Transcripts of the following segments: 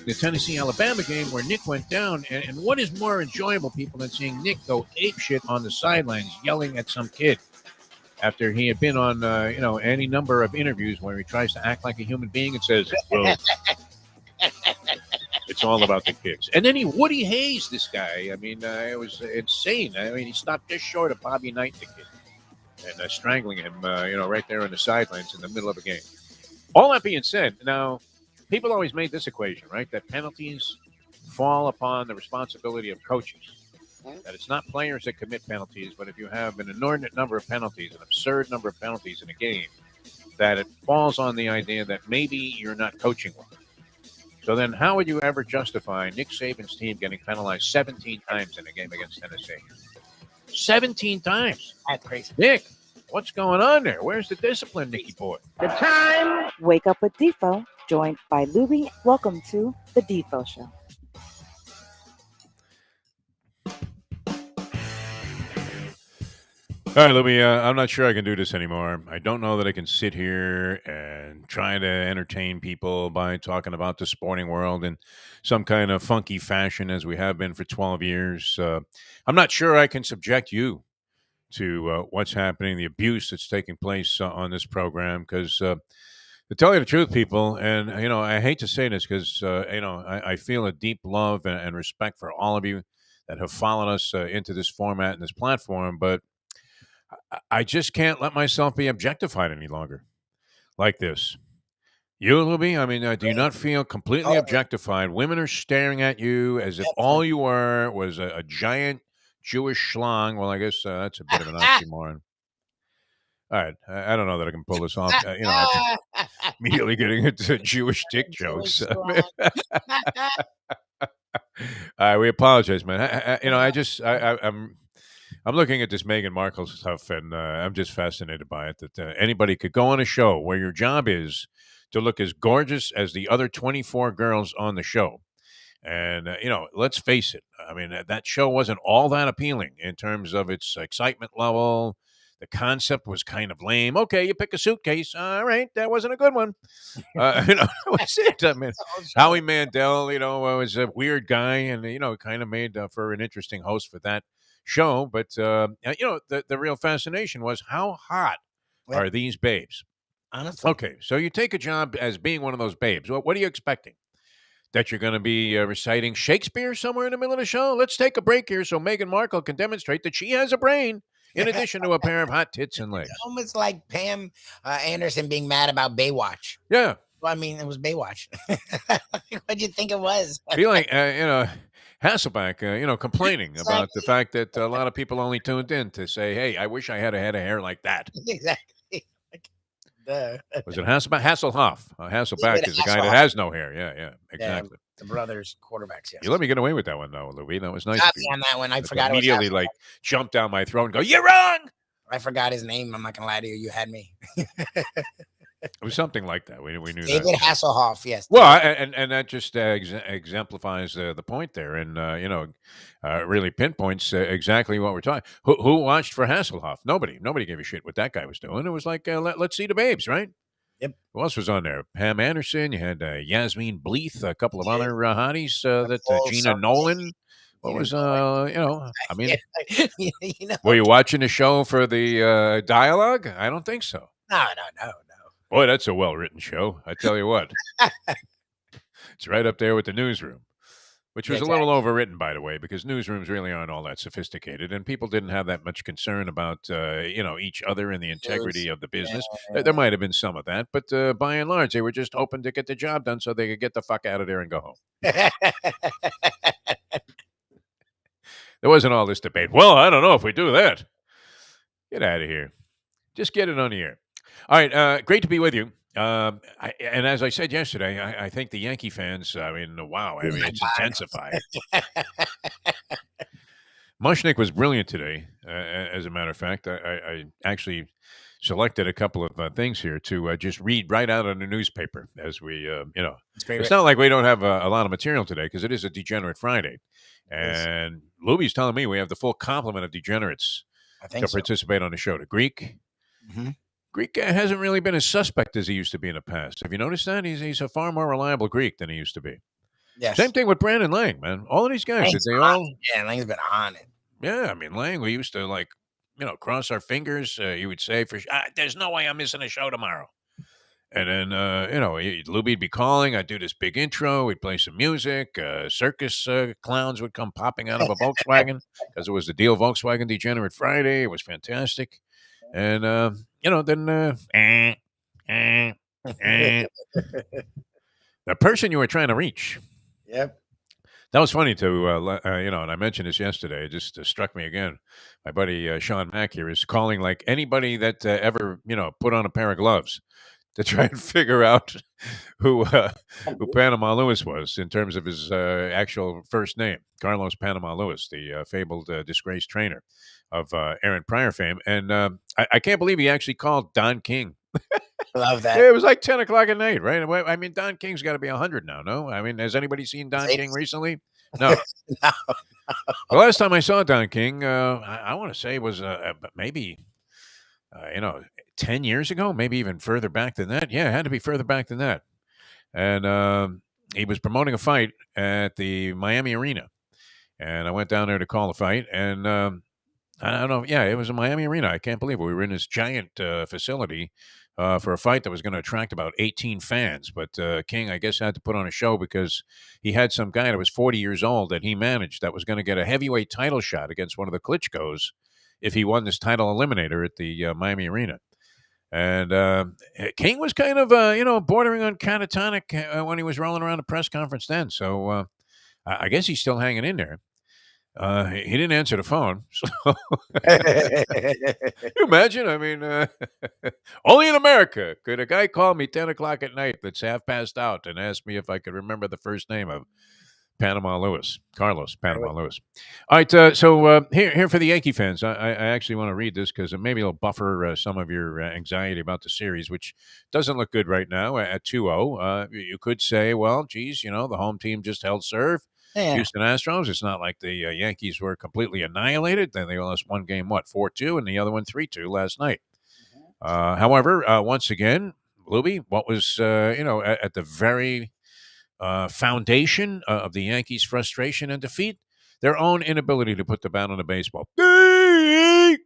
the Tennessee-Alabama game where Nick went down. And what is more enjoyable, people, than seeing Nick go apeshit on the sidelines yelling at some kid after he had been on, any number of interviews where he tries to act like a human being and says, well, it's all about the kids. And then he Woody Hayes this guy. I mean, it was insane. I mean, he stopped just short of Bobby Knight, the kid, and strangling him, right there on the sidelines in the middle of a game. All that being said, now, people always made this equation, right? That penalties fall upon the responsibility of coaches. That it's not players that commit penalties, but if you have an inordinate number of penalties, an absurd number of penalties in a game, that it falls on the idea that maybe you're not coaching well. So then how would you ever justify Nick Saban's team getting penalized 17 times in a game against Tennessee? 17 times. That's crazy. Nick, what's going on there? Where's the discipline, Nicky boy? The time. Wake up with Defo, joined by Lubie. Welcome to the Defo Show. All right, Lubie, I'm not sure I can do this anymore. I don't know that I can sit here and try to entertain people by talking about the sporting world in some kind of funky fashion as we have been for 12 years. I'm not sure I can subject you to what's happening, the abuse that's taking place on this program, because to tell you the truth, people, and, I hate to say this because, I feel a deep love and respect for all of you that have followed us into this format and this platform, but I just can't let myself be objectified any longer like this. You, Lubie, I mean, do you not feel completely objectified? Women are staring at you as if all you were was a giant Jewish schlong. Well, I guess that's a bit of an oxymoron. All right. I don't know that I can pull this off. Immediately getting into Jewish dick jokes. We apologize, man. I'm looking at this Meghan Markle stuff, and I'm just fascinated by it, that anybody could go on a show where your job is to look as gorgeous as the other 24 girls on the show. And, let's face it. I mean, that show wasn't all that appealing in terms of its excitement level. The concept was kind of lame. Okay, you pick a suitcase. All right, that wasn't a good one. That was it. I mean, Howie Mandel, was a weird guy and, kind of made for an interesting host for that show, but the real fascination was how hot are these babes? Honestly. Okay, so you take a job as being one of those babes. Well, what are you expecting? That you're going to be reciting Shakespeare somewhere in the middle of the show? Let's take a break here so Meghan Markle can demonstrate that she has a brain in addition to a pair of hot tits and legs. It's almost like Pam Anderson being mad about Baywatch. Yeah. Well, I mean, it was Baywatch. What'd you think it was? Be like, Hasselbeck, complaining about the fact that a lot of people only tuned in to say, hey, I wish I had a head of hair like that. Exactly. Was it Hasselbeck? Hasselhoff. Hasselbeck is the guy that has no hair. Yeah, exactly. Yeah, the brothers, quarterbacks, yes. You let me get away with that one, though, Louis. That was nice. Got me on that one. I forgot it was immediately, jumped down my throat and go, you're wrong! I forgot his name. I'm not going to lie to you. You had me. It was something like that. We knew David that. Hasselhoff, yes. Well, and that just exemplifies the point there, and really pinpoints exactly what we're talking. Who watched for Hasselhoff? Nobody gave a shit what that guy was doing. It was like let's see the babes, right? Yep. Who else was on there? Pam Anderson. You had Yasmin Bleeth, a couple of other hotties. Gina Nolan. What was I mean, were you watching the show for the dialogue? I don't think so. No. Boy, that's a well-written show. I tell you what. It's right up there with the Newsroom, which was a little overwritten, by the way, because newsrooms really aren't all that sophisticated, and people didn't have that much concern about, each other and the integrity of the business. There might have been some of that, but by and large, they were just hoping to get the job done so they could get the fuck out of there and go home. There wasn't all this debate. Well, I don't know if we do that. Get out of here. Just get it on the air. All right, great to be with you. And as I said yesterday, I think the Yankee fans, wow, it's intensified. Mushnick was brilliant today, as a matter of fact. I actually selected a couple of things here to just read right out of the newspaper as we, It's not like we don't have a lot of material today because it is a Degenerate Friday. And Lubie's telling me we have the full complement of degenerates to participate on the show. The Greek. Mm-hmm. Greek hasn't really been as suspect as he used to be in the past. Have you noticed that? He's a far more reliable Greek than he used to be. Yes. Same thing with Brandon Lang, man. All of these guys, Lang's they on all, it. Yeah, Lang's been on it. yeah. I mean, Lang, we used to like, cross our fingers. You would say there's no way I'm missing a show tomorrow. And then, Lubie'd be calling. I'd do this big intro. We'd play some music. Circus clowns would come popping out of a Volkswagen because it was the Deal Volkswagen Degenerate Friday. It was fantastic. And, then the person you were trying to reach. Yep. That was funny to, and I mentioned this yesterday. It just struck me again. My buddy Sean Mack here is calling like anybody that ever, put on a pair of gloves to try and figure out who Panama Lewis was in terms of his actual first name, Carlos Panama Lewis, the fabled disgraced trainer of Aaron Pryor fame. And I can't believe he actually called Don King. Love that. It was like 10 o'clock at night, right? I mean, Don King's got to be 100 now, no? I mean, has anybody seen Don King recently? No. No. The last time I saw Don King, I want to say was maybe, 10 years ago, maybe even further back than that. Yeah, it had to be further back than that. And he was promoting a fight at the Miami Arena. And I went down there to call the fight. And I don't know. Yeah, it was a Miami Arena. I can't believe it. We were in this giant facility for a fight that was going to attract about 18 fans. But King, I guess, had to put on a show because he had some guy that was 40 years old that he managed that was going to get a heavyweight title shot against one of the Klitschko's if he won this title eliminator at the Miami Arena. And King was kind of, bordering on catatonic when he was rolling around the press conference then. So I guess he's still hanging in there. He didn't answer the phone. So can you imagine? I mean, only in America could a guy call me 10 o'clock at night that's half passed out and ask me if I could remember the first name of Panama Lewis, Carlos Panama Lewis. All right, so here for the Yankee fans, I actually want to read this because maybe it'll buffer some of your anxiety about the series, which doesn't look good right now at 2-0. You could say, well, geez, the home team just held serve. Yeah. Houston Astros, it's not like the Yankees were completely annihilated. Then they lost one game, 4-2, and the other one 3-2 last night. However, once again, Lubie, what was, at the very foundation of the Yankees' frustration and defeat, their own inability to put the bat on the baseball. Yep.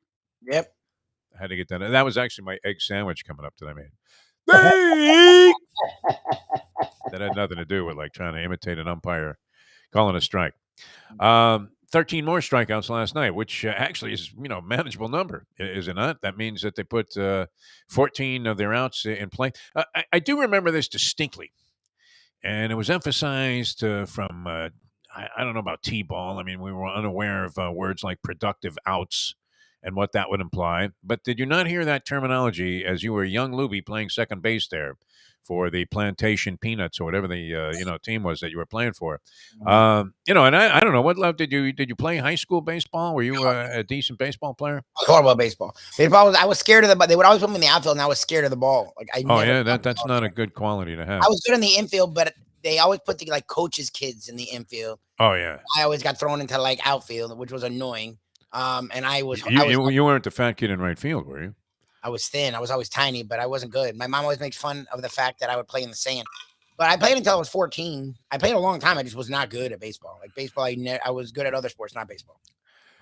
I had to get that. That was actually my egg sandwich coming up that I made. That had nothing to do with like trying to imitate an umpire calling a strike. 13 more strikeouts last night, which actually is, manageable number, is it not? That means that they put 14 of their outs in play. I do remember this distinctly. And it was emphasized from, I don't know about T-ball. I mean, we were unaware of words like productive outs and what that would imply. But did you not hear that terminology as you were a young Lubie playing second base there for the Plantation Peanuts or whatever the team was that you were playing for? And I don't know, what level did you play high school baseball? Were you a decent baseball player? I was horrible at baseball. I was scared of the ball. They would always put me in the outfield, and I was scared of the ball. Like that's not a good quality to have. I was good in the infield, but they always put the coaches' kids in the infield. Oh yeah. I always got thrown into outfield, which was annoying. And I was you weren't the fat kid in right field, were you? I was thin. I was always tiny, but I wasn't good. My mom always makes fun of the fact that I would play in the sand. But I played until I was 14. I played a long time. I just was not good at baseball. Like baseball, I was good at other sports, not baseball.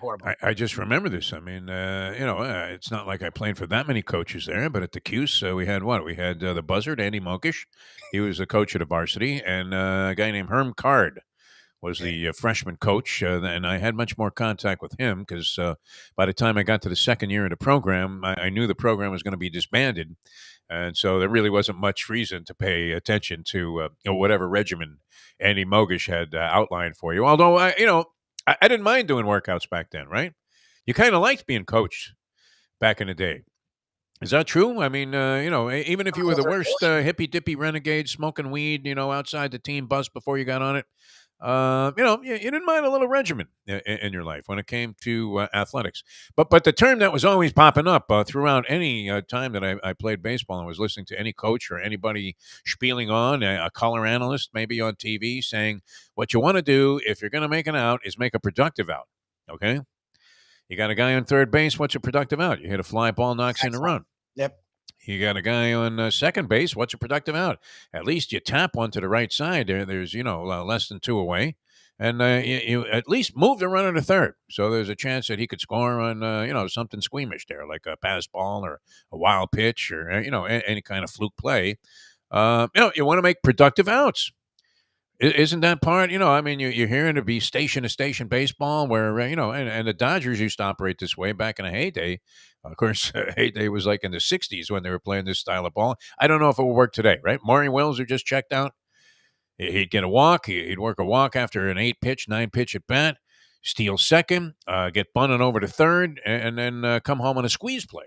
Horrible. I just remember this. I mean, it's not like I played for that many coaches there, but at the Cuse, we had what? We had the buzzard, Andy Mokish. He was the coach of the varsity, and a guy named Herm Card was the freshman coach, and I had much more contact with him because by the time I got to the second year of the program, I knew the program was going to be disbanded, and so there really wasn't much reason to pay attention to whatever regimen Andy Mogish had outlined for you. Although I didn't mind doing workouts back then, right? You kind of liked being coached back in the day. Is that true? I mean, even if you were the worst hippy dippy renegade smoking weed, outside the team bus before you got on it, you didn't mind a little regimen in your life when it came to athletics. But the term that was always popping up throughout any time that I played baseball and was listening to any coach or anybody spieling on, a color analyst maybe on TV saying, what you want to do if you're going to make an out is make a productive out, okay? You got a guy on third base, what's a productive out? You hit a fly ball, knocks in a run. Yep. You got a guy on second base. What's a productive out? At least you tap one to the right side. There's less than two away, and you at least move the runner to third. So there's a chance that he could score on something squeamish there, like a pass ball or a wild pitch or any kind of fluke play. You want to make productive outs. Isn't that part? I mean, you're hearing to be station to station baseball where, and the Dodgers used to operate this way back in a heyday. Of course, heyday was like in the 60s when they were playing this style of ball. I don't know if it will work today, right? Maury Wills, who just checked out, he'd get a walk. He'd work a walk after an 9-pitch at bat, steal second, get bunted over to third, and then come home on a squeeze play.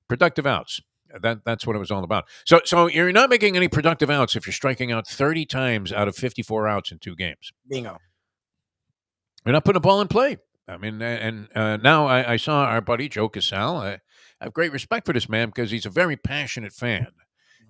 Productive outs. That's what it was all about. So you're not making any productive outs if you're striking out 30 times out of 54 outs in 2 games. Bingo. You're not putting a ball in play. I mean, and now I saw our buddy Joe Casal. I have great respect for this man because he's a very passionate fan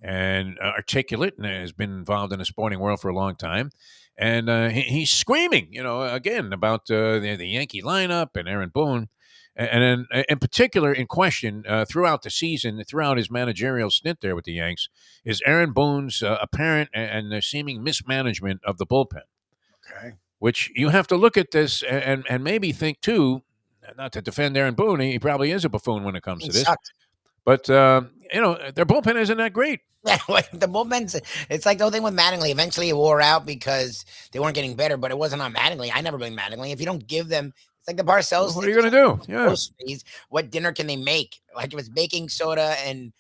and articulate and has been involved in the sporting world for a long time. And he's screaming, again about the Yankee lineup and Aaron Boone. And in particular, in question throughout the season, throughout his managerial stint there with the Yanks, is Aaron Boone's apparent and seeming mismanagement of the bullpen. Okay. Which you have to look at this and maybe think, too, not to defend Aaron Boone, he probably is a buffoon when it comes to this. Sucked. But, their bullpen isn't that great. Yeah, the bullpen's, it's like the whole thing with Mattingly. Eventually it wore out because they weren't getting better, but it wasn't on Mattingly. I never blamed Mattingly. If you don't give them, it's like the Parcells. What are you going to do? Yeah. What dinner can they make? Like if it's baking soda and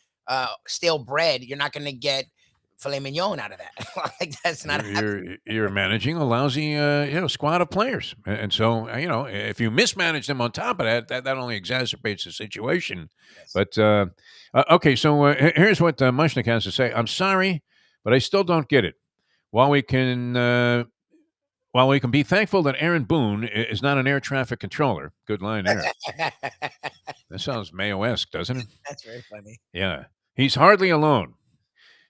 stale bread, you're not going to get filet mignon out of that. Like that's not. You're managing a lousy squad of players, and so if you mismanage them on top of that only exacerbates the situation. Yes. But okay, so here's what Mushnick has to say. I'm sorry, but I still don't get it. While we can be thankful that Aaron Boone is not an air traffic controller, good line there. That sounds Mayo-esque, doesn't it? That's very funny. Yeah, he's hardly alone.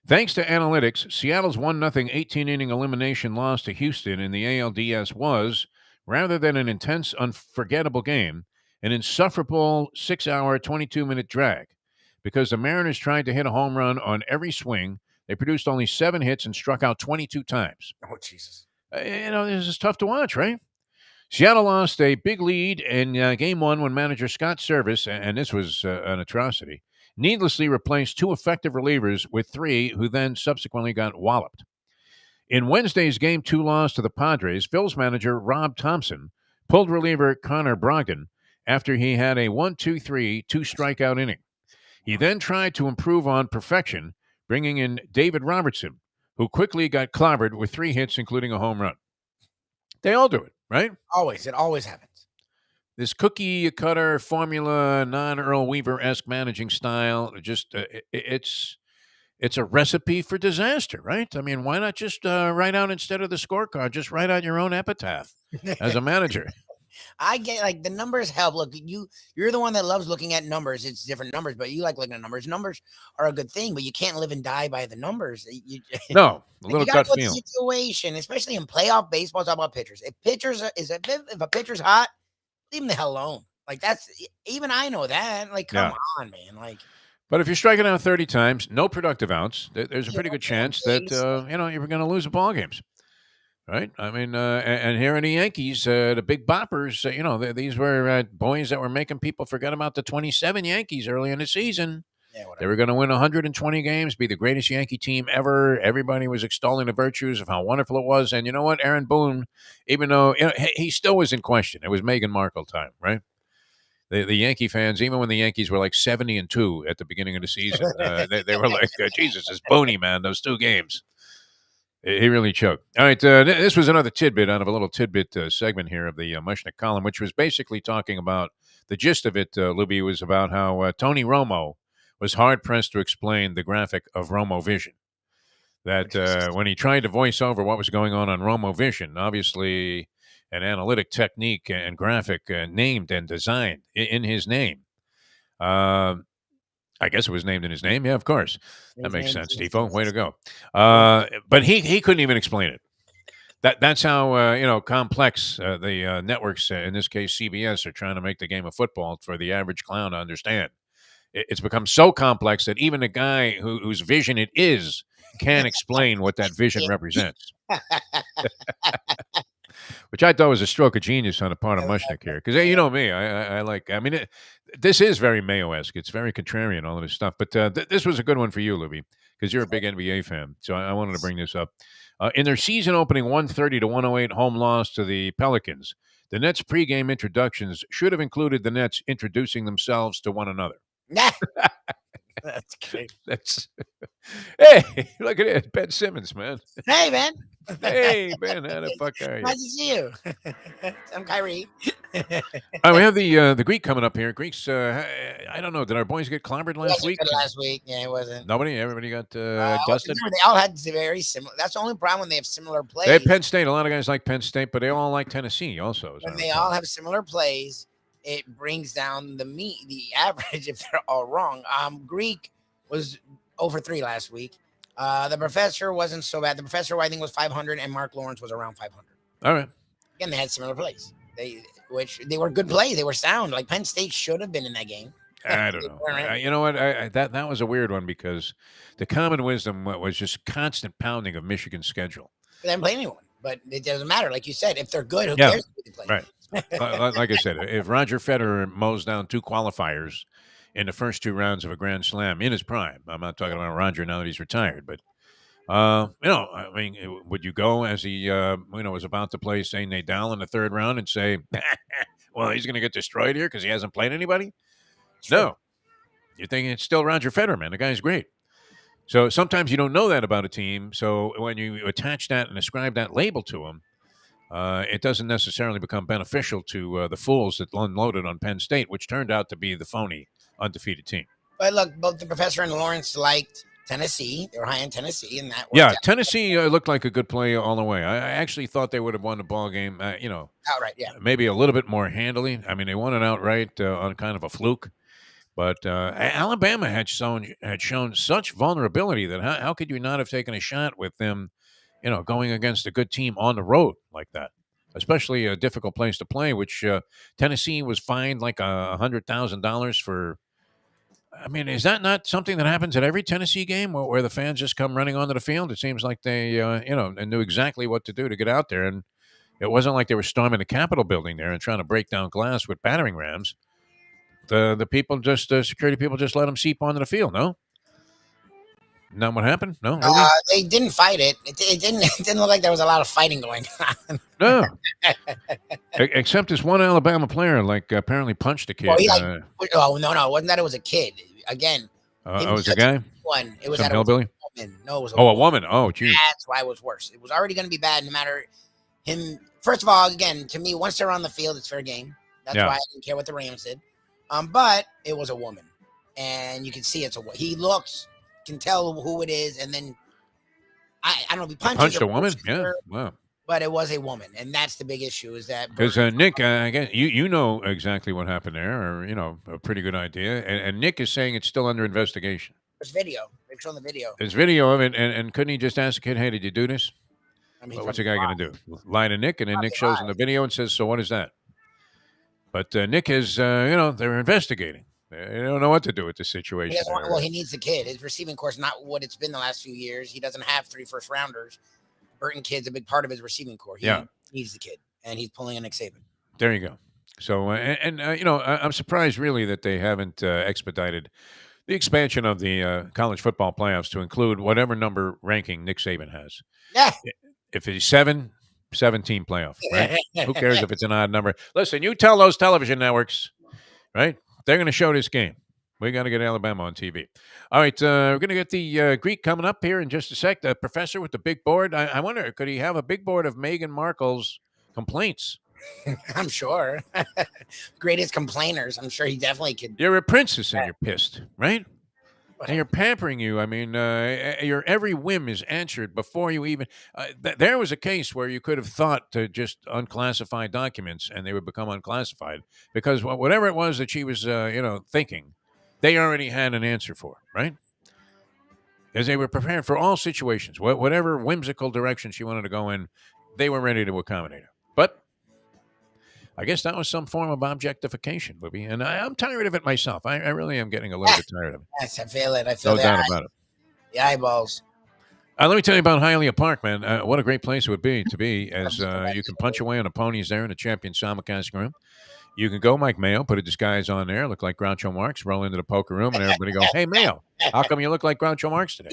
Thanks to analytics, Seattle's 1-0 18-inning elimination loss to Houston in the ALDS was, rather than an intense, unforgettable game, an insufferable 6-hour, 22-minute drag. Because the Mariners tried to hit a home run on every swing, they produced only 7 hits and struck out 22 times. Oh, Jesus. This is tough to watch, right? Seattle lost a big lead in Game 1 when manager Scott Service, and this was an atrocity, needlessly replaced 2 effective relievers with 3 who then subsequently got walloped. In Wednesday's Game 2 loss to the Padres, Phil's manager Rob Thompson pulled reliever Connor Brogdon after he had a 1-2-3 2-strikeout inning. He then tried to improve on perfection, bringing in David Robertson, who quickly got clobbered with 3 hits, including a home run. They all do it, right? Always. It always happens. This cookie-cutter formula, non-Earl Weaver-esque managing style, just it's a recipe for disaster, right? I mean, why not just write out instead of the scorecard, just write out your own epitaph as a manager? I get like the numbers help. Look, you're the one that loves looking at numbers. It's different numbers, but you like looking at numbers. Numbers are a good thing, but you can't live and die by the numbers. No, a little gut feel. Situation, especially in playoff baseball, it's all about pitchers. If a pitcher's hot, leave him the hell alone. Like that's even I know that. Like, come on, man. Like, but if you're striking out 30 times, no productive outs, there's a pretty good chance that you're going to lose the ball games. Right, I mean, and here in the Yankees, the big boppers, these were boys that were making people forget about the 27 Yankees early in the season. Yeah, they were going to win 120 games, be the greatest Yankee team ever. Everybody was extolling the virtues of how wonderful it was. And you know what? Aaron Boone, even though he still was in question, it was Meghan Markle time, right? The Yankee fans, even when the Yankees were like 70-2 at the beginning of the season, they were like, Jesus, it's Boney, man, those 2 games. He really choked. All right, this was another tidbit out of a little tidbit segment here of the Mushnick column, which was basically talking about the gist of it, Lubie, was about how Tony Romo was hard-pressed to explain the graphic of Romo Vision. That when he tried to voice over what was going on Romo Vision, obviously an analytic technique and graphic named and designed in his name. I guess it was named in his name. Yeah, of course. That makes sense, Defo. Way to go. But he couldn't even explain it. That's how complex the networks, in this case CBS, are trying to make the game of football for the average clown to understand. It's become so complex that even a guy whose vision it is can't explain what that vision represents. Which I thought was a stroke of genius on the part of Mushnick here, because you know me, I like. I mean, this is very Mayo-esque. It's very contrarian, all of this stuff. But this was a good one for you, Lubie, because you're a big NBA fan. So I wanted to bring this up. In their season opening 130 to 108 home loss to the Pelicans, the Nets' pregame introductions should have included the Nets introducing themselves to one another. Nah. That's great. That's hey, look at it, Ben Simmons, man. Hey, man. Hey, Ben, how the fuck are you? Nice to see you. I'm Kyrie. All right, we have the Greek coming up here. Greeks, I don't know. Did our boys get clobbered last week? Last week, yeah, it wasn't. Nobody. Everybody got dusted. Remember, they all had very similar. That's the only problem when they have similar plays. They had Penn State. A lot of guys like Penn State, but they all like Tennessee also. When they all have similar plays, it brings down the average if they're all wrong. Greek was over 3 last week. The professor wasn't so bad. The professor, I think, was 500, and Mark Lawrence was around 500. All right. Again, they had similar plays. They were good plays. They were sound. Like Penn State should have been in that game. I don't know. You know what? That was a weird one because the common wisdom was just constant pounding of Michigan's schedule. They didn't play anyone, but it doesn't matter. Like you said, if they're good, who cares who they play? Right. Like I said, if Roger Federer mows down 2 qualifiers in the first 2 rounds of a Grand Slam in his prime, I'm not talking about Roger now that he's retired, but I mean, would you go as he was about to play St. Nadal in the 3rd round and say, well, he's going to get destroyed here because he hasn't played anybody? Sure. No. You're thinking it's still Roger Federer, man. The guy's great. So sometimes you don't know that about a team. So when you attach that and ascribe that label to him, it doesn't necessarily become beneficial to the fools that unloaded on Penn State, which turned out to be the phony undefeated team. But look, both the professor and Lawrence liked Tennessee. They were high in Tennessee, and that out. Tennessee looked like a good play all the way. I actually thought they would have won the ball game. Outright, yeah. Maybe a little bit more handily. I mean, they won it outright on kind of a fluke. But Alabama had shown such vulnerability that how could you not have taken a shot with them, going against a good team on the road like that? Especially a difficult place to play, which Tennessee was fined like $100,000 for. I mean, is that not something that happens at every Tennessee game where the fans just come running onto the field? It seems like they, and knew exactly what to do to get out there. And it wasn't like they were storming the Capitol building there and trying to break down glass with battering rams. The people security people just let them seep onto the field. No, not what happened. No, they didn't fight it. It didn't look like there was a lot of fighting going on. No, except this one Alabama player apparently punched a kid. No, it wasn't that. It was a kid. Again, it was a guy. It was some hillbilly. Woman. No, it was a woman. Oh, geez. That's why it was worse. It was already going to be bad, no matter him. First of all, again, to me, once they're on the field, it's fair game. That's why I didn't care what the Rams did. But it was a woman, and you can see he looks, can tell who it is, and then I don't know if he punched a woman. Yeah, wow. But it was a woman, and that's the big issue. Is that because Nick, I guess you know exactly what happened there, or a pretty good idea, and Nick is saying it's still under investigation. There's video. They've shown the video. There's video of it, and couldn't he just ask the kid, "Hey, did you do this?" I mean, what's the guy going to do? Lie to Nick, and then Nick shows him the video and says, "So what is that?" But Nick is, they're investigating. They don't know what to do with the situation. He needs the kid. His receiving core is not what it's been the last few years. He doesn't have 3 first-rounders. Burton kid's a big part of his receiving core. He needs the kid, and he's pulling a Nick Saban. There you go. So, I'm surprised really that they haven't expedited the expansion of the college football playoffs to include whatever number ranking Nick Saban has. Yeah. If he's 17 playoff, right? Who cares if it's an odd number? Listen, you tell those television networks, right? They're going to show this game. We got to get Alabama on TV. All right, we're going to get the Greek coming up here in just a sec. The professor with the big board. I wonder, could he have a big board of Meghan Markle's complaints? I'm sure. Greatest complainers. I'm sure he definitely could. You're a princess and you're pissed, right? And you're pampering you. I mean, your every whim is answered before you even. There was a case where you could have thought to just unclassify documents, and they would become unclassified because whatever it was that she was, thinking, they already had an answer for, right? As they were prepared for all situations, whatever whimsical direction she wanted to go in, they were ready to accommodate her. But I guess that was some form of objectification, Lubie, and I'm tired of it myself. I really am getting a little bit tired of it. Yes, I feel it. I feel No doubt about it. the eyeballs. Let me tell you about Hialeah Park, man. What a great place it would be to be, as Absolutely. you can punch away on the ponies there in the champion simulcast room. You can go Mike Mayo, put a disguise on there, look like Groucho Marx, roll into the poker room, and everybody go, "Hey Mayo, how come you look like Groucho Marx today?"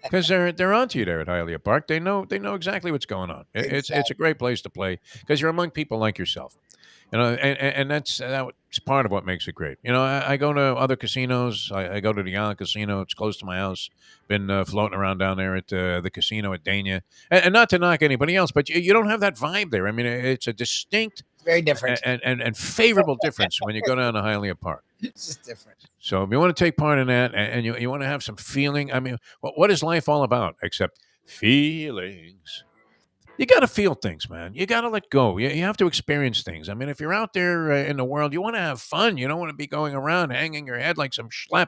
Because they're onto you there at Hialeah Park. They know exactly what's going on. It's a great place to play because you're among people like yourself. And that's part of what makes it great. I go to other casinos. I go to the Island Casino. It's close to my house. Been floating around down there at the casino at Dania. And not to knock anybody else, but you don't have that vibe there. I mean, it's a distinct, very different, and favorable difference when you go down to Hialeah Park. It's just different. So if you want to take part in that, and you want to have some feeling, I mean, what is life all about except feelings? You got to feel things, man. You got to let go. You have to experience things. I mean, if you're out there in the world, you want to have fun. You don't want to be going around hanging your head like some schlep,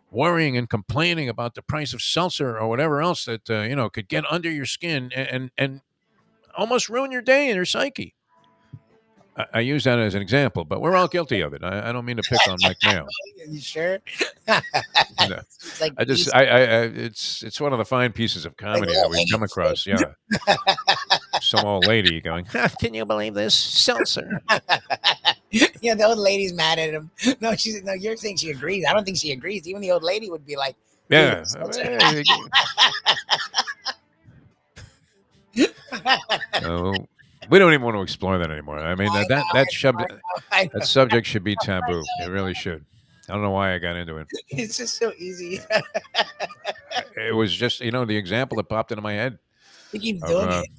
worrying and complaining about the price of seltzer or whatever else that could get under your skin and almost ruin your day and your psyche. I use that as an example, but we're all guilty of it. I don't mean to pick on Mike Mayo. You sure? It's like it's one of the fine pieces of comedy that we've come across. Yeah, some old lady going, "Can you believe this seltzer?" Yeah, the old lady's mad at him. No, you're saying she agrees. I don't think she agrees. Even the old lady would be like, "Yeah." We don't even want to explore that anymore. I mean, that subject should be taboo. It really should. I don't know why I got into it. It's just so easy. It was just, the example that popped into my head. You keep doing it.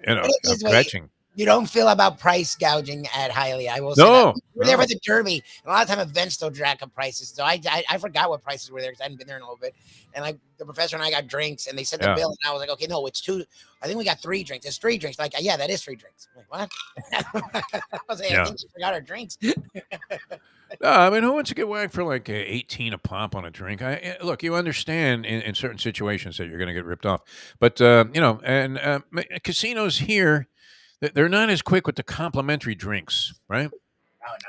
Of fetching. You don't feel about price gouging at Hialeah. I will say No, that. We're there for the Derby. And a lot of time events don't jack up prices. So I forgot what prices were there because I hadn't been there in a little bit. And like the professor and I got drinks and they sent the bill and I was like, okay, no, it's 2. I think we got 3 drinks. It's 3 drinks. Like, yeah, that is 3 drinks. I'm like, what? I was like, I think we forgot our drinks. No, I mean, who wants to get whacked for like 18 a pop on a drink? Look, you understand in certain situations that you're going to get ripped off, but casinos here, they're not as quick with the complimentary drinks, right?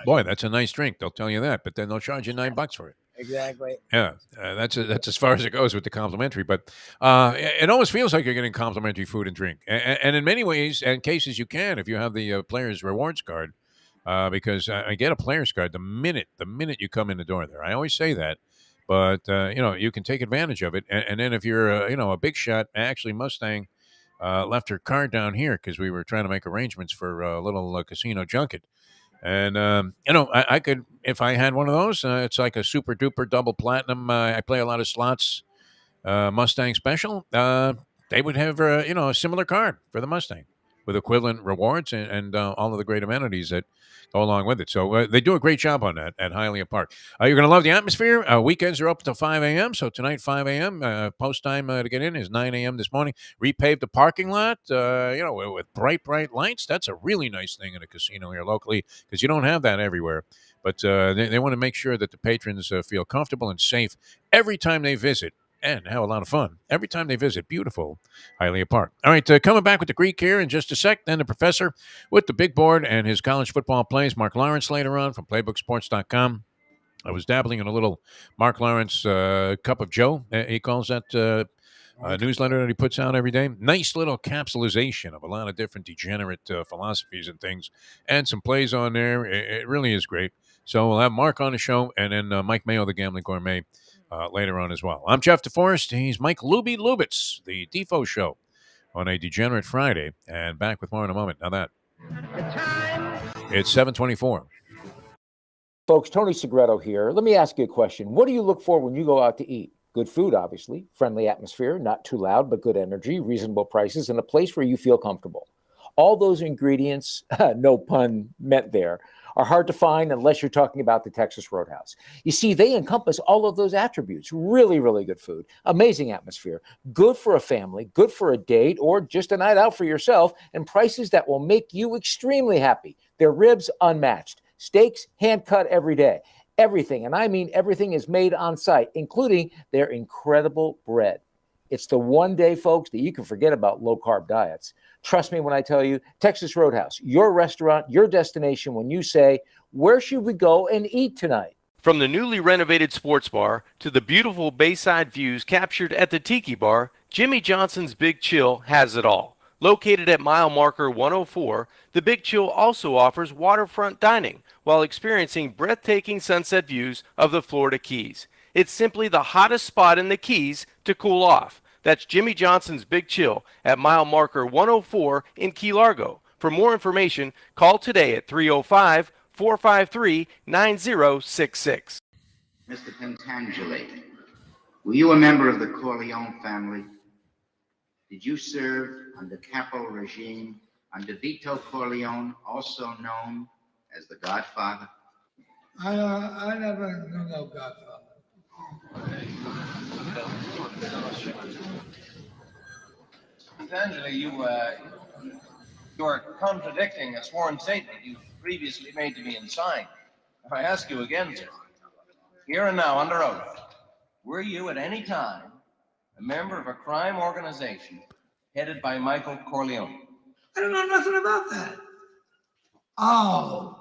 Boy, that's a nice drink. They'll tell you that, but then they'll charge you $9 for it. Exactly. Yeah, that's as far as it goes with the complimentary. But it almost feels like you're getting complimentary food and drink, and in many ways and cases you can if you have the player's rewards card. Because I get a player's card the minute you come in the door there. I always say that, but you can take advantage of it. And then if you're a big shot, actually Mustang left her card down here because we were trying to make arrangements for a little casino junket. And I could, if I had one of those, it's like a super duper double platinum. I play a lot of slots, Mustang special. They would have a similar card for the Mustang with equivalent rewards and all of the great amenities that go along with it. So they do a great job on that at Hialeah Park. You're going to love the atmosphere. Weekends are up until 5 a.m. So tonight, 5 a.m. Post time to get in is 9 a.m. this morning. Repaved the parking lot, with bright lights. That's a really nice thing in a casino here locally because you don't have that everywhere. But they want to make sure that the patrons feel comfortable and safe every time they visit and have a lot of fun every time they visit beautiful Hialeah Park. All right, coming back with the Greek here in just a sec. Then the professor with the big board and his college football plays. Mark Lawrence later on from playbooksports.com. I was dabbling in a little Mark Lawrence cup of Joe. He calls that newsletter that he puts out every day. Nice little capsulization of a lot of different degenerate philosophies and things and some plays on there. It really is great. So we'll have Mark on the show and then Mike Mayo, the Gambling Gourmet, later on as well. I'm Jeff DeForest. He's Mike Lubie Lubitz, the Defo Show on a Degenerate Friday. And back with more in a moment. Now that it's 7:24. Folks, Tony Segreto here. Let me ask you a question. What do you look for when you go out to eat? Good food, obviously. Friendly atmosphere, not too loud, but good energy, reasonable prices, and a place where you feel comfortable. All those ingredients, no pun meant there, are hard to find unless you're talking about the Texas Roadhouse. You see, they encompass all of those attributes. Really, really good food, amazing atmosphere, good for a family, good for a date, or just a night out for yourself, and prices that will make you extremely happy. Their ribs unmatched, steaks hand-cut every day. Everything, and I mean everything, is made on site, including their incredible bread. It's the one day, folks, that you can forget about low-carb diets. Trust me when I tell you, Texas Roadhouse, your restaurant, your destination when you say, where should we go and eat tonight? From the newly renovated sports bar to the beautiful bayside views captured at the Tiki Bar, Jimmy Johnson's Big Chill has it all. Located at mile marker 104, the Big Chill also offers waterfront dining while experiencing breathtaking sunset views of the Florida Keys. It's simply the hottest spot in the Keys to cool off. That's Jimmy Johnson's Big Chill at mile marker 104 in Key Largo. For more information, call today at 305-453-9066. Mr. Pentangeli, were you a member of the Corleone family? Did you serve under capo regime under Vito Corleone, also known as the Godfather? I never knew no Godfather. Angela, you are contradicting a sworn statement you previously made to me and signed. If I ask you again, sir, here and now under oath, were you at any time a member of a crime organization headed by Michael Corleone? I don't know nothing about that. Oh,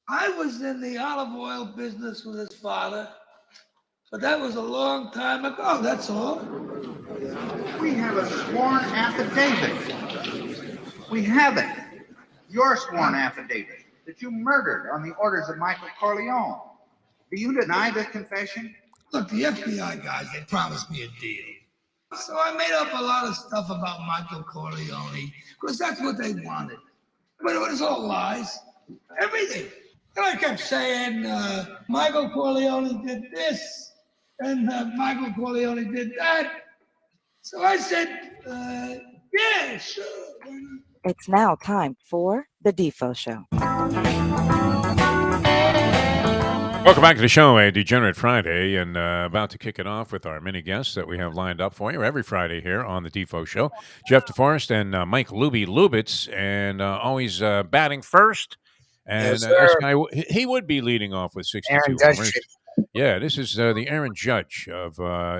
I was in the olive oil business with his father, but that was a long time ago, that's all. We have a sworn affidavit. We have it. Your sworn affidavit that you murdered on the orders of Michael Corleone. Do you deny this confession? Look, the FBI guys, they promised me a deal. So I made up a lot of stuff about Michael Corleone, because that's what they wanted. But it was all lies. Everything. And I kept saying, Michael Corleone did this, and Michael Corleone did that. So I said, yeah, sure. It's now time for the Defo Show. Welcome back to the show, a Degenerate Friday, and about to kick it off with our many guests that we have lined up for you every Friday here on the Defo Show. Jeff DeForest and Mike Lubie Lubitz, and always batting first. And Yes, this sir. guy, he would be leading off with 62 Aaron Judge. homers. Yeah, this is the Aaron Judge of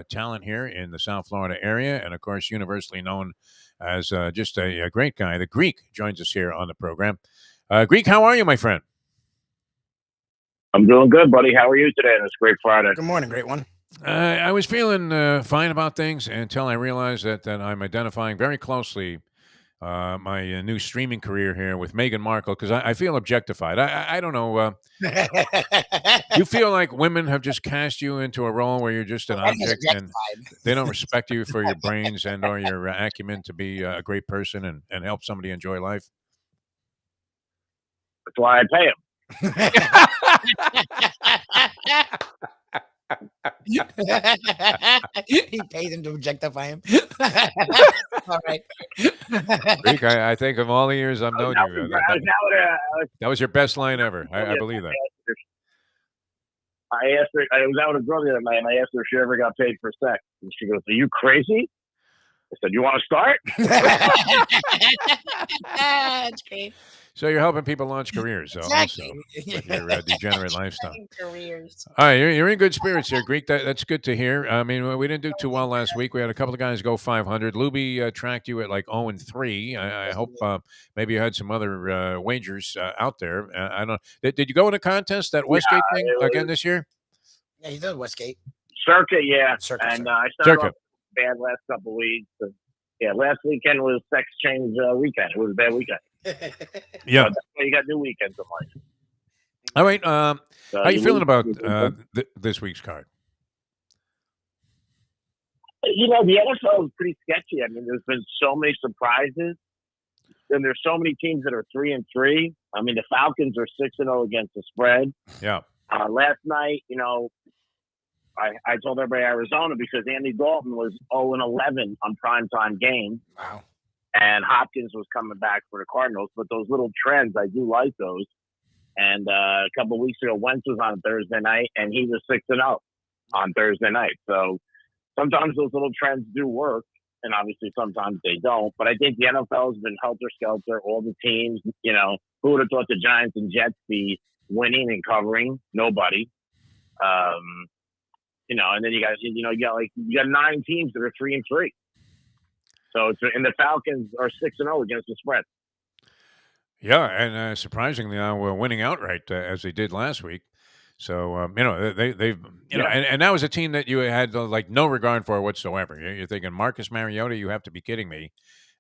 talent here in the South Florida area, and of course, universally known as just a great guy. The Greek joins us here on the program. Greek, how are you, my friend? I'm doing good, buddy. How are you today on this great Friday? Good morning, great one. I was feeling fine about things until I realized that I'm identifying very closely my new streaming career here with Meghan Markle, because I feel objectified. I don't know. You feel like women have just cast you into a role where you're just an object, and they don't respect you for your brains and or your acumen to be a great person and help somebody enjoy life? That's why I pay him. He pays him to objectify him. All right. Rick, I think of all the years I've known you, that was your best line ever. I believe that. I asked her, I was out with a girl the other night, and I asked her if she ever got paid for sex. And she goes, "Are you crazy?" I said, "You want to start?" That's great. So you're helping people launch careers, Exactly. also with your degenerate lifestyle. Careers. All right, you're in good spirits here, Greek. That's good to hear. I mean, we didn't do too well last week. We had a couple of guys go 500. Lubie tracked you at like 0-3. I hope maybe you had some other wagers out there. I don't. Did you go in a contest, that Westgate thing again this year? Yeah, he did Westgate. Circuit, yeah. Circuit, and sorry. I started off bad last couple of weeks. And, yeah, last weekend was sex change weekend. It was a bad weekend. Yeah. That's why you got new weekends in life. All right. How are you feeling about this week's card? You know, the NFL is pretty sketchy. I mean, there's been so many surprises, and there's so many teams that are 3-3. I mean, the Falcons are 6-0 against the spread. Yeah. Last night, you know, I told everybody Arizona because Andy Dalton was 0-11 on primetime games. Wow. And Hopkins was coming back for the Cardinals. But those little trends, I do like those. And a couple of weeks ago, Wentz was on Thursday night, and he was 6-0 on Thursday night. So sometimes those little trends do work, and obviously sometimes they don't. But I think the NFL has been helter-skelter. All the teams, you know, who would have thought the Giants and Jets be winning and covering? Nobody. And then you got 9 teams that are 3-3. So and the Falcons are 6-0 against the spread. Yeah, and surprisingly now we're winning outright as they did last week. So they've and that was a team that you had like no regard for whatsoever. You're thinking Marcus Mariota, you have to be kidding me.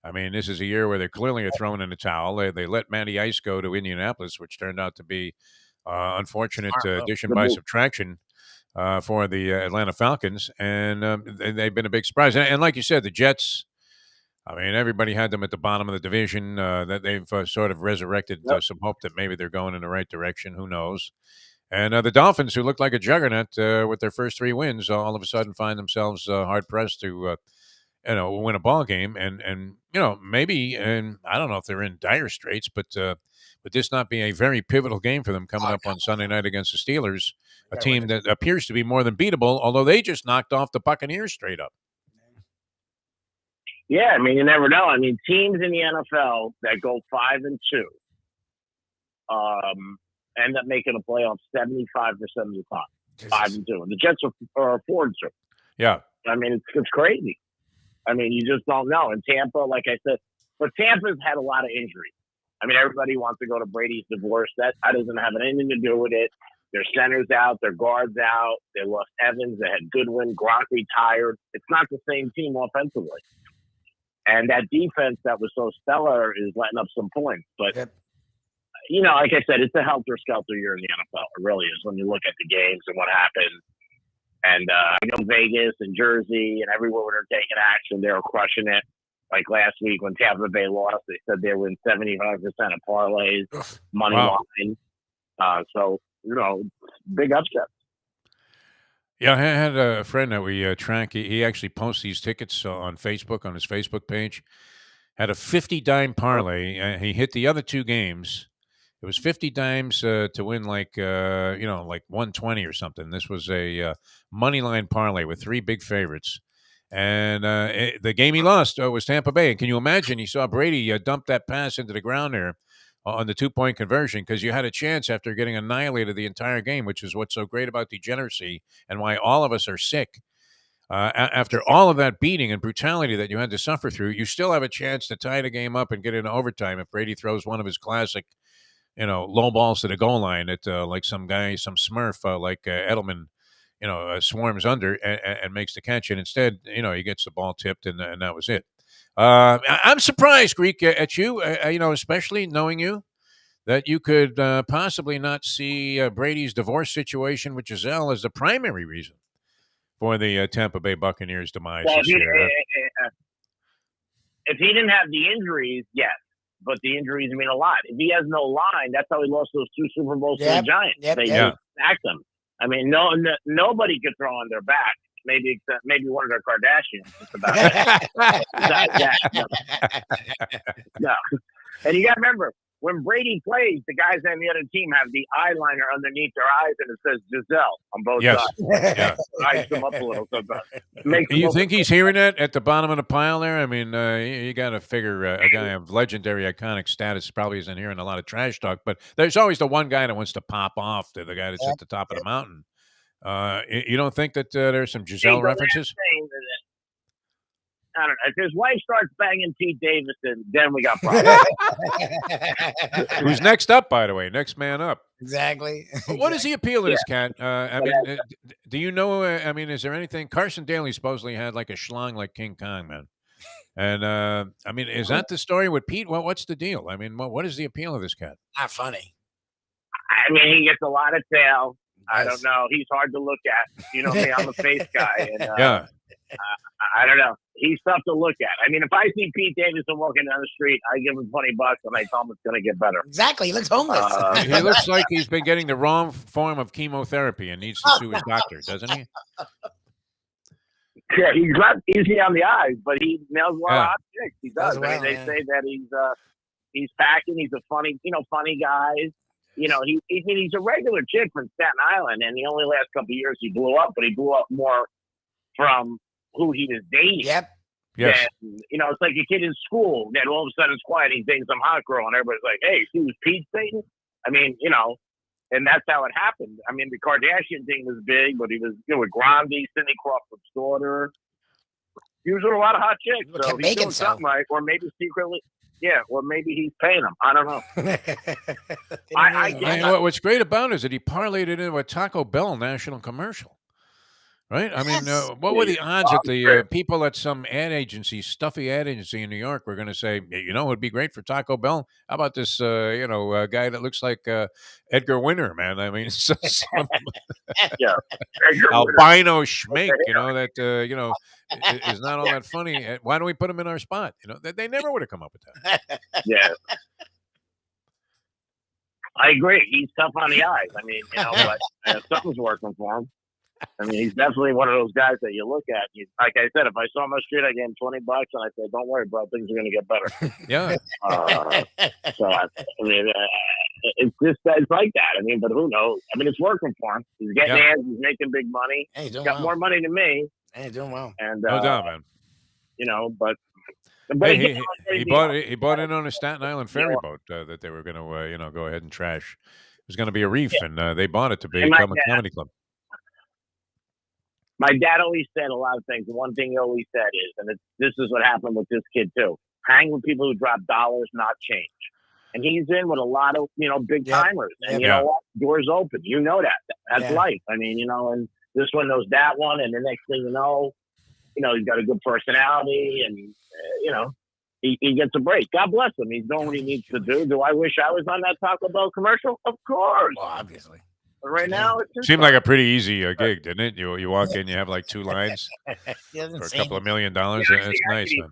I mean, this is a year where they clearly are throwing in the towel. They let Matty Ice go to Indianapolis, which turned out to be unfortunate addition by subtraction for the Atlanta Falcons, and they've been a big surprise. And like you said, the Jets. I mean, everybody had them at the bottom of the division. That they've sort of resurrected some hope that maybe they're going in the right direction. Who knows? And the Dolphins, who looked like a juggernaut with their first 3 wins, all of a sudden find themselves hard pressed to win a ball game. And maybe, and I don't know if they're in dire straits, but would this not be a very pivotal game for them coming up on Sunday night against the Steelers, a team that appears to be more than beatable, although they just knocked off the Buccaneers straight up. Yeah, I mean, you never know. I mean, teams in the NFL that go 5-2 end up making a playoff 75% of the time. 5-2, and the Jets are 4-2. Yeah, I mean, it's crazy. I mean, you just don't know. And Tampa, like I said, but Tampa's had a lot of injuries. I mean, everybody wants to go to Brady's divorce. That doesn't have anything to do with it. Their center's out, their guard's out. They lost Evans. They had Goodwin. Gronk retired. It's not the same team offensively. And that defense that was so stellar is letting up some points. But, like I said, it's a helter-skelter year in the NFL. It really is when you look at the games and what happened. And I know Vegas and Jersey and everywhere where they're taking action, they were crushing it. Like last week when Tampa Bay lost, they said they were in 75% of parlays, money line. So, big upset. Yeah, I had a friend that we track. He actually posts these tickets on Facebook, on his Facebook page. Had a 50-dime parlay. He hit the other 2 games. It was 50 dimes to win like 120 or something. This was a money line parlay with 3 big favorites. And the game he lost was Tampa Bay. And can you imagine? He saw Brady dump that pass into the ground there on the 2-point conversion, because you had a chance after getting annihilated the entire game, which is what's so great about degeneracy and why all of us are sick. After all of that beating and brutality that you had to suffer through, you still have a chance to tie the game up and get into overtime if Brady throws one of his classic, low balls to the goal line that like some guy, some Smurf like Edelman, swarms under and makes the catch. And instead, he gets the ball tipped and that was it. I'm surprised, Greek, at you, especially knowing you, that you could possibly not see Brady's divorce situation with Giselle as the primary reason for the Tampa Bay Buccaneers' demise this year. If he didn't have the injuries, yes. But the injuries mean a lot. If he has no line, that's how he lost those 2 Super Bowls to the Giants. They just sacked them. I mean, nobody could throw on their back. Maybe one of their Kardashians. Just about. No. And you got to remember, when Brady plays, the guys on the other team have the eyeliner underneath their eyes, and it says Giselle on both sides. Yeah. Eyes them up a little. Do you think he's hearing that at the bottom of the pile there? I mean, you got to figure a guy of legendary, iconic status probably isn't hearing a lot of trash talk, but there's always the one guy that wants to pop off to the guy that's at the top of the mountain. You don't think that there's some Giselle references? I don't know. If his wife starts banging Pete Davidson, then we got problems. Who's next up, by the way? Next man up. Exactly. What is the appeal of this cat? I mean, do you know? I mean, is there anything? Carson Daly supposedly had like a schlong like King Kong, man. And I mean, is that the story with Pete? Well, what's the deal? I mean, what is the appeal of this cat? Not funny. I mean, he gets a lot of tail. I don't know. He's hard to look at. You know me, I'm a face guy. And, I don't know. He's tough to look at. I mean, if I see Pete Davidson walking down the street, I give him $20 and I tell him it's going to get better. Exactly. He looks homeless. He looks like he's been getting the wrong form of chemotherapy and needs to sue his doctor, doesn't he? Yeah, he's not easy on the eyes, but he nails a lot of hot chicks. He does. I mean, they say that he's packing. He's a funny guy. You know, he's a regular chick from Staten Island, and the only last couple of years he blew up, but he blew up more from who he was dating. Yep. Yes. And, you know, it's like a kid in school that all of a sudden is quiet. He's dating some hot girl, and everybody's like, "Hey, she was Pete dating?" I mean, you know, and that's how it happened. I mean, the Kardashian thing was big, but he was with Grande, Cindy Crawford's daughter. He was with a lot of hot chicks, so he's doing something right, or maybe secretly, or maybe he's paying them. I don't know. What's great about it is that he parlayed it into a Taco Bell national commercial. Right? I mean, what were the odds that the people at some ad agency, stuffy ad agency in New York, were going to say, it would be great for Taco Bell? How about this, guy that looks like Edgar Winter, man? I mean, some albino schmink, that, is not all that funny. Why don't we put him in our spot? They never would have come up with that. Yeah. I agree. He's tough on the eyes. I mean, but something's working for him. I mean, he's definitely one of those guys that you look at. Like I said, if I saw him on the street, I gave him $20, and I said, "Don't worry, bro. Things are going to get better." Yeah. It's like that. I mean, but who knows? I mean, it's working for him. He's getting ads. He's making big money. Hey, he's got more money than me. Hey, he's doing well. And no doubt, man. But hey, he bought in on a Staten Island ferry boat that they were going to go ahead and trash. It was going to be a reef, and they bought it to become a comedy club. My dad always said a lot of things. One thing he always said is, and this is what happened with this kid too: hang with people who drop dollars, not change. And he's in with a lot of big timers, and you know what? Doors open. You know that. That's life. I mean, and this one knows that one, and the next thing he's got a good personality, and he gets a break. God bless him. He's doing what he needs to do. Do I wish I was on that Taco Bell commercial? Of course. Well, obviously. But right now, it seemed like a pretty easy gig, didn't it? You walk in, you have like 2 lines for a couple of $1 million. That's nice, man.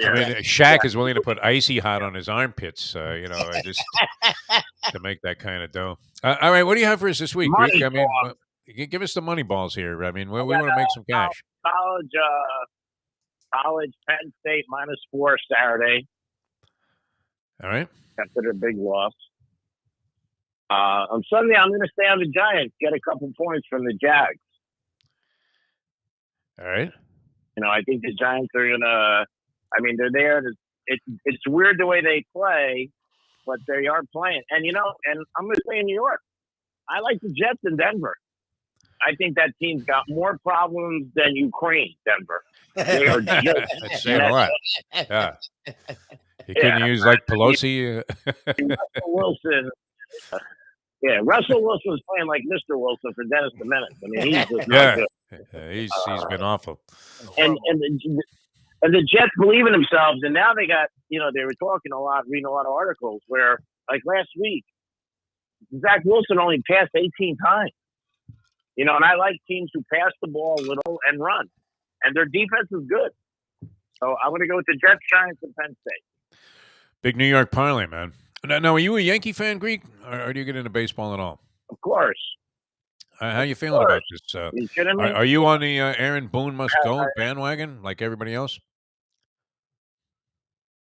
I mean, Shaq is willing to put icy hot on his armpits, just to make that kind of dough. All right, what do you have for us this week, Rick? I mean, give us the money balls here. I mean, we want to make some cash. College, Penn State -4 Saturday. All right. After a big loss. On Sunday, I'm going to stay on the Giants, get a couple points from the Jags. All right. I think the Giants are going to. I mean, they're there. It's weird the way they play, but they are playing. And and I'm going to stay in New York. I like the Jets in Denver. I think that team's got more problems than Ukraine. Denver. They are just. That's saying a lot. Yeah. You couldn't use like Pelosi. Russell Wilson. Yeah, Russell Wilson was playing like Mr. Wilson for Dennis the Menace. I mean, he's just not good. He's been awful. And the Jets believe in themselves, and now they got they were talking a lot, reading a lot of articles where like last week, Zach Wilson only passed 18 times. And I like teams who pass the ball a little and run, and their defense is good. So I'm going to go with the Jets, Giants, and Penn State. Big New York parlay, man. Now, are you a Yankee fan, Greek, or do you get into baseball at all? Of course. How you feeling about this? You kidding me? Are you on the Aaron Boone must go bandwagon like everybody else?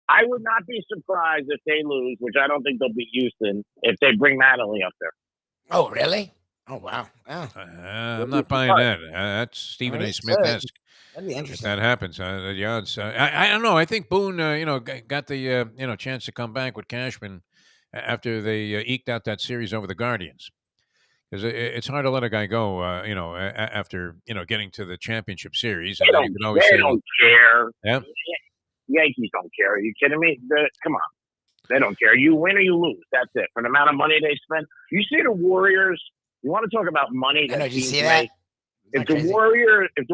I would not be surprised if they lose, which I don't think they'll beat Houston, if they bring Mattingly up there. Oh, really? Oh, wow. I'm not buying that. That's Stephen A. Smith-esque. That'd be interesting. If that happens, the odds. I don't know. I think Boone, got the chance to come back with Cashman after they eked out that series over the Guardians. Because it's hard to let a guy go, after getting to the championship series. They don't care. Yeah. Yankees don't care. Are you kidding me? Come on. They don't care. You win or you lose. That's it. For the amount of money they spend. You see the Warriors. You want to talk about money that teams make. If the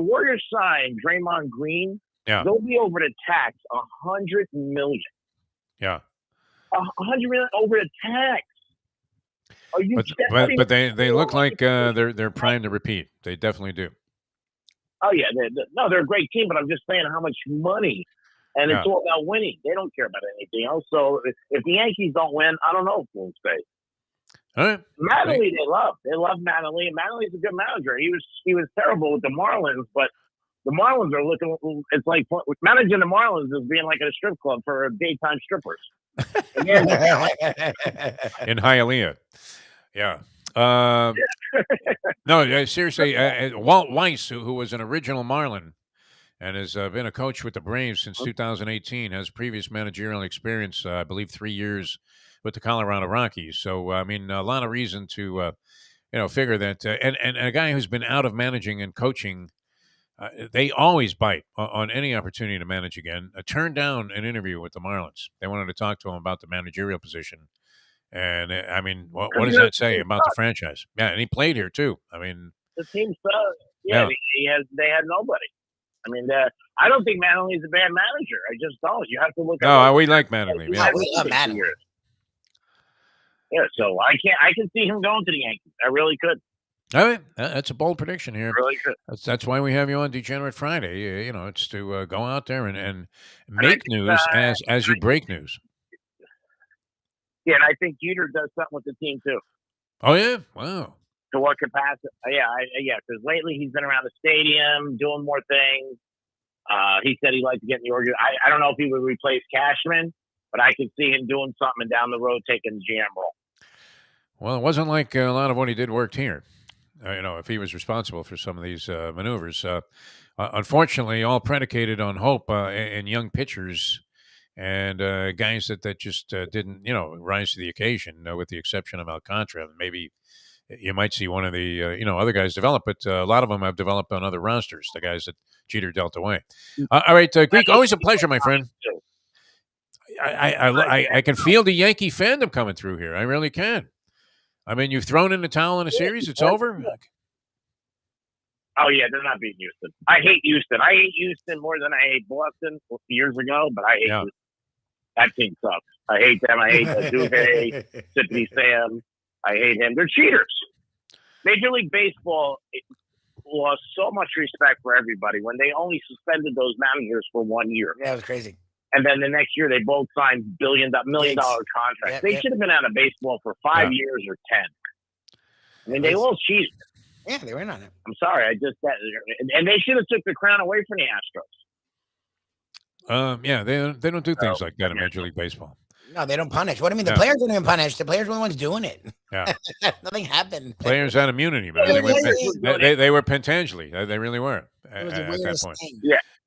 Warriors sign Draymond Green, they'll be over to tax $100 million. Yeah, $100 million over the tax. Are you? But they look like they're primed to repeat. They definitely do. Oh yeah, they're a great team. But I'm just saying how much money, and it's all about winning. They don't care about anything else. So if the Yankees don't win, I don't know if we'll stay. All right. Mattingly, they love Mattingly, and Mattingly's a good manager. He was terrible with the Marlins, but the Marlins are looking. It's like managing the Marlins is being like at a strip club for daytime strippers. In Hialeah, yeah. No, seriously, Walt Weiss, who was an original Marlin and has been a coach with the Braves since 2018, has previous managerial experience. I believe 3 years with the Colorado Rockies. So I mean, a lot of reason to figure that. And a guy who's been out of managing and coaching. They always bite on any opportunity to manage again. Turned down an interview with the Marlins. They wanted to talk to him about the managerial position. And I mean, what does that say about the franchise? Yeah, and he played here too. I mean, the team sucks. Yeah, they had nobody. I mean, I don't think Mattingly's a bad manager. I just don't. You have to look. No, we like Mattingly. Yeah, we love Mattingly. Yeah, so I can see him going to the Yankees. I really could. All right, that's a bold prediction here. Really could. That's why we have you on Degenerate Friday. It's to go out there and make news as you break news. Yeah, and I think Jeter does something with the team too. Oh yeah, wow. To what capacity? Yeah, because lately he's been around the stadium doing more things. He said he'd like to get in the organ. I don't know if he would replace Cashman, but I could see him doing something and down the road taking the GM role. Well, it wasn't like a lot of what he did worked here. If he was responsible for some of these maneuvers. Unfortunately, all predicated on hope and young pitchers and guys that just didn't, rise to the occasion, with the exception of Alcantara. Maybe you might see one of the, other guys develop, but a lot of them have developed on other rosters, the guys that Jeter dealt away. All right, Greek, always a pleasure, my friend. I can feel the Yankee fandom coming through here. I really can. I mean, you've thrown in the towel in a series. It's over. Oh yeah, they're not beating Houston. I hate Houston. I hate Houston more than I hate Boston years ago. But I hate Houston. That team sucks. I hate them. I hate Duvay, Tiffany Sam. I hate him. They're cheaters. Major League Baseball lost so much respect for everybody when they only suspended those managers for 1 year. Yeah, it was crazy. And then the next year, they both signed $1 million contracts. They should have been out of baseball for 5 years or 10. I mean, they all cheated. Yeah, they were in on it. I'm sorry. And they should have took the crown away from the Astros. They don't do things like that in Major League Baseball. No, they don't punish. What do you mean? The players don't even punish. The players were the ones doing it. Yeah. Nothing happened. Players had immunity, man. They were Pentangeli. They really were at that point.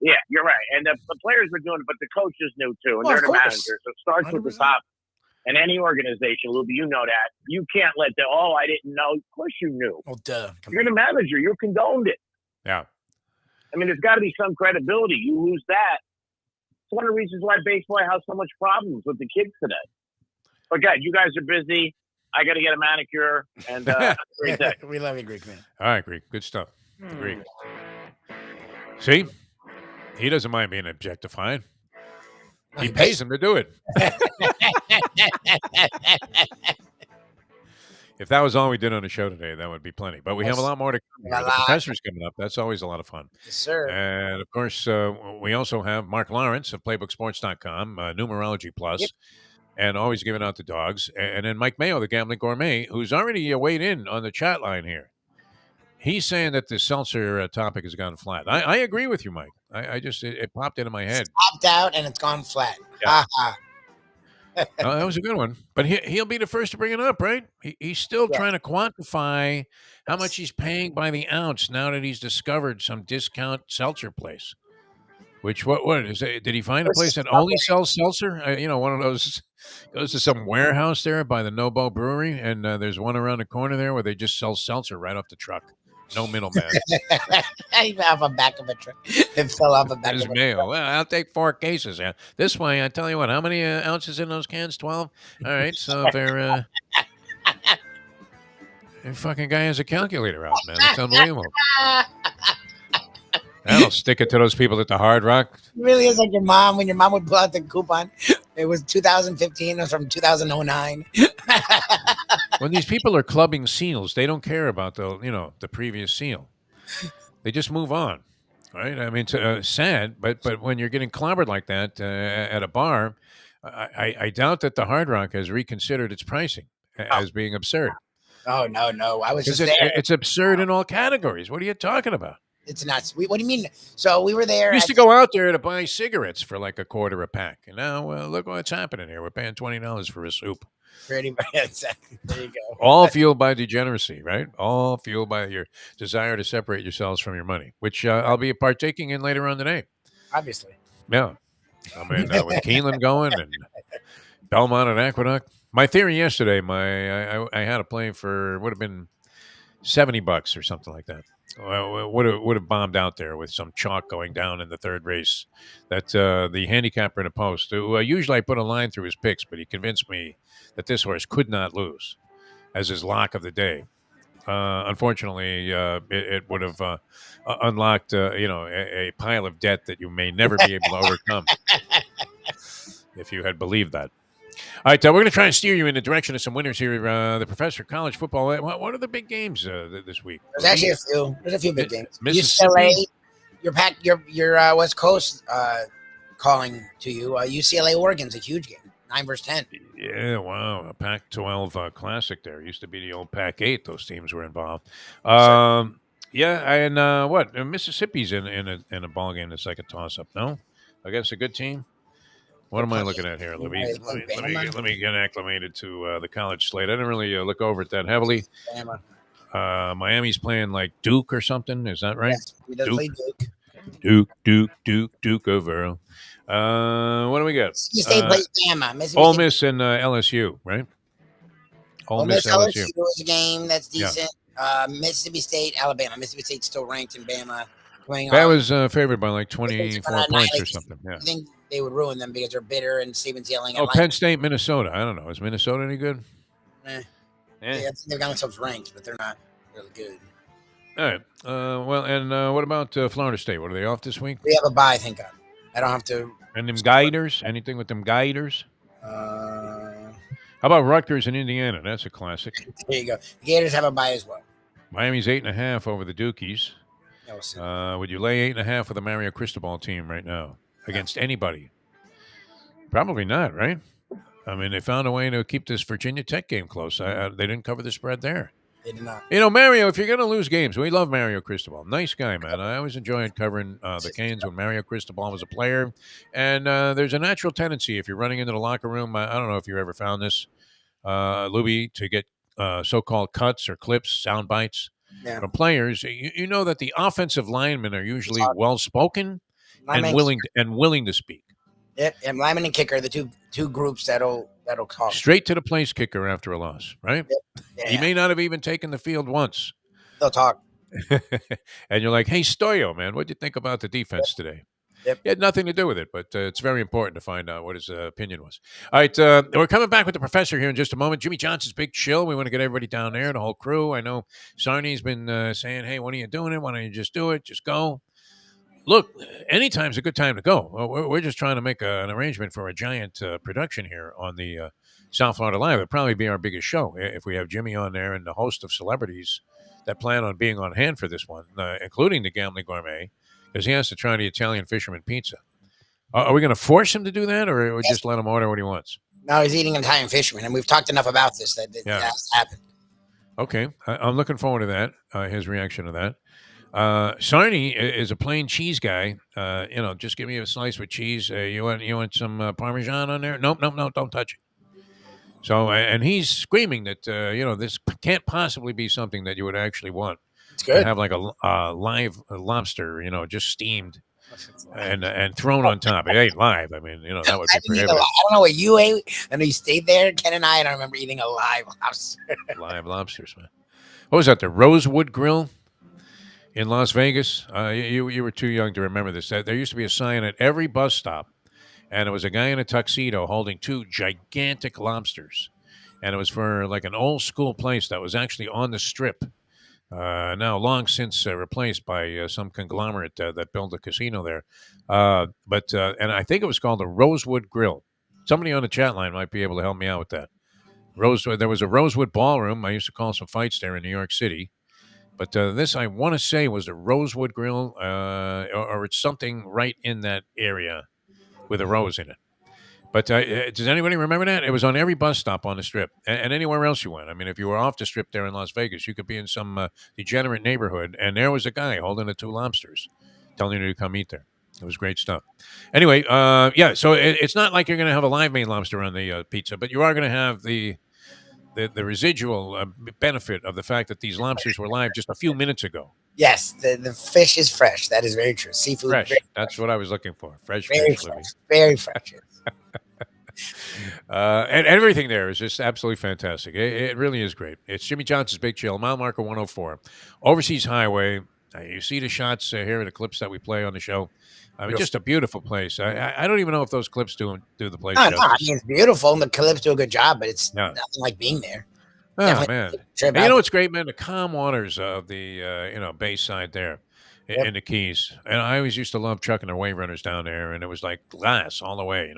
Yeah, you're right. And the players were doing it, but the coaches knew too. And they're the managers. So it starts 100%. With the top. And any organization, Lubie, you know that. You can't let I didn't know. Of course you knew. Well, duh. You're the manager. You condoned it. Yeah. I mean, there's got to be some credibility. You lose that. It's one of the reasons why baseball has so much problems with the kids today. But God, you guys are busy. I got to get a manicure. And great day. We love you, Greek, man. All right, Greek. Good stuff. Greek. See? He doesn't mind being objectified. He pays him to do it. If that was all we did on the show today, that would be plenty. But we have a lot more to come. The professor's coming up. That's always a lot of fun. Yes, sir. And, of course, we also have Mark Lawrence of PlaybookSports.com, Numerology Plus, and always giving out the dogs. And then Mike Mayo, the Gambling Gourmet, who's already weighed in on the chat line here. He's saying that the seltzer topic has gone flat. I agree with you, Mike. It popped into my head. It's popped out and it's gone flat. Yeah. That was a good one. But he'll be the first to bring it up, right? He's still trying to quantify how much he's paying by the ounce now that he's discovered some discount seltzer place. Which, what is it? Did he find a place that only sells seltzer? One of those goes to some warehouse there by the Nobo Brewery, and there's one around the corner there where they just sell seltzer right off the truck. No middleman. Even off the back of a truck. It fell off the back of a mail. Well, I'll take 4 cases. This way, I tell you what, how many ounces in those cans? 12? All right, so if they're... the fucking guy has a calculator out, man. It's unbelievable. That'll stick it to those people at the Hard Rock. It really is like your mom. When your mom would pull out the coupon, it was 2015. It was from 2009. When these people are clubbing seals, they don't care about the previous seal. They just move on, right? I mean, it's sad, but when you're getting clobbered like that at a bar, I doubt that the Hard Rock has reconsidered its pricing as being absurd. Oh, no. I was just there. It's absurd in all categories. What are you talking about? It's nuts. What do you mean? So we were there. We used to go out there to buy cigarettes for like $0.25 a pack. And now, look what's happening here. We're paying $20 for a soup. Pretty much. Exactly. There you go. All fueled by degeneracy, right? All fueled by your desire to separate yourselves from your money, which I'll be partaking in later on today. Obviously. Yeah. I mean, with Keeneland going and Belmont and Aqueduct, My theory yesterday, I had a play for would have been $70 or something like that. Well, would have bombed out there with some chalk going down in the third race. That the handicapper in a post. Who, usually I put a line through his picks, but he convinced me that this horse could not lose as his lock of the day. Unfortunately, it would have unlocked a pile of debt that you may never be able to overcome if you had believed that. All right, we're going to try and steer you in the direction of some winners here. The Professor, college football. What are the big games this week? There's actually a few. There's a few big games. Mississippi. Your West Coast calling to you. UCLA Oregon's a huge game. 9 versus 10. Yeah, wow, a Pac-12 classic there. Used to be the old Pac-8. Those teams were involved. Yeah, and what? Mississippi's in a ball game that's like a toss-up. No, I guess a good team. What am I looking at here, Libby? Let me get acclimated to the college slate. I didn't really look over it that heavily. Miami's playing like Duke or something. Is that right? Yes, he does play Duke. Duke over. What do we got? Mississippi State plays Bama. Ole Miss and LSU, right? Ole Miss LSU is a game that's decent. Yeah. Mississippi State, Alabama. Mississippi State's still ranked in Bama. That was favored by like 24 points or something. Yeah. I think they would ruin them because they're bitter and Saban's yelling. Oh, Penn State, Minnesota. I don't know. Is Minnesota any good? They've got themselves ranked, but they're not really good. All right. Well, and what about Florida State? What are they off this week? We have a bye, thank God. I don't have to. And them Guiders? Anything with them Guiders? How about Rutgers and Indiana? That's a classic. There you go. The Gators have a bye as well. Miami's 8.5 over the Dukies. Would you lay 8.5 with the Mario Cristobal team right now against anybody? Probably not, right? I mean, they found a way to keep this Virginia Tech game close. They didn't cover the spread there. They did not. You know, Mario, if you're going to lose games, we love Mario Cristobal. Nice guy, man. I always enjoyed covering the Canes when Mario Cristobal was a player. And there's a natural tendency, if you're running into the locker room, I don't know if you ever found this, Lubie, to get so-called cuts or clips, sound bites from players. You know that the offensive linemen are usually well-spoken and willing to speak. Yep, and lineman and kicker are the two groups that'll talk. Straight to the place kicker after a loss, right? Yep. Yeah. He may not have even taken the field once. They'll talk. And you're like, hey, Stoyo, man, what'd you think about the defense today? Yep. It had nothing to do with it, but it's very important to find out what his opinion was. All right, we're coming back with the professor here in just a moment. Jimmy Johnson's Big Chill. We want to get everybody down there, the whole crew. I know Sarni's been saying, hey, when are you doing it? Why don't you just do it? Just go. Look, anytime's a good time to go. We're just trying to make an arrangement for a giant production here on the South Florida Live. It'll probably be our biggest show if we have Jimmy on there and the host of celebrities that plan on being on hand for this one, including the Gambling Gourmet, because he has to try the Italian Fisherman Pizza. Are we going to force him to do that, or just let him order what he wants? No, he's eating Italian Fisherman, and we've talked enough about this that has happened. Okay, I'm looking forward to that, his reaction to that. Sarni is a plain cheese guy. Just give me a slice with cheese. You want some Parmesan on there? Nope, don't touch it. So, and he's screaming that, this can't possibly be something that you would actually want. It's good. To have like a live lobster, just steamed and thrown on top. It ain't live. I mean, that would be prohibitive. I don't know what you ate. I know you stayed there. Ken and I don't remember eating a live lobster. Live lobsters, man. What was that, the Rosewood Grill? In Las Vegas, you were too young to remember this. There used to be a sign at every bus stop, and it was a guy in a tuxedo holding 2 gigantic lobsters. And it was for like an old school place that was actually on the Strip, now long since replaced by some conglomerate that built a casino there. And I think it was called the Rosewood Grill. Somebody on the chat line might be able to help me out with that. There was a Rosewood Ballroom. I used to call some fights there in New York City. But this, I want to say, was a Rosewood Grill, or it's something right in that area with a rose in it. But does anybody remember that? It was on every bus stop on the Strip and anywhere else you went. I mean, if you were off the Strip there in Las Vegas, you could be in some degenerate neighborhood, and there was a guy holding the 2 lobsters telling you to come eat there. It was great stuff. Anyway, so it's not like you're going to have a live-made lobster on the pizza, but you are going to have the residual benefit of the fact that these lobsters were live just a few minutes ago. Yes, the fish is fresh. That is very true. Seafood. Fresh. That's what I was looking for. Fresh very fish. Fresh. Very fresh. And everything there is just absolutely fantastic. It really is great. It's Jimmy Johnson's Big Chill, mile marker 104, Overseas Highway. You see the shots here, the clips that we play on the show. I mean, just a beautiful place. I don't even know if those clips do the place No, justice. I mean, it's beautiful, and the clips do a good job, but it's Yeah. nothing like being there. Oh, Definitely man. trip And you out know there. what's great, man? The calm waters of the, Bayside there in the Keys. And I always used to love trucking their wave runners down there, and it was like glass all the way,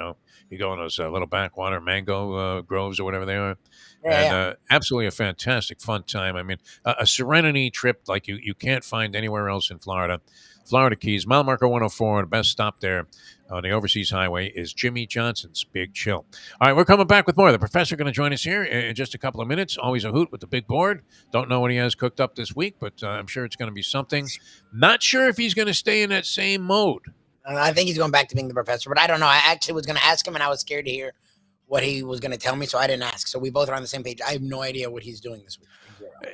You go in those little backwater mango groves or whatever they are. And absolutely a fantastic, fun time. I mean, a serenity trip like you can't find anywhere else in Florida. Florida Keys, mile marker 104, the best stop there on the Overseas Highway is Jimmy Johnson's Big Chill. All right, we're coming back with more. The professor going to join us here in just a couple of minutes. Always a hoot with the big board. Don't know what he has cooked up this week, but I'm sure it's going to be something. Not sure if he's going to stay in that same mode. I think he's going back to being the professor, but I don't know. I actually was going to ask him, and I was scared to hear what he was going to tell me, so I didn't ask. So we both are on the same page. I have no idea what he's doing this week.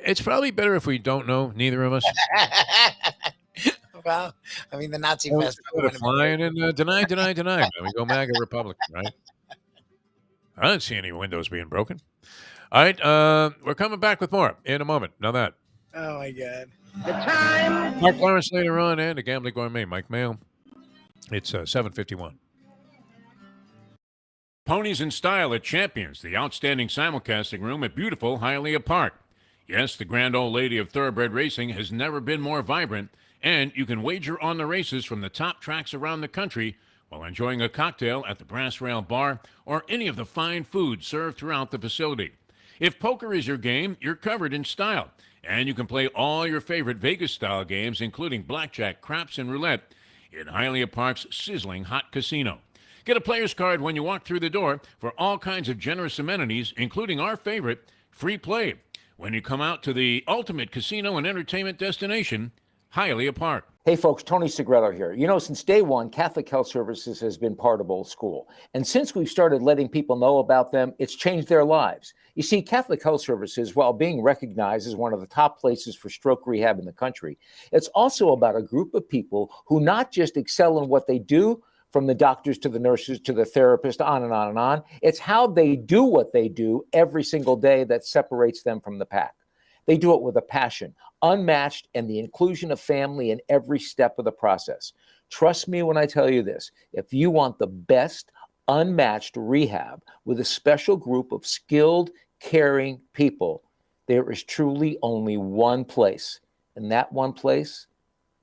It's probably better if we don't know, neither of us. Well, I mean, the Nazi fest. Flying and deny. Man. We go MAGA Republican, right? I don't see any windows being broken. All right, we're coming back with more in a moment. Now that. Oh, my God. The time. Mark Lawrence later on and the Gambling Gourmet Mike Mayo. It's 7:51. Ponies in Style at Champions, the outstanding simulcasting room at beautiful Hialeah Park. Yes, the grand old lady of thoroughbred racing has never been more vibrant, and you can wager on the races from the top tracks around the country while enjoying a cocktail at the Brass Rail Bar or any of the fine food served throughout the facility. If poker is your game, you're covered in Style, and you can play all your favorite Vegas-style games, including blackjack, craps, and roulette, in Hialeah Park's sizzling hot casino. Get a player's card when you walk through the door for all kinds of generous amenities, including our favorite, free play, when you come out to the ultimate casino and entertainment destination, Hialeah Park. Hey folks, Tony Segreto here. Since day one, Catholic Health Services has been part of Old School. And since we've started letting people know about them, it's changed their lives. You see, Catholic Health Services, while being recognized as one of the top places for stroke rehab in the country, it's also about a group of people who not just excel in what they do, from the doctors to the nurses to the therapists, on and on and on. It's how they do what they do every single day that separates them from the pack. They do it with a passion, unmatched, and the inclusion of family in every step of the process. Trust me when I tell you this. If you want the best, unmatched rehab with a special group of skilled, caring people, there is truly only one place, and that one place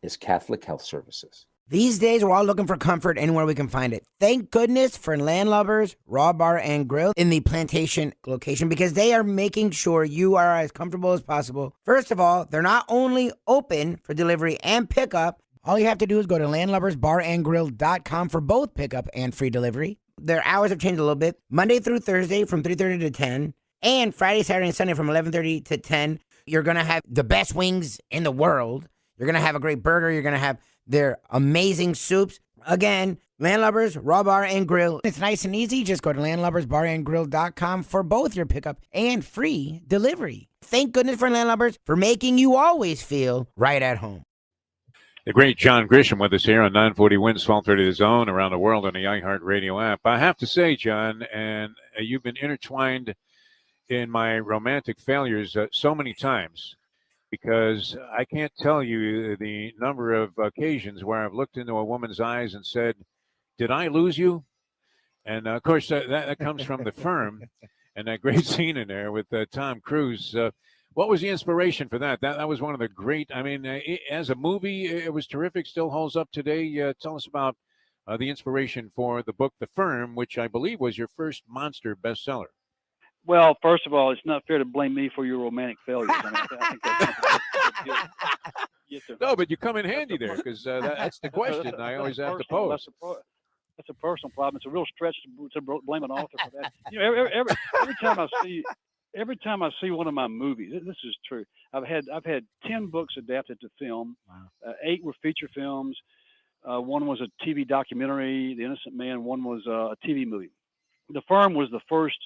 is Catholic Health Services. These days, we're all looking for comfort anywhere we can find it. Thank goodness for Landlubbers Raw Bar and Grill in the Plantation location, because they are making sure you are as comfortable as possible. First of all, they're not only open for delivery and pickup. All you have to do is go to landlubbersbarandgrill.com for both pickup and free delivery. Their hours have changed a little bit. Monday through Thursday from 3:30 to 10, and Friday, Saturday, and Sunday from 11:30 to 10. You're going to have the best wings in the world. You're going to have a great burger. You're going to have their amazing soups. Again, Landlubbers, Raw Bar and Grill. It's nice and easy. Just go to landlubbersbarandgrill.com for both your pickup and free delivery. Thank goodness for Landlubbers for making you always feel right at home. The great John Grisham with us here on 940 Wins, 1230 The Zone, around the world on the iHeartRadio app. I have to say, John, and you've been intertwined in my romantic failures so many times, because I can't tell you the number of occasions where I've looked into a woman's eyes and said, "Did I lose you?" And of course, that comes from The Firm and that great scene in there with Tom Cruise. What was the inspiration for that? That was one of the great, as a movie, it was terrific, still holds up today. Tell us about the inspiration for the book The Firm, which I believe was your first monster bestseller. Well, first of all, it's not fair to blame me for your romantic failures. I think that's no, but you come in handy there, because that's the question I always have to pose. That's a personal problem. It's a real stretch to blame an author for that. Every time I see one of my movies, this is true. I've had 10 books adapted to film. Wow. 8 were feature films. One was a TV documentary, The Innocent Man. One was a TV movie. The Firm was the first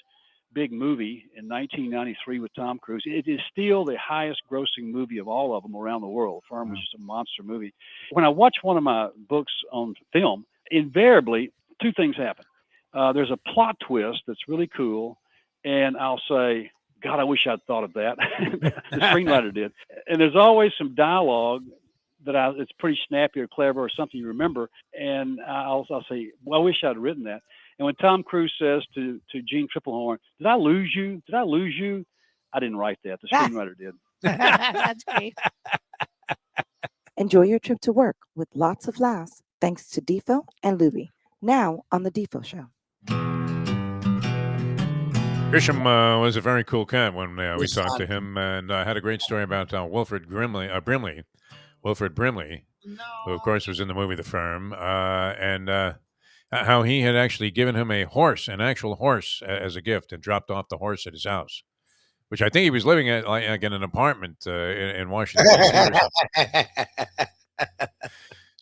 big movie in 1993 with Tom Cruise. It is still the highest grossing movie of all of them around the world. Firm was just a monster movie. When I watch one of my books on film, invariably 2 things happen. there's a plot twist that's really cool, and I'll say, God, I wish I'd thought of that. The screenwriter did. And there's always some dialogue that it's pretty snappy or clever or something you remember, and I'll say, well, I wish I'd written that. And when Tom Cruise says to Gene Triplehorn, "Did I lose you? Did I lose you?" I didn't write that. The screenwriter did. That's great. Enjoy your trip to work with lots of laughs, thanks to Defo and Lubie. Now on the Defo Show. Grisham was a very cool cat when we talked to him, and had a great story about Wilfred Brimley, who of course was in the movie The Firm, and how he had actually given him a horse, an actual horse, as a gift, and dropped off the horse at his house, which I think he was living at like in an apartment in Washington D.C. or something.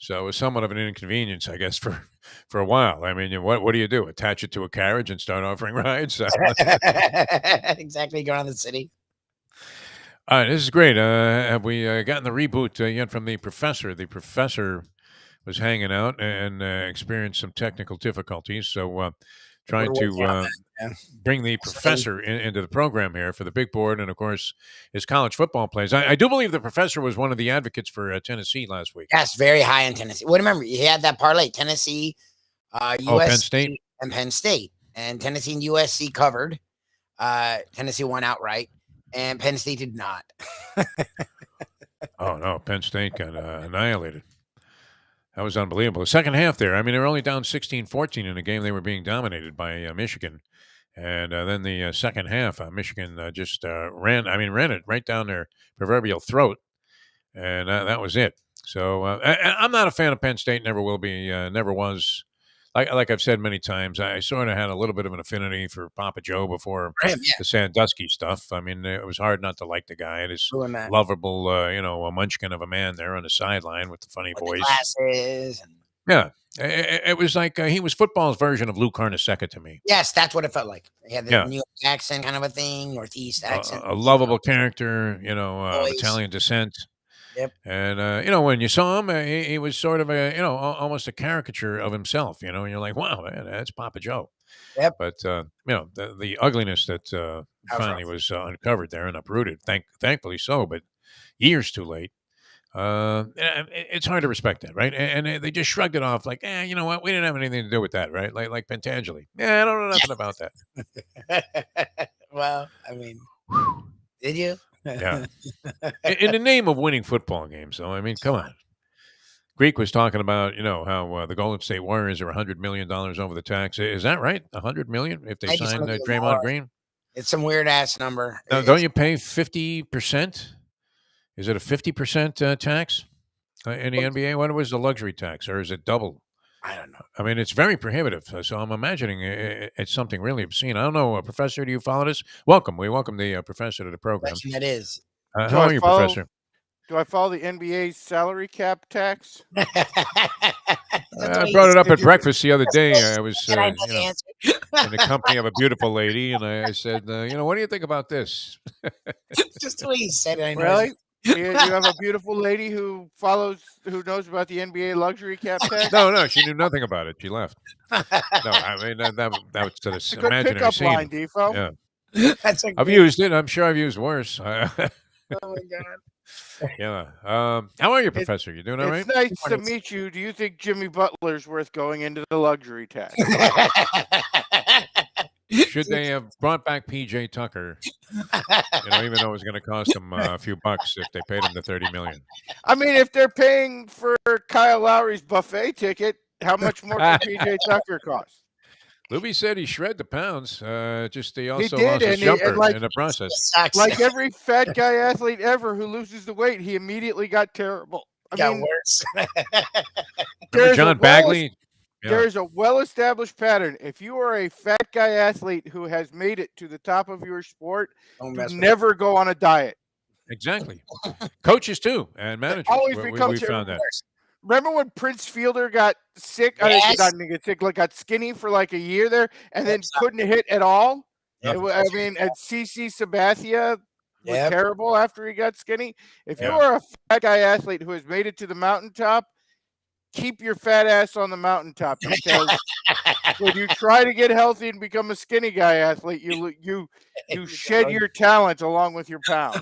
So it was somewhat of an inconvenience, I guess, for a while. I mean, what do you do? Attach it to a carriage and start offering rides? Exactly, go around the city. All right, this is great. Have we gotten the reboot yet from the professor? The professor was hanging out and experienced some technical difficulties. So trying to bring the professor into the program here for the big board, and of course his college football plays. I do believe the professor was one of the advocates for Tennessee last week. Yes, very high in Tennessee. Well, remember, he had that parlay, Tennessee, USC, Penn State. and Penn State. And Tennessee and USC covered. Tennessee won outright, and Penn State did not. Oh, no, Penn State got annihilated. That was unbelievable. The second half there, I mean, they were only down 16-14 in a game they were being dominated by Michigan. And then the second half, Michigan just ran it right down their proverbial throat. And that was it. So I'm not a fan of Penn State, never will be, never was. Like I've said many times, I sort of had a little bit of an affinity for Papa Joe before the Sandusky stuff. I mean, it was hard not to like the guy. This lovable, a munchkin of a man there on the sideline with the funny voice. Glasses. Yeah. It was like he was football's version of Lou Carnesecca to me. Yes, that's what it felt like. He had the New York accent kind of a thing, Northeast accent. A lovable character, Italian descent. Yep. And, when you saw him, he was sort of almost a caricature of himself, and you're like, wow, man, that's Papa Joe. Yep. But, the ugliness that finally was uncovered there and uprooted, thankfully so, but years too late. It's hard to respect that, right? And they just shrugged it off like, you know what? We didn't have anything to do with that, right? Like Pentangeli. Yeah, I don't know nothing about that. Well, I mean, did you? Yeah. In the name of winning football games, though, I mean, come on. Greek was talking about, how the Golden State Warriors are $100 million over the tax. Is that right? $100 million if they sign Draymond Green? It's some weird ass number. Now, don't you pay 50%? Is it a 50% tax in the NBA? What was the luxury tax, or is it double? I don't know. I mean, it's very prohibitive. So I'm imagining it's something really obscene. I don't know, Professor, do you follow this? Welcome. We welcome the professor to the program. That is. How are you, Professor? Do I follow the NBA's salary cap tax? I brought it up at breakfast the other day. I was in the company of a beautiful lady, and I said, what do you think about this? Just the way you said it. I know. Really? You have a beautiful lady who knows about the NBA luxury cap tax? No, she knew nothing about it. She left. No, I mean, that was it's a an good imaginary pickup scene. line, Defo. Yeah. I've used it. I'm sure I've used worse. Oh, my God. Yeah. How are you, Professor? You doing all right? It's nice to meet you. Do you think Jimmy Butler's worth going into the luxury tax? Should they have brought back PJ Tucker? Even though it was going to cost them a few bucks if they paid him the $30 million. I mean, if they're paying for Kyle Lowry's buffet ticket, how much more can PJ Tucker cost? Lubie said he shred the pounds. He also did, lost his jumper in the process. Like every fat guy athlete ever who loses the weight, he immediately got terrible. I mean, worse. Remember John Bagley? There's a well-established pattern. If you are a fat guy athlete who has made it to the top of your sport, never go on a diet. Exactly. Coaches too, and managers. Always we found that. Remember when Prince Fielder got sick? Yes. Got skinny for like a year there, and then couldn't hit at all. Yep. And CC Sabathia was terrible after he got skinny. If you are a fat guy athlete who has made it to the mountaintop, keep your fat ass on the mountaintop, because when you try to get healthy and become a skinny guy athlete, you shed your talent along with your pounds.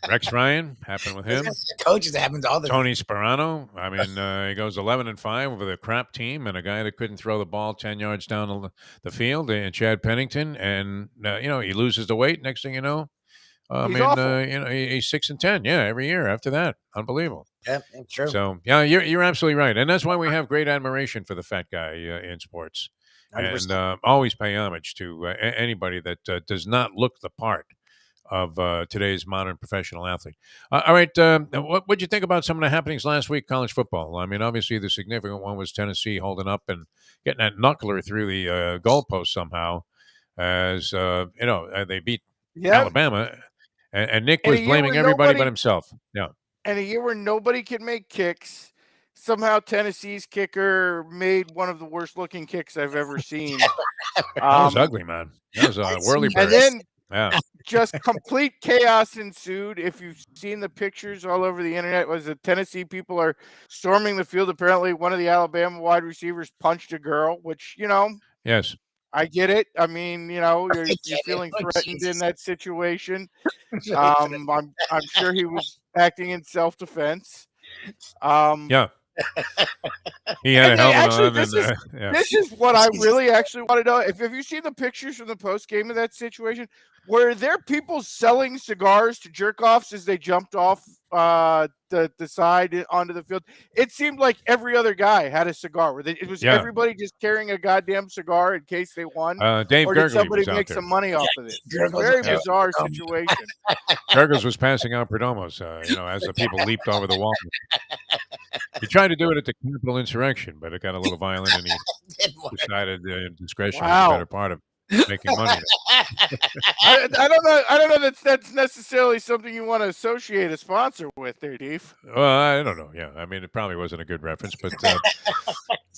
Rex Ryan happened with him. Coaches, that happens all the time. Tony Sperano. I mean, he goes 11-5 with a crap team and a guy that couldn't throw the ball 10 yards down the field. And Chad Pennington, and he loses the weight. Next thing you know, He's awful. he's 6-10. Yeah, every year after that, unbelievable. Yeah, true. So yeah, you're absolutely right, and that's why we have great admiration for the fat guy in sports, 100%. and always pay homage to anybody that does not look the part of today's modern professional athlete. All right, what did you think about some of the happenings last week, college football? I mean, obviously the significant one was Tennessee holding up and getting that knuckler through the goalpost somehow, as they beat Alabama, and Nick was blaming everybody but himself. Yeah. And a year where nobody could make kicks, somehow Tennessee's kicker made one of the worst looking kicks I've ever seen. That was ugly, man. That was a whirly bird. And then just complete chaos ensued. If you've seen the pictures all over the internet, was the Tennessee people are storming the field. Apparently one of the Alabama wide receivers punched a girl, which, yes, I get it. I mean, you're feeling threatened in that situation. I'm sure he was acting in self-defense. Yeah. He had a helmet on. This is what I really actually want to know. If you see the pictures from the post game of that situation, were there people selling cigars to jerk offs as they jumped off the side onto the field? It seemed like every other guy had a cigar. It was everybody just carrying a goddamn cigar in case they won. Dave or did Gergley somebody was out make there. some money off of this? It's a very bizarre situation. Gergles was passing out Perdomos, as the people leaped over the wall. He tried to do it at the Capitol insurrection, but it got a little violent, and he decided discretion was the better part of making money. I don't know that's necessarily something you want to associate a sponsor with there, Dave. Well, I don't know. Yeah, I mean, it probably wasn't a good reference, but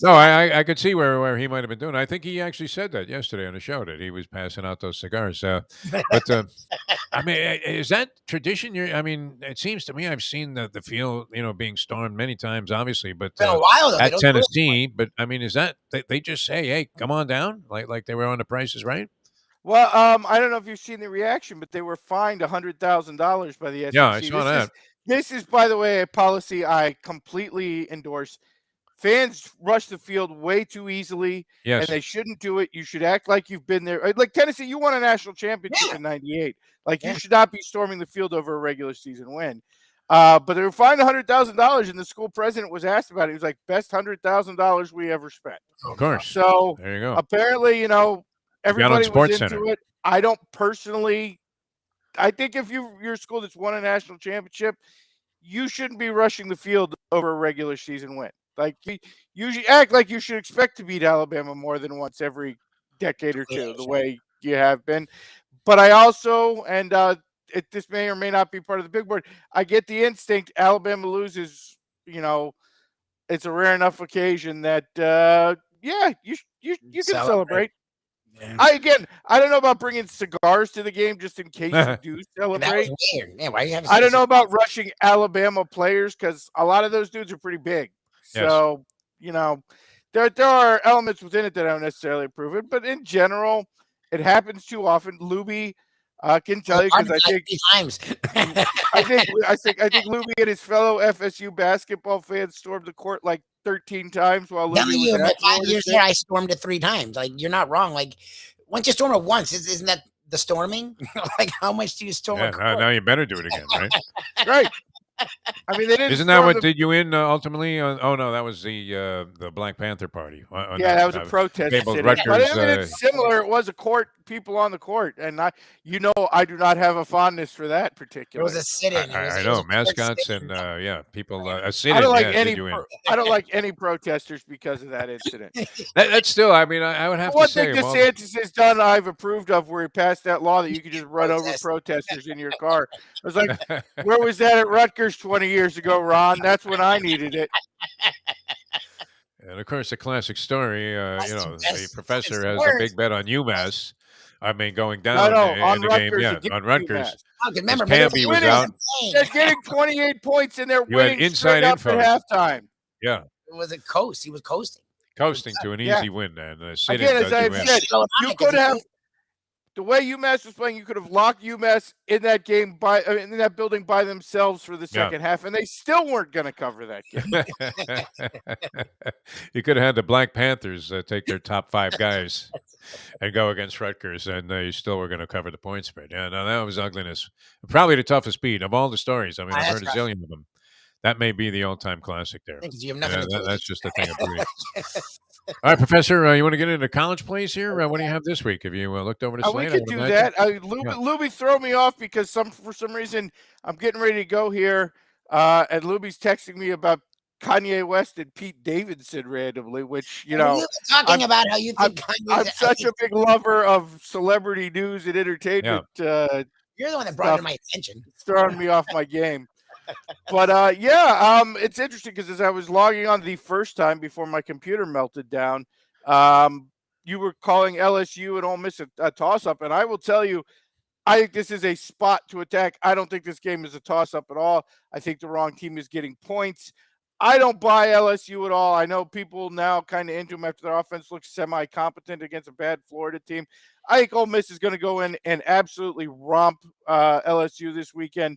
no, I could see where he might have been doing. I think he actually said that yesterday on the show, that he was passing out those cigars. But I mean, is that tradition? I mean, it seems to me I've seen the field, being stormed many times, obviously, but been a while, though. at Tennessee. But I mean, is that they just say, "Hey, come on down," like they were on The Price is Right? Well, I don't know if you've seen the reaction, but they were fined $100,000 by the SEC. Yeah, I saw that. This is, by the way, a policy I completely endorse. Fans rush the field way too easily, and they shouldn't do it. You should act like you've been there. Like Tennessee, you won a national championship in '98. Like, you should not be storming the field over a regular season win. But they were fined $100,000, and the school president was asked about it. He was like, best $100,000 we ever spent. Of course. So there you go. Apparently, everybody was into Center. it. I don't personally. I think if you're a school that's won a national championship, you shouldn't be rushing the field over a regular season win. Like, you should act like you should expect to beat Alabama more than once every decade or two, the way you have been. But I also, and this may or may not be part of the big board, I get the instinct Alabama loses. It's a rare enough occasion that you can celebrate. Yeah. I don't know about bringing cigars to the game just in case you do celebrate. That was weird. Yeah, why you have? I don't know about rushing Alabama players, because a lot of those dudes are pretty big. Yes. So there are elements within it that I don't necessarily approve it, but in general, it happens too often. Lubie can tell you, because I think Lubie and his fellow FSU basketball fans stormed the court like 13 times while Lubie was at 5 years there, I stormed it 3 times. Like, you're not wrong. Like, once you storm it once, isn't that the storming? Like, how much do you storm a court? Now you better do it again, right? Right. I mean, they didn't. Isn't that what did you in ultimately? Oh no, that was the Black Panther Party. That was a protest. Rutgers, but I mean, it's similar. It was a court, people on the court, and I do not have a fondness for that particular. It was a sit-in. I know mascots and people a sit-in. I don't like any protesters because of that incident. That's still. I mean, I would have to say one thing DeSantis has done, I've approved of, where he passed that law that you could just run over protesters in your car. I was like, where was that at Rutgers 20 years ago, Ron? That's when I needed it. And of course, the classic story. The professor has a big bet on UMass. I mean, going down in the game, on Rutgers. Remember, Camby was out. They're getting 28 points and they're winning inside straight up info at halftime. Yeah, was a coast. He was coasting. Coasting to an easy win, and sitting Again, as does you I've in. said, you could have the way UMass was playing. You could have locked UMass in that game in that building by themselves for the second half, and they still weren't going to cover that game. You could have had the Black Panthers take their top 5 guys and go against Rutgers, and they still were going to cover the point spread. Yeah, no, that was ugliness. Probably the toughest beat of all the stories. I mean, I've heard a zillion of them. That may be the all-time classic there. You have nothing to do that's just the thing of beauty. All right, Professor, you want to get into college plays here? What do you have this week? Have you looked over the slate? We could do that. Lubie throw me off because for some reason I'm getting ready to go here, and Lubie's texting me about Kanye West and Pete Davidson randomly, which you talking about how you think I'm such a big lover of celebrity news and entertainment. You're the one that brought it to my attention. It's throwing me off my game. But it's interesting because as I was logging on the first time before my computer melted down, you were calling LSU and Ole Miss a toss-up, and I will tell you, I think this is a spot to attack. I don't think this game is a toss-up at all. I think the wrong team is getting points. I don't buy LSU at all. I know people now kind of into them after their offense looks semi-competent against a bad Florida team. I think Ole Miss is going to go in and absolutely romp LSU this weekend.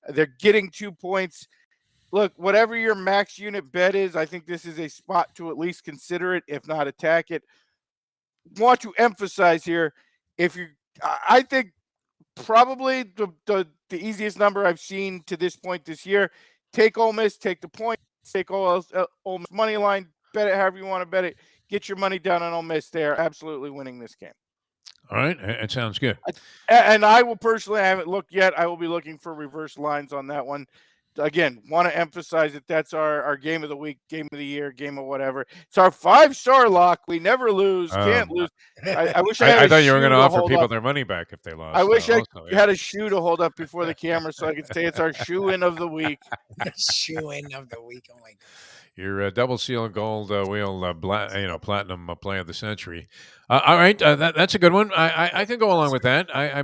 They're getting 2 points. Look, whatever your max unit bet is, I think this is a spot to at least consider it, if not attack it. Want to emphasize here, I think probably the easiest number I've seen to this point this year, take Ole Miss, take the point, take Ole Miss money line, bet it however you want to bet it. Get your money down on Ole Miss. They are absolutely winning this game. All right, it sounds good. And I will personally, I haven't looked yet. I will be looking for reverse lines on that one. Again, want to emphasize that that's our game of the week, game of the year, game of whatever. It's our 5-star lock. We never lose, can't lose. I wish I thought you were going to offer people their money back if they lost. I wish I had a shoe to hold up before the camera so I could say it's our shoe-in of the week. Shoe-in of the week. Oh, my God. Your double seal gold wheel, platinum play of the century. All right, that's a good one. I can go along with that. I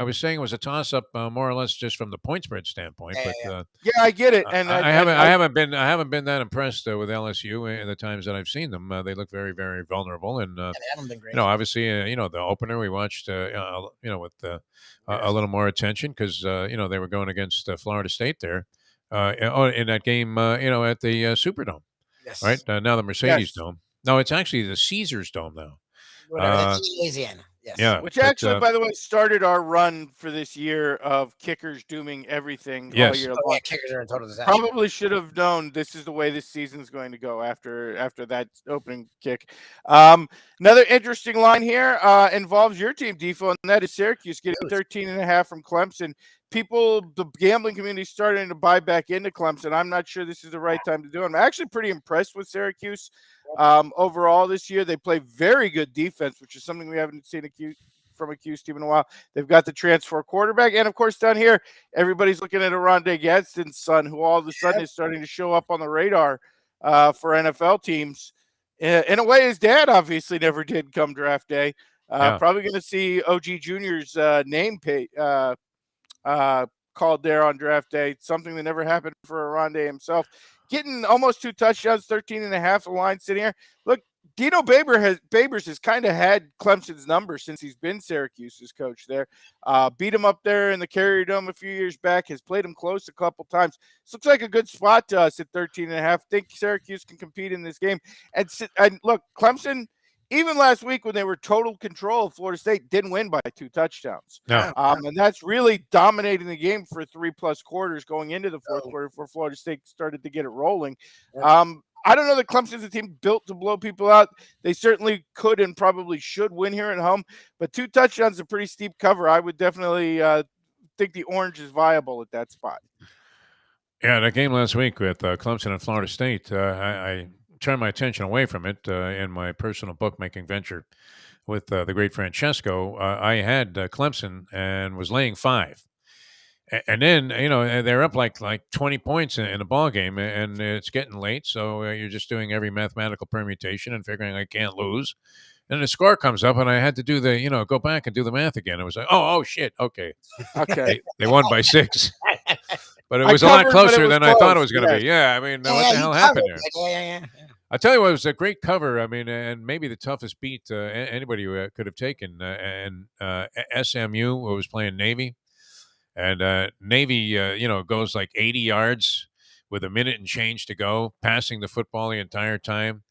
was saying it was a toss up, more or less, just from the point spread standpoint. But I get it, and I haven't been that impressed with LSU in the times that I've seen them. They look very, very vulnerable, and they haven't been great. Obviously, the opener we watched, with a little more attention because they were going against Florida State there. In that game, at the Superdome, yes. Right? Now the Mercedes Dome. No, it's actually the Caesars Dome now. Louisiana. Yes. Yeah. Which actually, by the way, started our run for this year of kickers dooming everything all year long. Kickers are a total disaster. Probably should have known this is the way this season is going to go after that opening kick. Another interesting line here involves your team, Defo, and that is Syracuse getting 13.5 from Clemson. The gambling community starting to buy back into Clemson. I'm not sure this is the right time to do it. I'm actually pretty impressed with Syracuse overall this year. They play very good defense, which is something we haven't seen from a Q's team in a while. They've got the transfer quarterback. And, of course, down here, everybody's looking at Oronde Gadsden's son, who all of a sudden is starting to show up on the radar for NFL teams. In a way, his dad obviously never did come draft day. Probably going to see OG Jr.'s name called there on draft day, something that never happened for Oronde himself. Getting almost 2 touchdowns, 13.5 the line sitting here. Look, Dino Babers has kind of had Clemson's number since he's been Syracuse's coach there. Beat him up there in the Carrier Dome a few years back, has played him close a couple times. This looks like a good spot to us at 13.5. Think Syracuse can compete in this game. And look, Clemson, even last week when they were total control of Florida State, didn't win by 2 touchdowns. No. And that's really dominating the game for 3+ quarters going into the fourth quarter before Florida State started to get it rolling. I don't know that Clemson's a team built to blow people out. They certainly could and probably should win here at home, but 2 touchdowns is a pretty steep cover. I would definitely think the orange is viable at that spot. Yeah, that game last week with Clemson and Florida State, I turned my attention away from it in my personal bookmaking venture with the great Francesco. I had Clemson and was laying 5. And then, they're up like 20 points in the ball game, and it's getting late. So you're just doing every mathematical permutation and figuring I can't lose. And the score comes up, and I had to do go back and do the math again. I was like, oh shit, okay. Okay. They won by 6. But it I was a lot covered, but it closer was than I thought it close. was going to Yes. be. Yeah, I mean, what the you hell covered happened there? it. Yeah. I tell you what, it was a great cover. I mean, and maybe the toughest beat anybody could have taken. SMU was playing Navy, and Navy, goes like 80 yards with a minute and change to go, passing the football the entire time.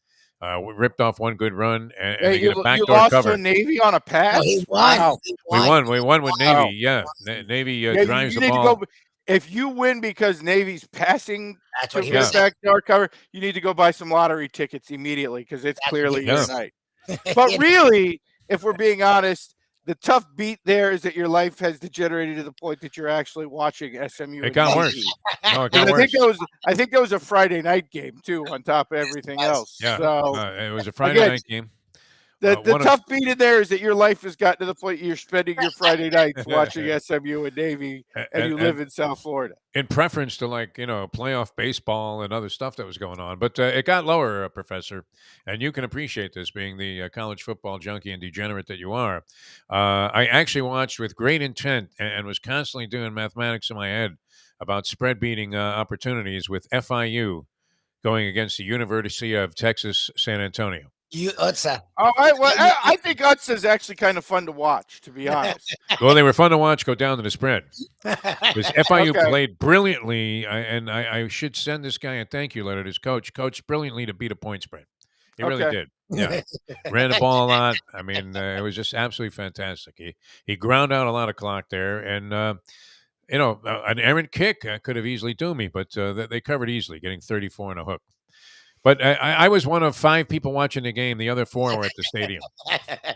We ripped off one good run, and Hey, they get a you backdoor lost cover. to Navy on a No, pass? he won. Wow. He We won. won. We won with Wow. Navy. Yeah, Navy Yeah, drives you the need to ball. go. If you win because Navy's passing That's to what he win was a saying. backdoor cover, you need to go buy some lottery tickets immediately because it's That's what clearly he your Yeah. was night. saying. But really, if we're being honest, the tough beat there is that your life has degenerated to the point that you're actually watching SMU. It and got Navy. worse. No, it And got worse. I think that was a Friday night game too, on top of everything else. Yeah, So it was a Friday again, night game. the One of- tough beat in there is that your life has gotten to the point you're spending your Friday nights watching SMU and Navy, and you live in South Florida. in preference to playoff baseball and other stuff that was going on. But it got lower, Professor, and you can appreciate this being the college football junkie and degenerate that you are. I actually watched with great intent and was constantly doing mathematics in my head about spread beating opportunities with FIU going against the University of Texas San Antonio. All right. Well, I think Utz is actually kind of fun to watch, to be honest. Well, they were fun to watch go down to the spread. Because FIU Okay. played brilliantly, and I should send this guy a thank you letter to his coach. Coached brilliantly to beat a point spread. He really Okay. did. Yeah. Ran the ball a lot. I mean, it was just absolutely fantastic. He ground out a lot of clock there, and an errant kick could have easily doomed me, but they covered easily, getting 34 on a hook. But I was one of 5 people watching the game. The other 4 were at the stadium.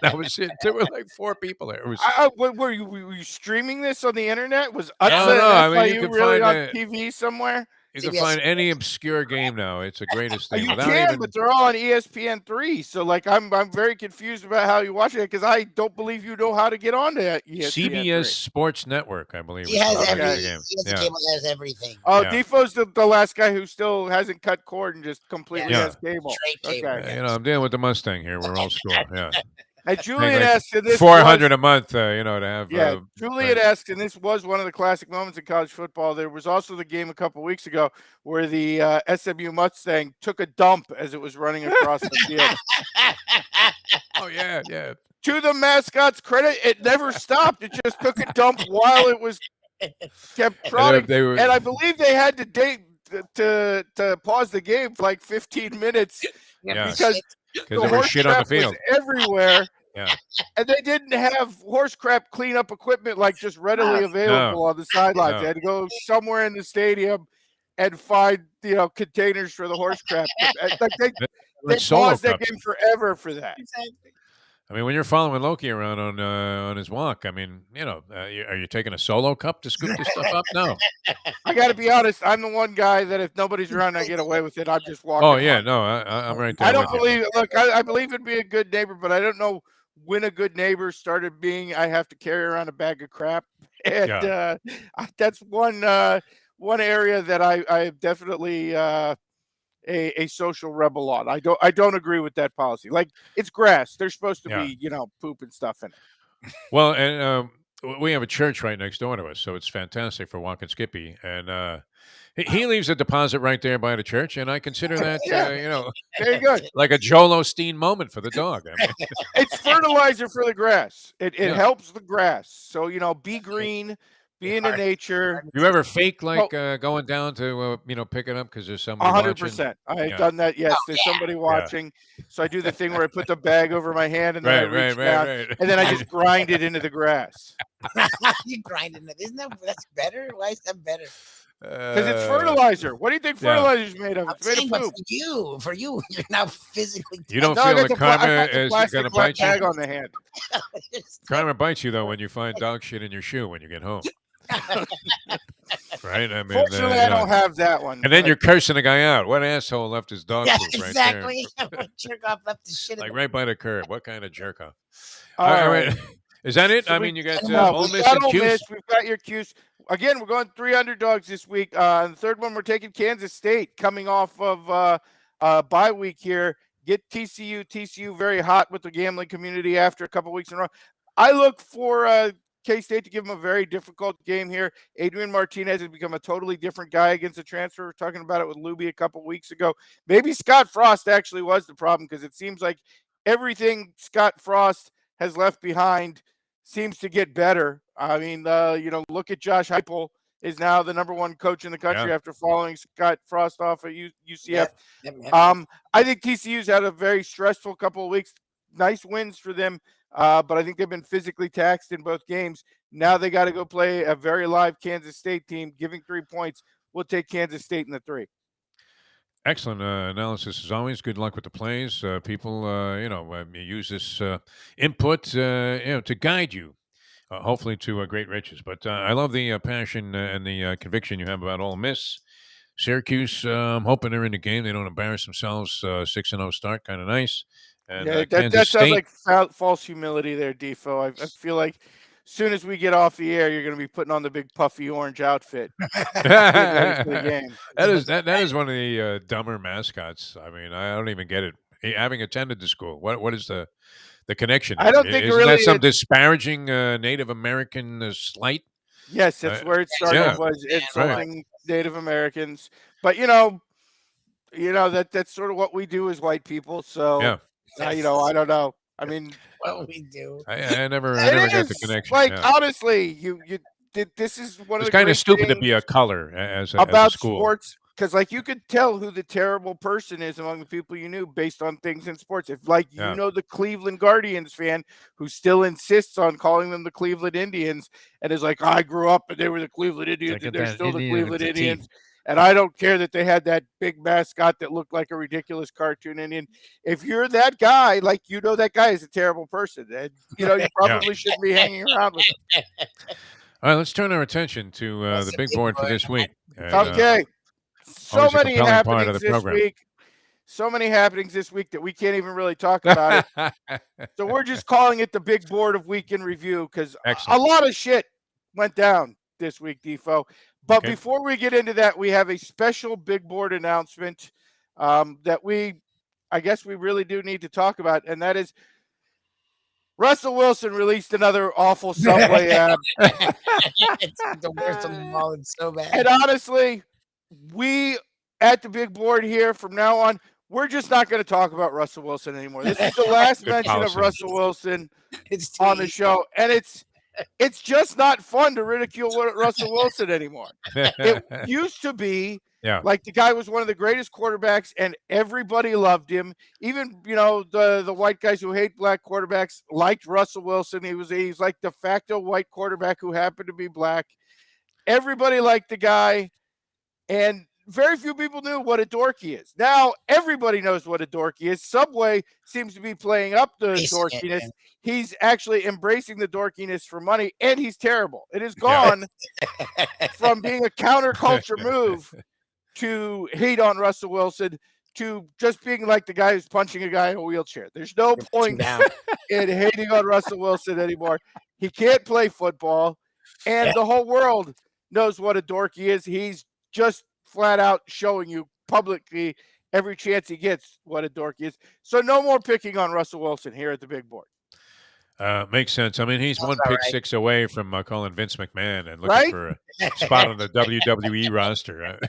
That was it. There were like 4 people there. It was. Were you streaming this on the internet? Was No, Utz no, I and mean, you FIU can really find on it. TV somewhere? You can find any obscure game now. It's the greatest thing. You Without can, even but they're all on ESPN3. So, I'm very confused about how you watch it because I don't believe you know how to get onto ESPN3. CBS Sports Network, I believe. He is has the name of the everything. game. He has Yeah. cable that has everything. Oh, Yeah. Defoe's the last guy who still hasn't cut cord and just completely Yeah. has cable. Straight cable. Okay. I'm dealing with the Mustang here. We're old school. Yeah. And Julian Like asked, and this 400 was, a month, to have. yeah, Julian right. asked, and this was one of the classic moments in college football. There was also the game a couple weeks ago where the SMU Mustang took a dump as it was running across the field. Oh, yeah, yeah. To the mascot's credit, it never stopped. It just took a dump while it was kept trotting. they were- And I believe they had to pause the game for like 15 minutes Yeah. because Because there was shit on the crap was field. everywhere. Yeah. And they didn't have horse crap cleanup equipment just readily available on the sidelines. No. They had to go somewhere in the stadium and find containers for the horse crap. They Solo paused that cups. game forever for that. I mean, when you're following Loki around on his walk, I mean, are you taking a solo cup to scoop this stuff up? No. I got to be honest. I'm the one guy that if nobody's around, I get away with it. I'm just walking. Oh yeah, home. no, I'm right there. I don't with you. believe. Look, I believe in being a good neighbor, but I don't know when a good neighbor started being. I have to carry around a bag of crap, and that's one area that I am definitely a social rebel on. I don't agree with that policy. Like, it's grass. There's supposed to be poop and stuff in it. Well, and we have a church right next door to us, so it's fantastic for walking Skippy. And he leaves a deposit right there by the church, and I consider that very good, like a Joel Osteen moment for the dog. I mean, it's fertilizer for the grass. It Yeah. helps the grass. So be green, be in nature. you ever fake going down to pick it up because there's somebody 100%. watching? I've done that. Yes, Oh, there's somebody watching. So I do the thing where I put the bag over my hand and then I reach Right, down, right. and then I just grind it into the grass You grinding it. Isn't that's better? Why is that better? because it's fertilizer. What do you think fertilizer is made of? I'm It's made saying, of but poop. for you, you're now physically. You don't No, I feel got that I karma got the is plastic going to black bite you? tag on the hand. Karma bites you though when you find dog shit in your shoe when you get home. Right? I mean, Fortunately, I don't have that one. And then but- you're cursing the guy out. What asshole left his dog Yeah, poop right exactly. there? Jerk off left his shit. Like right by the curb. What kind of jerk off? All right. Is that it? So I mean, you got No, Ole we've Miss got and Ole Cuse. Miss. We've got your Cuse. Again, we're going 3 underdogs this week. On the third one, we're taking Kansas State coming off of bye week here. Get TCU very hot with the gambling community after a couple weeks in a row. I look for K-State to give them a very difficult game here. Adrian Martinez has become a totally different guy against the transfer. We were talking about it with Lubie a couple weeks ago. Maybe Scott Frost actually was the problem, because it seems like everything Scott Frost has left behind seems to get better. I mean, look at Josh Heupel is now the #1 coach in the country after following Scott Frost off at UCF. I think TCU's had a very stressful couple of weeks. Nice wins for them, but I think they've been physically taxed in both games. Now they got to go play a very live Kansas State team. Giving 3 points, we'll take Kansas State in the 3. Excellent analysis as always. Good luck with the plays. People, use this input, to guide you, hopefully to great riches. But I love the passion and the conviction you have about Ole Miss. Syracuse, I'm hoping they're in the game. They don't embarrass themselves. 6-0 start, kind of nice. And that Kansas sounds State, like false humility there, Defo. I feel like as soon as we get off the air, you're going to be putting on the big puffy orange outfit. that the game. is one of the dumber mascots. I mean, I don't even get it. Having attended the school, what is the connection? I don't think isn't really that some disparaging Native American slight? Yes, that's where it started. Was insulting Native Americans, but that's sort of what we do as white people. So I don't know. I mean, what we do. I never got the connection. Like honestly, you did. This is one of it's the kind of stupid to things be a color as about a school. sports, because like you could tell who the terrible person is among the people you knew based on things in sports. If the Cleveland Guardians fan who still insists on calling them the Cleveland Indians and is like, I grew up and they were the Cleveland Indians and they're still the Cleveland Indians. And I don't care that they had that big mascot that looked like a ridiculous cartoon Indian. If you're that guy, that guy is a terrible person. And, you probably shouldn't be hanging around with him. All right, let's turn our attention to the big board for this week. And, okay. So many happenings this program. week. So many happenings this week that we can't even really talk about it. So we're just calling it the big board of week in review, because a lot of shit went down this week, Defo. But before we get into that, we have a special big board announcement that I guess we really do need to talk about, and that is Russell Wilson released another awful Subway ad. It's the worst of them all. It's so bad. And honestly, we at the big board here from now on, we're just not going to talk about Russell Wilson anymore. This is the last mention of Russell Wilson on the show, and it's just not fun to ridicule Russell Wilson anymore. It used to be like the guy was one of the greatest quarterbacks and everybody loved him. Even, the white guys who hate black quarterbacks liked Russell Wilson. He's like de facto white quarterback who happened to be black. Everybody liked the guy, and very few people knew what a dork he is. Now everybody knows what a dork he is. Subway seems to be playing up the dorkiness. He's actually embracing the dorkiness for money, and he's terrible. It has gone from being a counterculture move to hate on Russell Wilson to just being like the guy who's punching a guy in a wheelchair. There's no point in hating on Russell Wilson anymore. He can't play football, and the whole world knows what a dork he is. He's just flat out showing you publicly every chance he gets what a dork he is. So no more picking on Russell Wilson here at the big board. Makes sense. I mean, he's one pick six away from calling Vince McMahon and looking for a spot on the WWE roster.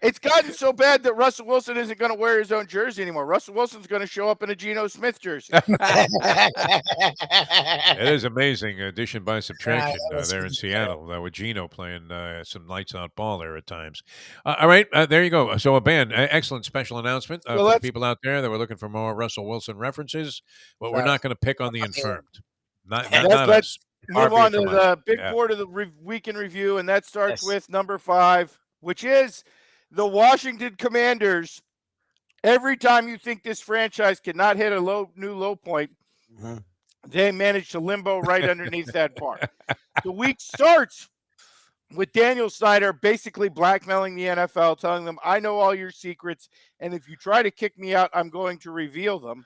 It's gotten so bad that Russell Wilson isn't going to wear his own jersey anymore. Russell Wilson's going to show up in a Geno Smith jersey. It is amazing addition by subtraction there in Seattle with Geno playing some lights out ball there at times. All right, there you go. So a band, excellent special announcement for the people out there that were looking for more Russell Wilson references. But we're not going to pick on the infirmed. Let's move on to the big board of the week in review, and that starts with number 5, which is the Washington Commanders. Every time you think this franchise cannot hit a new low point, they manage to limbo right underneath that bar. The week starts with Daniel Snyder basically blackmailing the NFL, telling them, I know all your secrets, and if you try to kick me out, I'm going to reveal them.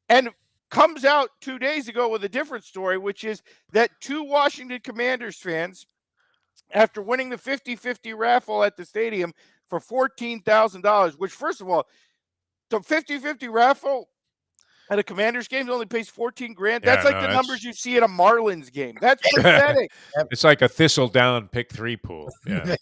And comes out 2 days ago with a different story, which is that 2 Washington Commanders fans, after winning the 50-50 raffle at the stadium for $14,000, which, first of all, the 50-50 raffle At a Commanders game, it only pays 14 grand. Yeah, That's like no, the that's- numbers you see at a Marlins game. That's pathetic. It's like a thistledown pick 3 pool. Yeah.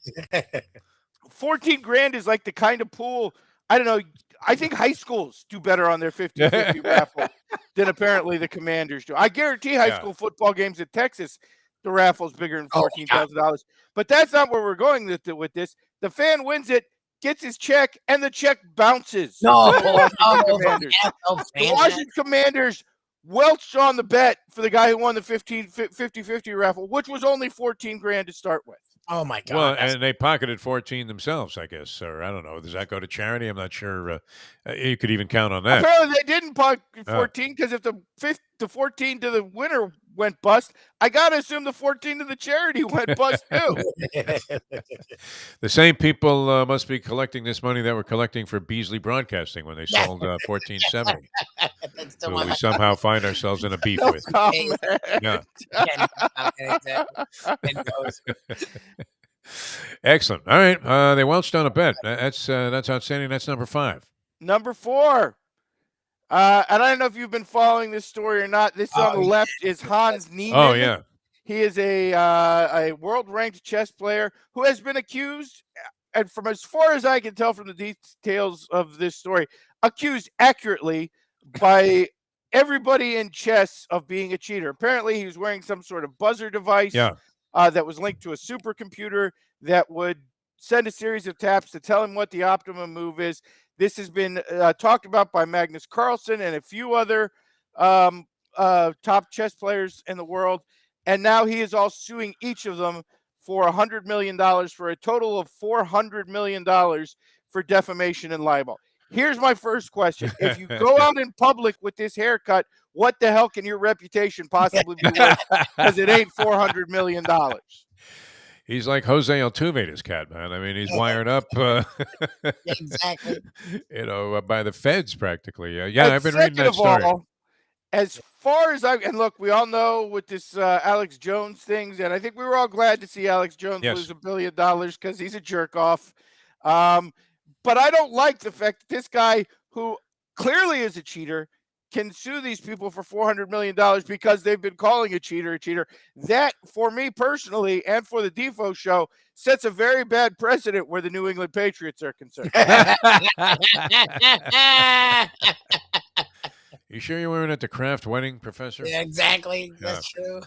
14 grand is like the kind of pool, I don't know. I think high schools do better on their 50-50 raffle than apparently the Commanders do. I guarantee high school football games in Texas, the raffle's bigger than $14,000. But that's not where we're going with this. The fan wins it, gets his check, and the check bounces. No, to the Washington Commanders. The Washington Commanders welched on the bet for the guy who won the 50-50 raffle, which was only 14 grand to start with. Oh my God! Well, and they pocketed 14 themselves, I guess, or I don't know. Does that go to charity? I'm not sure. You could even count on that. Apparently, they didn't pocket 14 because if the 14 to the winner went bust, I gotta assume the 14 to the charity went bust too. The same people must be collecting this money that we're collecting for Beasley Broadcasting when they sold 1470. So we somehow find ourselves in a beef with. Yeah. Excellent. All right. They welched on a bet. That's outstanding. That's number 5. Number 4. And I don't know if you've been following this story or not. This on the left is Hans Niemann. Oh, yeah. He is a world-ranked chess player who has been accused, and from as far as I can tell from the details of this story, accused accurately by everybody in chess of being a cheater. Apparently, he was wearing some sort of buzzer device that was linked to a supercomputer that would send a series of taps to tell him what the optimum move is. This has been talked about by Magnus Carlsen and a few other top chess players in the world. And now he is all suing each of them for $100 million, for a total of $400 million for defamation and libel. Here's my first question. If you go out in public with this haircut, what the hell can your reputation possibly be worth? Because it ain't $400 million. He's like Jose Altuve, this cat, man. I mean, he's wired up, exactly. By the feds practically. I've been reading that story. As far as and look, we all know with this Alex Jones things, and I think we were all glad to see Alex Jones lose $1 billion because he's a jerk off. But I don't like the fact that this guy, who clearly is a cheater, can sue these people for $400 million because they've been calling a cheater. That, for me personally, and for the Defo show, sets a very bad precedent where the New England Patriots are concerned. You sure you weren't at the Kraft wedding, Professor? Yeah, exactly. That's true.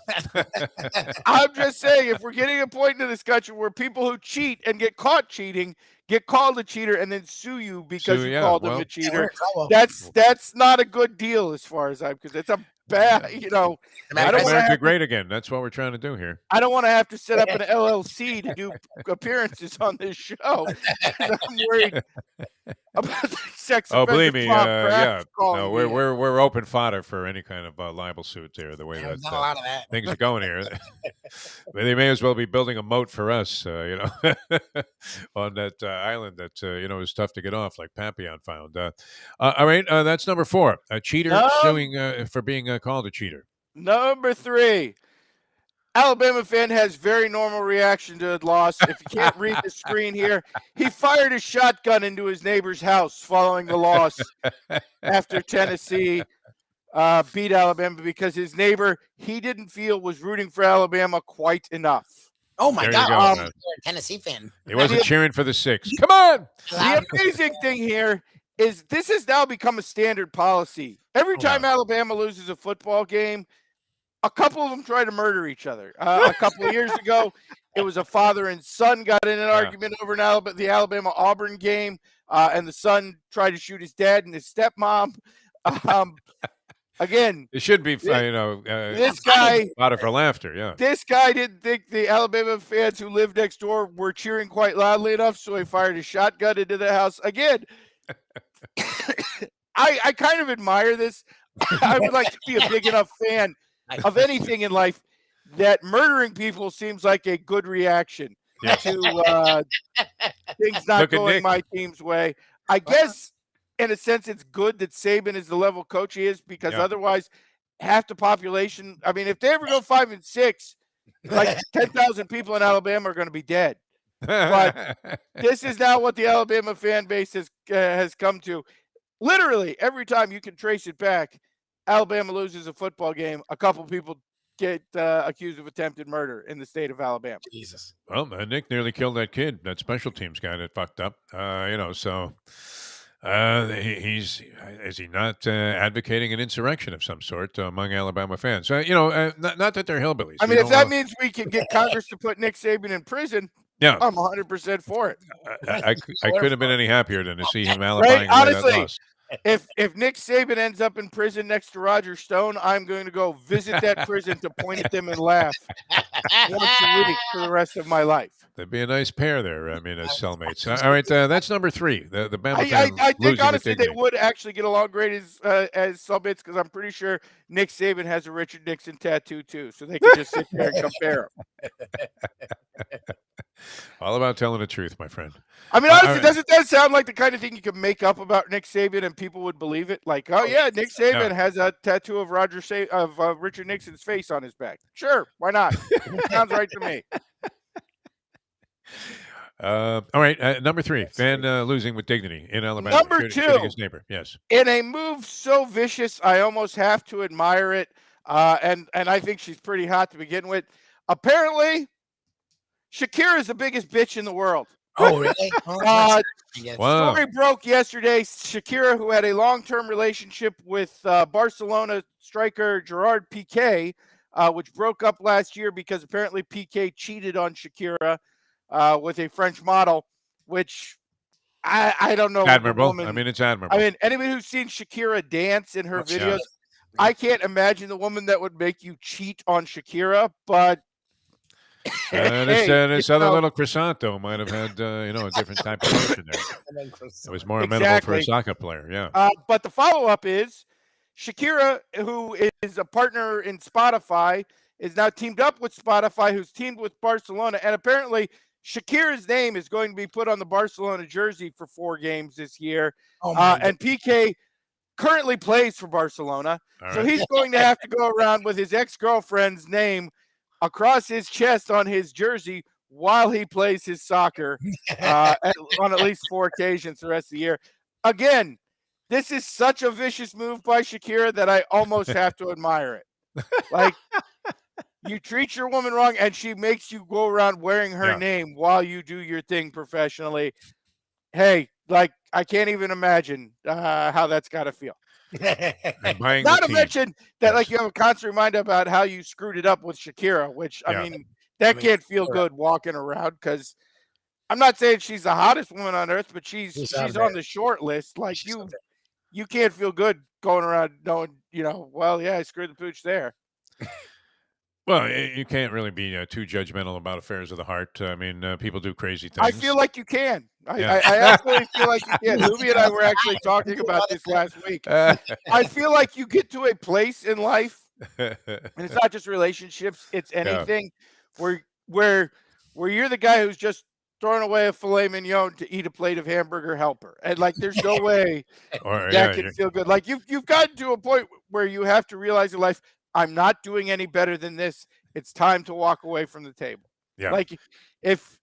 I'm just saying, if we're getting a point in this country where people who cheat and get caught cheating get called a cheater and then sue you because you called them a cheater, that's not a good deal as far as I'm concerned. It's a bad, I don't want America great again. That's what we're trying to do here. I don't want to have to set up an LLC to do appearances on this show. I'm worried about the sex. Oh, believe me, No, we're open fodder for any kind of libel suit there. The way that, a lot of that things are going here, they may as well be building a moat for us, on that island that is tough to get off, like Papillon found. All right, that's number 4. A cheater suing for being called a cheater. Number 3. Alabama fan has very normal reaction to the loss. If you can't read the screen here, he fired a shotgun into his neighbor's house following the loss after Tennessee beat Alabama because his neighbor, he didn't feel was rooting for Alabama quite enough. Oh, my God. You're a Tennessee fan. He wasn't cheering for the 6. Come on. The amazing thing here is this has now become a standard policy. Every time Alabama loses a football game, a couple of them try to murder each other. A couple of years ago, it was a father and son got in an argument over the Alabama-Auburn game, and the son tried to shoot his dad and his stepmom. Again, it should be, this guy fodder for laughter. Yeah, this guy didn't think the Alabama fans who lived next door were cheering quite loudly enough, so he fired a shotgun into the house. Again, I kind of admire this. I would like to be a big enough fan of anything in life that murdering people seems like a good reaction to things not going my team's way. I guess in a sense it's good that Saban is the level coach he is because otherwise half the population, I mean, if they ever go 5-6, like 10,000 people in Alabama are going to be dead. But this is now what the Alabama fan base has come to. Literally every time you can trace it back, Alabama loses a football game, a couple people get accused of attempted murder in the state of Alabama. Jesus. Well, Nick nearly killed that kid, that special teams guy that fucked up. So is he not advocating an insurrection of some sort among Alabama fans? Not that they're hillbillies. I mean, if that means we can get Congress to put Nick Saban in prison, yeah, I'm 100% for it. I couldn't have been any happier than to see him alibying Right? away that Honestly, loss. if Nick Saban ends up in prison next to Roger Stone, I'm going to go visit that prison to point at them and laugh once a week for the rest of my life. That'd be a nice pair there. I mean, as cellmates. All right, that's number 3. The Bama fan I think losing honestly with they dignity. would actually get along great as cellmates because I'm pretty sure Nick Saban has a Richard Nixon tattoo too, so they could just sit there and compare them. All about telling the truth, my friend. I mean, honestly, doesn't that sound like the kind of thing you could make up about Nick Saban and people would believe it? Like, oh yeah, Nick Saban has a tattoo of Richard Nixon's face on his back. Sure, why not? Sounds right to me. All right, number 3, fan losing with dignity in Alabama. Number 2, shooting his neighbor. Yes. In a move so vicious, I almost have to admire it. And I think she's pretty hot to begin with. Apparently, Shakira is the biggest bitch in the world. Oh, really? Wow. Story broke yesterday. Shakira, who had a long-term relationship with Barcelona striker Gerard Piqué, which broke up last year because apparently Piqué cheated on Shakira with a French model, which I don't know. Admirable. Woman, I mean, it's admirable. I mean, anybody who's seen Shakira dance in her videos, I can't imagine the woman that would make you cheat on Shakira, but this other little croissant, though, might have had, a different type of motion there. It was more amenable for a soccer player, yeah. But the follow-up is Shakira, who is a partner in Spotify, is now teamed up with Spotify, who's teamed with Barcelona. And apparently Shakira's name is going to be put on the Barcelona jersey for 4 games this year. And Piqué currently plays for Barcelona. So he's going to have to go around with his ex-girlfriend's name across his chest on his jersey while he plays his soccer on at least 4 occasions the rest of the year. Again, this is such a vicious move by Shakira that I almost have to admire it. Like, you treat your woman wrong and she makes you go around wearing her name while you do your thing professionally. Hey, like, I can't even imagine how that's got to feel. Not to mention that, like, you have a constant reminder about how you screwed it up with Shakira, which I mean, that can't feel good walking around because I'm not saying she's the hottest woman on earth, but she's on the short list. Like, you can't feel good going around knowing, well, yeah, I screwed the pooch there. Well, you can't really be too judgmental about affairs of the heart. I mean, people do crazy things. I feel like you can. I absolutely feel like you can. Lubie and I were actually talking about this last week. I feel like you get to a place in life, and it's not just relationships; it's anything where you're the guy who's just throwing away a filet mignon to eat a plate of hamburger helper, and like, there's no way that can feel good. Like, you've gotten to a point where you have to realize in life, I'm not doing any better than this. It's time to walk away from the table. Yeah. Like, if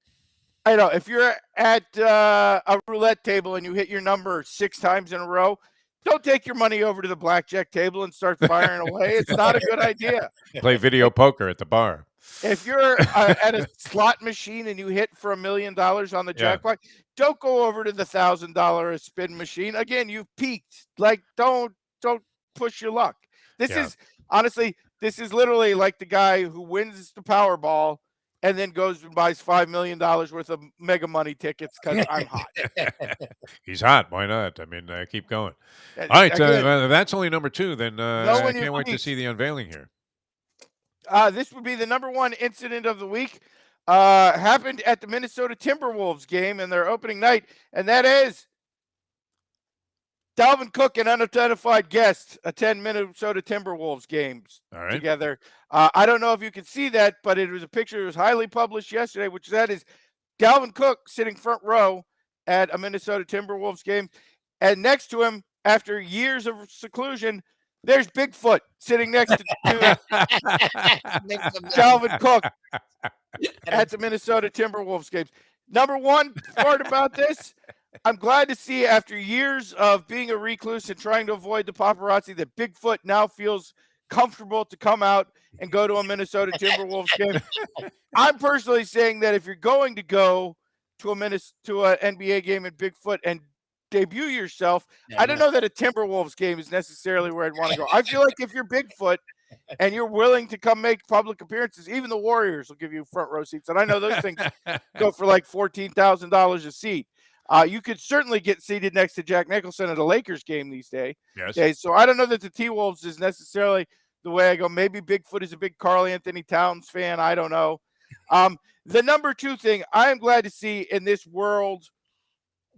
you're at a roulette table and you hit your number 6 times in a row, don't take your money over to the blackjack table and start firing away. It's not a good idea. Play video poker at the bar. If you're at a slot machine and you hit for $1 million on the jackpot, don't go over to the $1,000 spin machine. Again, you've peaked. Like, don't push your luck. This is honestly, this is literally like the guy who wins the Powerball and then goes and buys $5 million worth of mega money tickets because I'm hot. He's hot. Why not? I mean, keep going. All right. That's only number 2. Then I can't wait to see the unveiling here. This would be the number 1 incident of the week. Happened at the Minnesota Timberwolves game in their opening night, and that is Dalvin Cook and unidentified guests attend Minnesota Timberwolves games together. I don't know if you can see that, but it was a picture that was highly published yesterday, which that is Dalvin Cook sitting front row at a Minnesota Timberwolves game. And next to him, after years of seclusion, there's Bigfoot sitting next to Dalvin Cook at the Minnesota Timberwolves games. Number 1 part about this, I'm glad to see after years of being a recluse and trying to avoid the paparazzi that Bigfoot now feels comfortable to come out and go to a Minnesota Timberwolves game. I'm personally saying that if you're going to go to an NBA game in Bigfoot and debut yourself, I don't know that a Timberwolves game is necessarily where I'd want to go. I feel like if you're Bigfoot and you're willing to come make public appearances, even the Warriors will give you front row seats. And I know those things go for like $14,000 a seat. You could certainly get seated next to Jack Nicholson at a Lakers game these days. Yes. So I don't know that the T-Wolves is necessarily the way I go. Maybe Bigfoot is a big Karl Anthony Towns fan. I don't know. The number two thing I am glad to see in this world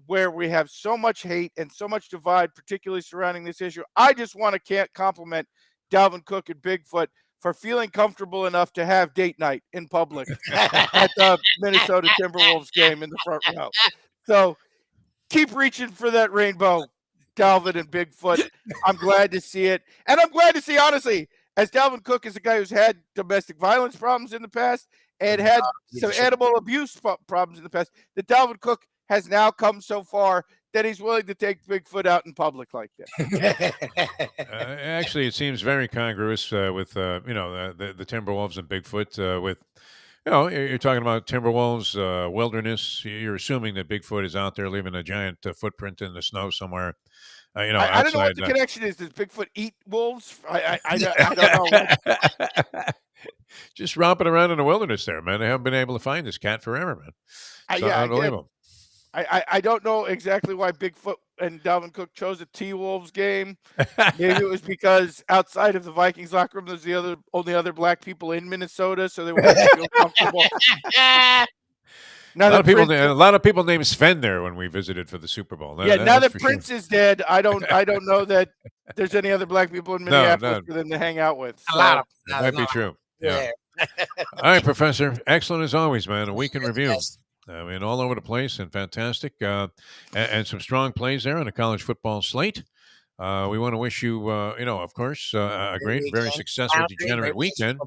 where we have so much hate and so much divide, particularly surrounding this issue, I just want to compliment Dalvin Cook and Bigfoot for feeling comfortable enough to have date night in public at the Minnesota Timberwolves game in the front row. So keep reaching for that rainbow, Dalvin and Bigfoot. I'm glad to see it. And I'm glad to see, honestly, as Dalvin Cook is a guy who's had domestic violence problems in the past and had some animal abuse problems in the past, that Dalvin Cook has now come so far that he's willing to take Bigfoot out in public like that. Actually, it seems very congruous with the Timberwolves and Bigfoot. With you're talking about Timberwolves wilderness. You're assuming that Bigfoot is out there leaving a giant footprint in the snow somewhere. I don't know what the connection is. Does Bigfoot eat wolves? I don't know. Just romping around in the wilderness there, man. They haven't been able to find this cat forever, man. So unbelievable. I don't know exactly why Bigfoot and Dalvin Cook chose a T-Wolves game. Maybe it was because outside of the Vikings locker room, there's the only other black people in Minnesota, so they wanted to feel comfortable. A lot of people named Sven there when we visited for the Super Bowl. Now that Prince is dead, I don't know that there's any other black people in Minneapolis for them to hang out with. So. That might be true. Yeah. All right, Professor. Excellent as always, man. A week in review. I mean, all over the place and fantastic, and some strong plays there on the college football slate. We want to wish you, of course, a great, very successful Degenerate weekend.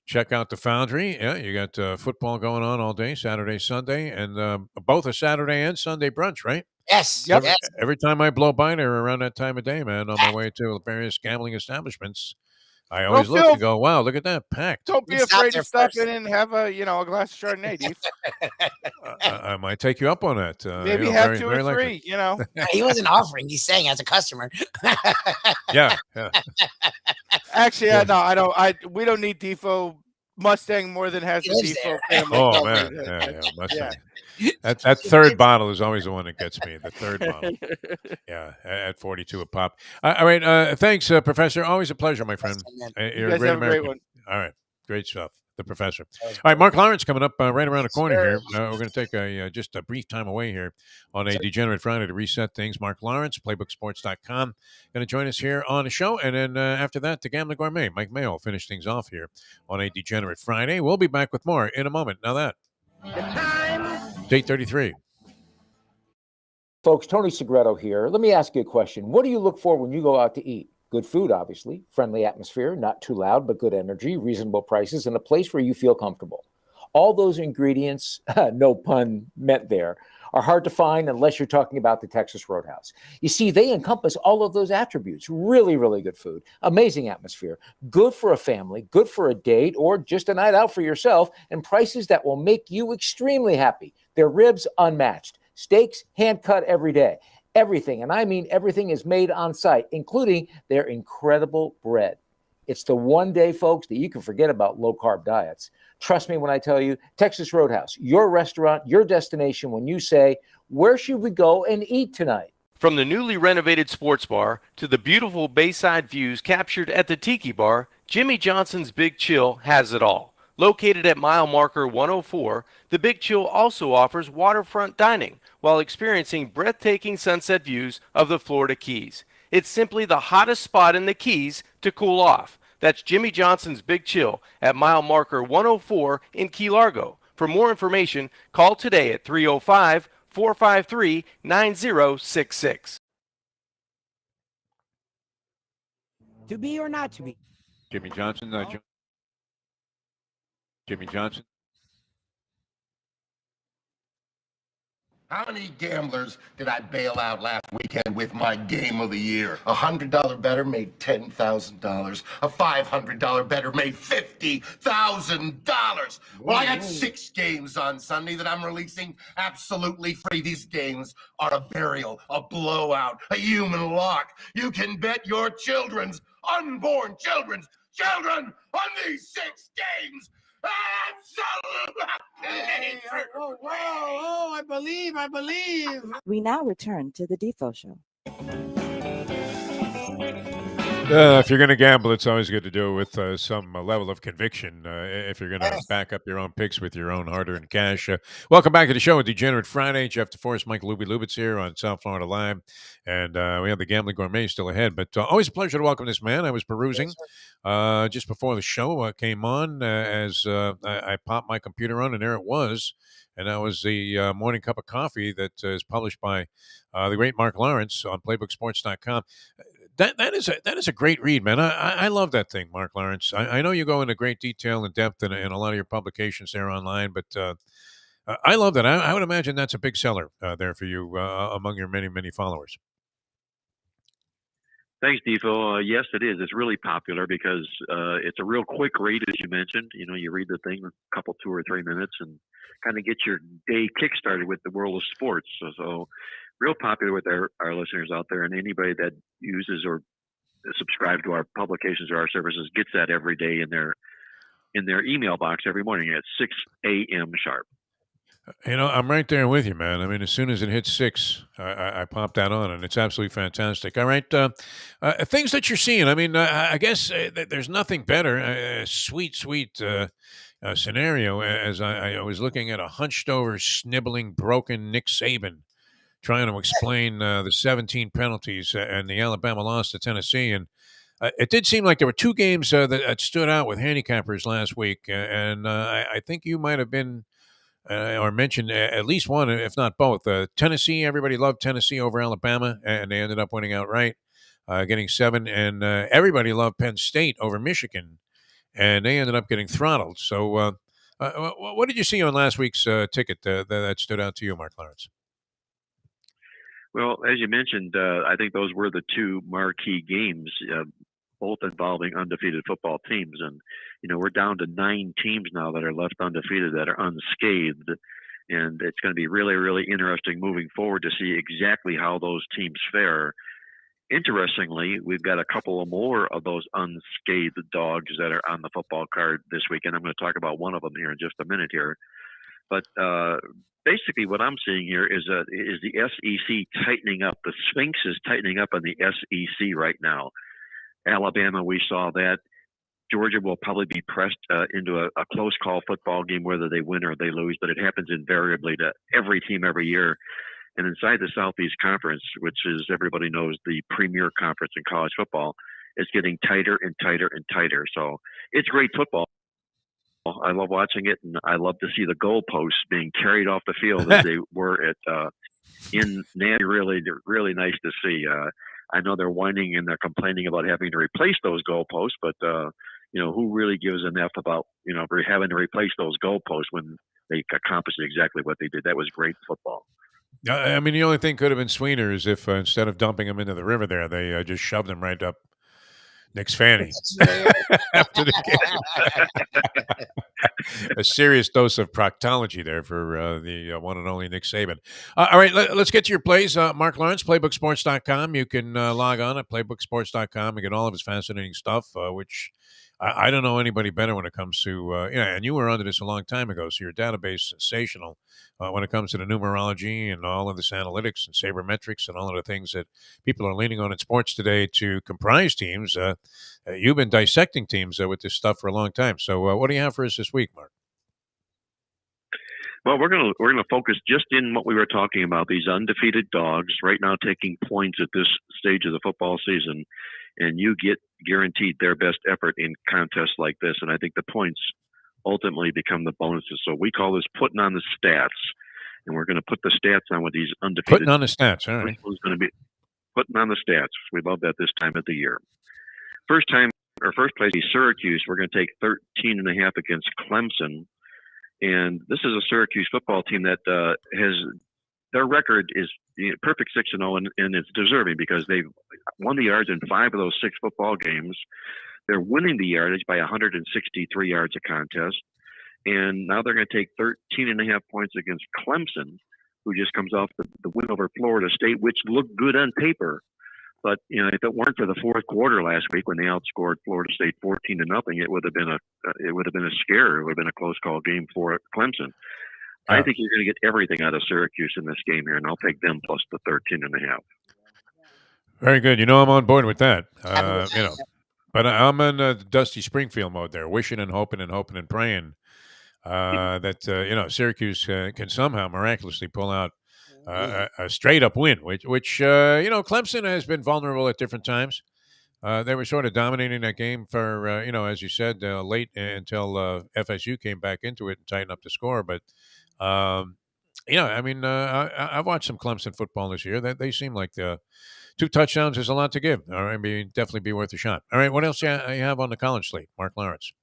Check out the Foundry. Yeah, you got football going on all day, Saturday, Sunday, and both a Saturday and Sunday brunch, right? Yes. Yep. Yes. Every time I blow by there around that time of day, man, on my way to various gambling establishments, I always look and go, wow, look at that, packed. Don't be afraid to stop in and have a glass of Chardonnay, Deef. I might take you up on that. Maybe have two or three, He wasn't offering. He's saying as a customer. Yeah. Actually, no, we don't need Defo Mustang more than has the Defo family. Oh, man. Yeah, Mustang. That third bottle is always the one that gets me. The third bottle. Yeah, at 42 a pop. All right. Thanks, Professor. Always a pleasure, my friend. You're you a great American. Great one. All right. Great stuff. The Professor. All right, Mark Lawrence coming up right around the corner here. We're going to take just a brief time away here on a Degenerate Friday to reset things. Mark Lawrence, playbooksports.com, going to join us here on the show. And then after that, the Gambling Gourmet, Mike Mayo, will finish things off here on a Degenerate Friday. We'll be back with more in a moment. Now that. Date 33. Folks, Tony Segreto here. Let me ask you a question. What do you look for when you go out to eat? Good food, obviously, friendly atmosphere, not too loud, but good energy, reasonable prices, and a place where you feel comfortable. All those ingredients, no pun meant there, are hard to find unless you're talking about the Texas Roadhouse. You see, they encompass all of those attributes. Really, really good food, amazing atmosphere, good for a family, good for a date, or just a night out for yourself, and prices that will make you extremely happy. Their ribs, unmatched. Steaks, hand-cut every day. Everything, and I mean everything, is made on site, including their incredible bread. It's the one day, folks, that you can forget about low-carb diets. Trust me when I tell you, Texas Roadhouse, your restaurant, your destination when you say, where should we go and eat tonight? From the newly renovated sports bar to the beautiful bayside views captured at the Tiki Bar, Jimmy Johnson's Big Chill has it all. Located at mile marker 104, the Big Chill also offers waterfront dining while experiencing breathtaking sunset views of the Florida Keys. It's simply the hottest spot in the Keys to cool off. That's Jimmy Johnson's Big Chill at mile marker 104 in Key Largo. For more information, call today at 305-453-9066. To be or not to be? Jimmy Johnson. Jimmy Johnson. How many gamblers did I bail out last weekend with my game of the year? A $100 bettor made $10,000. A $500 bettor made $50,000. Well, I got 6 games on Sunday that I'm releasing absolutely free. These games are a burial, a blowout, a human lock. You can bet your unborn children on these 6 games. I believe. We now return to the Defo Show. If you're going to gamble, it's always good to do it with some level of conviction. If you're going to back up your own picks with your own hard-earned cash. Welcome back to the show with Degenerate Friday. Jeff DeForest, Mike Lubitz here on South Florida Live. And we have the Gambling Gourmet still ahead. But always a pleasure to welcome this man. I was perusing just before the show came on as I popped my computer on, and there it was. And that was the Morning Cup of Coffee that is published by the great Mark Lawrence on PlaybookSports.com. That is a great read, man. I love that thing, Mark Lawrence. I know you go into great detail and depth in a lot of your publications there online, but I love that. I would imagine that's a big seller there for you among your many followers. Thanks, Defo. Yes, it is. It's really popular because it's a real quick read, as you mentioned. You know, you read the thing in a couple, 2 or 3 minutes, and kind of get your day kick-started with the world of sports. So real popular with our listeners out there, and anybody that uses or subscribe to our publications or our services gets that every day in their email box every morning at 6 a.m. sharp. You know, I'm right there with you, man. I mean, as soon as it hits 6, I pop that on, and it's absolutely fantastic. All right, things that you're seeing. I mean, I guess there's nothing better. A sweet scenario as I was looking at a hunched-over, snibbling, broken Nick Saban trying to explain the 17 penalties and the Alabama loss to Tennessee. And it did seem like there were 2 games that stood out with handicappers last week. And I think you might have been or mentioned at least one, if not both. Tennessee, everybody loved Tennessee over Alabama, and they ended up winning outright, getting 7. And everybody loved Penn State over Michigan, and they ended up getting throttled. So what did you see on last week's ticket that stood out to you, Mark Lawrence? Well, as you mentioned, I think those were the 2 marquee games, both involving undefeated football teams. And, you know, we're down to 9 teams now that are left undefeated that are unscathed. And it's going to be really, really interesting moving forward to see exactly how those teams fare. Interestingly, we've got a couple of more of those unscathed dogs that are on the football card this weekend. I'm going to talk about one of them here in just a minute here. But basically, what I'm seeing here is the SEC tightening up. The Sphinx is tightening up on the SEC right now. Alabama, we saw that. Georgia will probably be pressed into a close call football game, whether they win or they lose, but it happens invariably to every team every year. And inside the Southeast Conference, which is, everybody knows, the premier conference in college football, is getting tighter and tighter and tighter. So it's great football. I love watching it, and I love to see the goalposts being carried off the field as they were at in Nashville. Really nice to see. I know they're whining and they're complaining about having to replace those goalposts, but you know, who really gives an F about, you know, having to replace those goalposts when they accomplished exactly what they did? That was great football. I mean, the only thing could have been sweeter is if instead of dumping them into the river there, they just shoved them right up Nick's fanny after the game. A serious dose of proctology there for the one and only Nick Saban. All right, let's get to your plays. Mark Lawrence, PlaybookSports.com. You can log on at PlaybookSports.com and get all of his fascinating stuff, which I don't know anybody better when it comes to, and you were under this a long time ago, so your database is sensational when it comes to the numerology and all of this analytics and sabermetrics and all of the things that people are leaning on in sports today to comprise teams. You've been dissecting teams with this stuff for a long time. So what do you have for us this week, Mark? Well, we're gonna focus just in what we were talking about, these undefeated dogs right now taking points at this stage of the football season, and you get guaranteed their best effort in contests like this. And I think the points ultimately become the bonuses. So we call this putting on the stats, and we're going to put the stats on with these undefeated. Putting on the stats, all right. Who's going to be putting on the stats? We love that this time of the year. First place is Syracuse. We're going to take 13.5 against Clemson. And this is a Syracuse football team that has their record is perfect 6-0, and it's deserving because they've won the yards in 5 of those 6 football games. They're winning the yardage by 163 yards a contest. And now they're going to take 13.5 points against Clemson, who just comes off the win over Florida State, which looked good on paper. But if it weren't for the fourth quarter last week when they outscored Florida State 14-0, it would have been a scare. It would have been a close call game for Clemson. I think you're going to get everything out of Syracuse in this game here, and I'll take them plus the 13.5. Very good. I'm on board with that. But I'm in Dusty Springfield mode there, wishing and hoping and praying that Syracuse can somehow miraculously pull out a straight up win, which Clemson has been vulnerable at different times. They were sort of dominating that game for as you said, late until FSU came back into it and tightened up the score. But I've watched some Clemson football this year. They seem like 2 touchdowns is a lot to give. All right, definitely be worth a shot. All right, what else you have on the college slate, Mark Lawrence?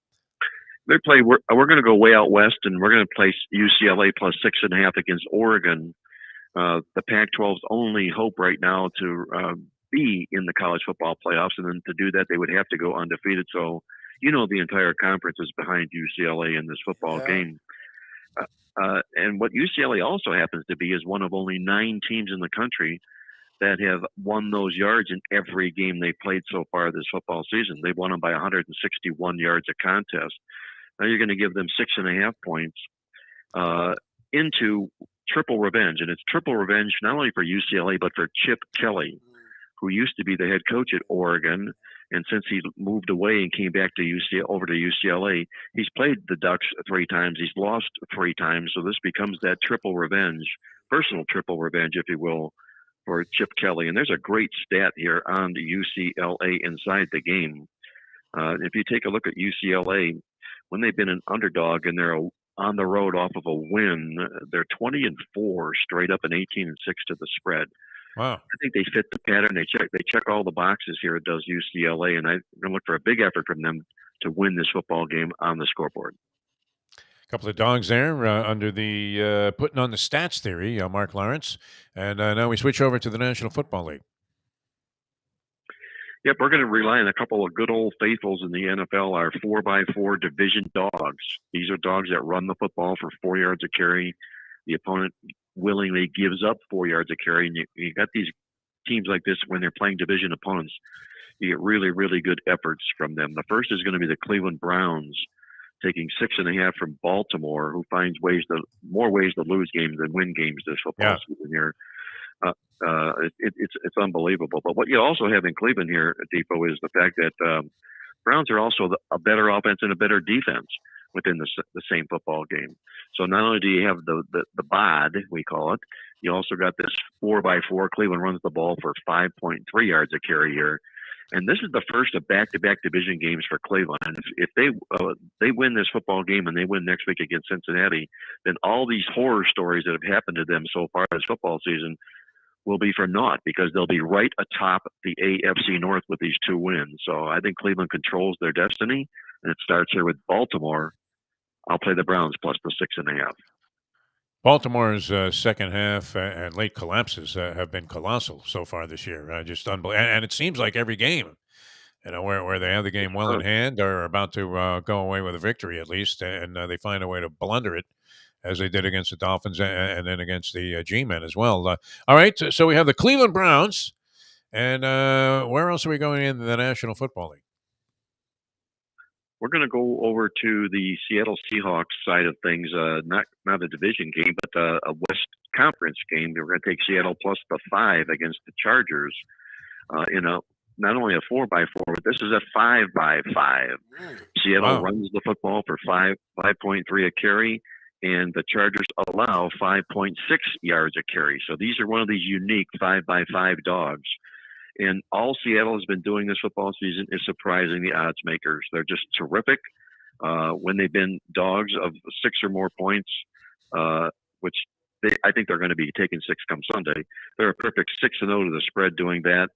We're going to go way out west, and we're going to place UCLA plus 6.5 against Oregon. The Pac-12's only hope right now to be in the college football playoffs, and then to do that, they would have to go undefeated. So, the entire conference is behind UCLA in this football game. And what UCLA also happens to be is one of only 9 teams in the country that have won those yards in every game they played so far this football season. They've won them by 161 yards a contest. Now you're going to give them 6.5 points into triple revenge. And it's triple revenge not only for UCLA, but for Chip Kelly, who used to be the head coach at Oregon. And since he moved away and came back to over to UCLA, he's played the Ducks 3 times. He's lost 3 times. So this becomes that triple revenge, personal triple revenge, if you will, for Chip Kelly. And there's a great stat here on the UCLA inside the game. If you take a look at UCLA, when they've been an underdog and they're on the road off of a win, they're 20-4 straight up and 18-6 to the spread. Wow. I think they fit the pattern. They check all the boxes here. It does UCLA, and I'm going to look for a big effort from them to win this football game on the scoreboard. A couple of dogs there under the putting on the stats theory, Mark Lawrence. And now we switch over to the National Football League. Yep, we're going to rely on a couple of good old faithfuls in the NFL, our 4x4 division dogs. These are dogs that run the football for 4 yards a carry. The opponent willingly gives up 4 yards a carry. And you got these teams like this when they're playing division opponents. You get really, really good efforts from them. The first is going to be the Cleveland Browns, taking 6.5 from Baltimore, who finds more ways to lose games than win games this football season here. It's unbelievable. But what you also have in Cleveland here, Defo, is the fact that Browns are also a better offense and a better defense within the same football game. So not only do you have the bod, we call it, you also got this 4x4. Cleveland runs the ball for 5.3 yards a carry here. And this is the first of back-to-back division games for Cleveland. And if they win this football game and they win next week against Cincinnati, then all these horror stories that have happened to them so far this football season will be for naught, because they'll be right atop the AFC North with these 2 wins. So I think Cleveland controls their destiny, and it starts here with Baltimore. I'll play the Browns plus the 6.5. Baltimore's second half and late collapses have been colossal so far this year. Just unbelievable. And it seems like every game, where they have the game well in hand or are about to go away with a victory at least, and they find a way to blunder it, as they did against the Dolphins and then against the G-Men as well. All right, so we have the Cleveland Browns. And where else are we going in the National Football League? We're going to go over to the Seattle Seahawks side of things, not a division game, but a West Conference game. We're going to take Seattle plus the 5 against the Chargers in not only a 4x4, but this is a 5x5. Seattle runs the football for 5.3 a carry, and the Chargers allow 5.6 yards a carry. So these are one of these unique 5x5 dogs. And all Seattle has been doing this football season is surprising the odds makers. They're just terrific. When they've been dogs of 6 or more points, which I think they're going to be taking 6 come Sunday. They're a perfect 6-0 to the spread doing that.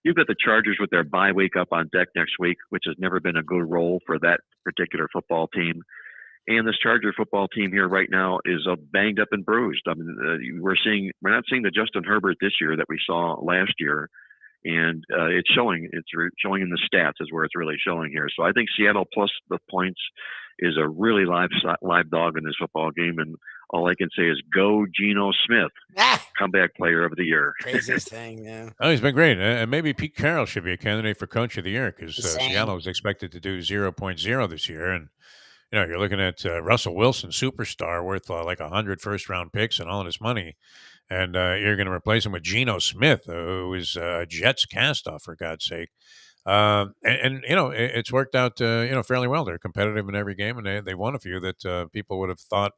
You've got the Chargers with their bye week up on deck next week, which has never been a good role for that particular football team. And this Charger football team here right now is banged up and bruised. I mean, we're not seeing the Justin Herbert this year that we saw last year, and it's showing. It's showing in the stats is where it's really showing here. So I think Seattle plus the points is a really live dog in this football game, and all I can say is go Geno Smith, comeback player of the year. Craziest thing, yeah. Oh, he's been great. And maybe Pete Carroll should be a candidate for coach of the year because Seattle is expected to do 0.0 this year. And, you're looking at Russell Wilson, superstar, worth like 100 first-round picks and all this money. And you're going to replace him with Geno Smith, who is Jets cast-off, for God's sake. It's worked out, fairly well. They're competitive in every game, and they won a few that people would have thought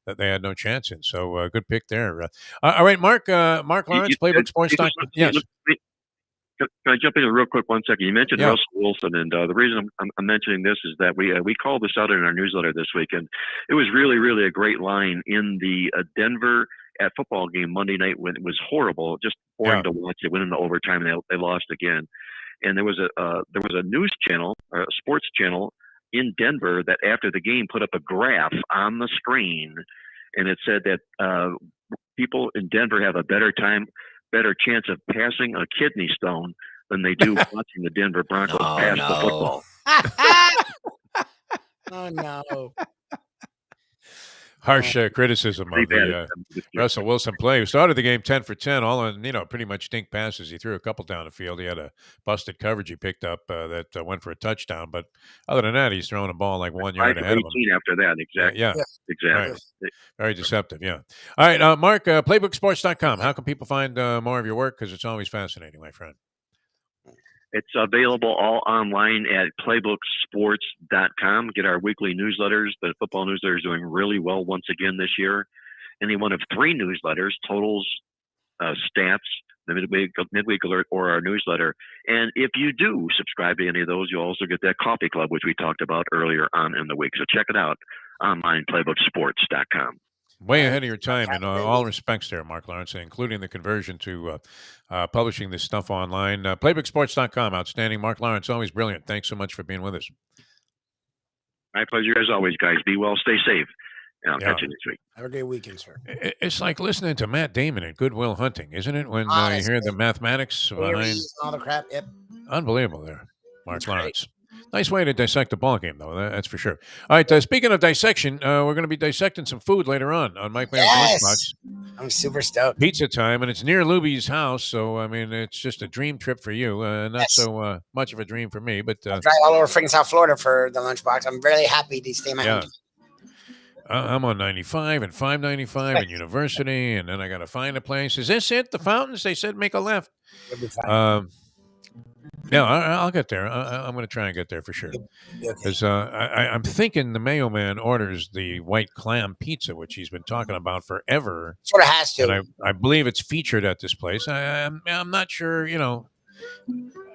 that they had no chance in. So good pick there. All right, Mark Lawrence, PlaybookSports.com. Yes. Can I jump in real quick 1 second? You mentioned Russell Wilson, and the reason I'm mentioning this is that we called this out in our newsletter this week, and it was really, really a great line in the Denver at football game Monday night when it was horrible, just boring to watch. It went into overtime, and they lost again. And there was a news channel, a sports channel in Denver that after the game put up a graph on the screen, and it said that people in Denver have a better chance of passing a kidney stone than they do watching the Denver Broncos pass the football. Oh, no. Harsh criticism of the Russell Wilson play. He started the game 10 for 10, all on, pretty much dink passes. He threw a couple down the field. He had a busted coverage he picked up that went for a touchdown. But other than that, he's throwing the ball like 1 yard ahead of him. After that, exactly. Yeah, exactly. Right. Very deceptive, yeah. All right, Mark, PlaybookSports.com. How can people find more of your work? Because it's always fascinating, my friend. It's available all online at playbooksports.com. Get our weekly newsletters. The football newsletter is doing really well once again this year. Any one of 3 newsletters, totals, stats, the midweek alert, or our newsletter. And if you do subscribe to any of those, you'll also get that coffee club, which we talked about earlier on in the week. So check it out online, playbooksports.com. Way ahead of your time in all respects there, Mark Lawrence, including the conversion to publishing this stuff online. PlaybookSports.com, outstanding. Mark Lawrence, always brilliant. Thanks so much for being with us. My pleasure as always, guys. Be well, stay safe, and I'll catch you next week. Have a great weekend, sir. It's like listening to Matt Damon in Good Will Hunting, isn't it? When you hear the mathematics behind all the crap. Yep. Unbelievable there, Mark Lawrence. Nice way to dissect a ball game, though. That's for sure. All right. Speaking of dissection, we're going to be dissecting some food later on Mike Mayo's Lunchbox. I'm super stoked. Pizza time, and it's near Lubie's house, so I mean, it's just a dream trip for you. Not so much of a dream for me, but I drive all over freaking South Florida for the Lunchbox. I'm really happy to stay in my home. I'm on 95 and 595 and University, and then I got to find a place. Is this it? The fountains? They said make a left. Yeah, I'll get there. I'm going to try and get there for sure. Because I'm thinking the Mayo Man orders the white clam pizza, which he's been talking about forever. Sort of has to. And I believe it's featured at this place. I'm not sure,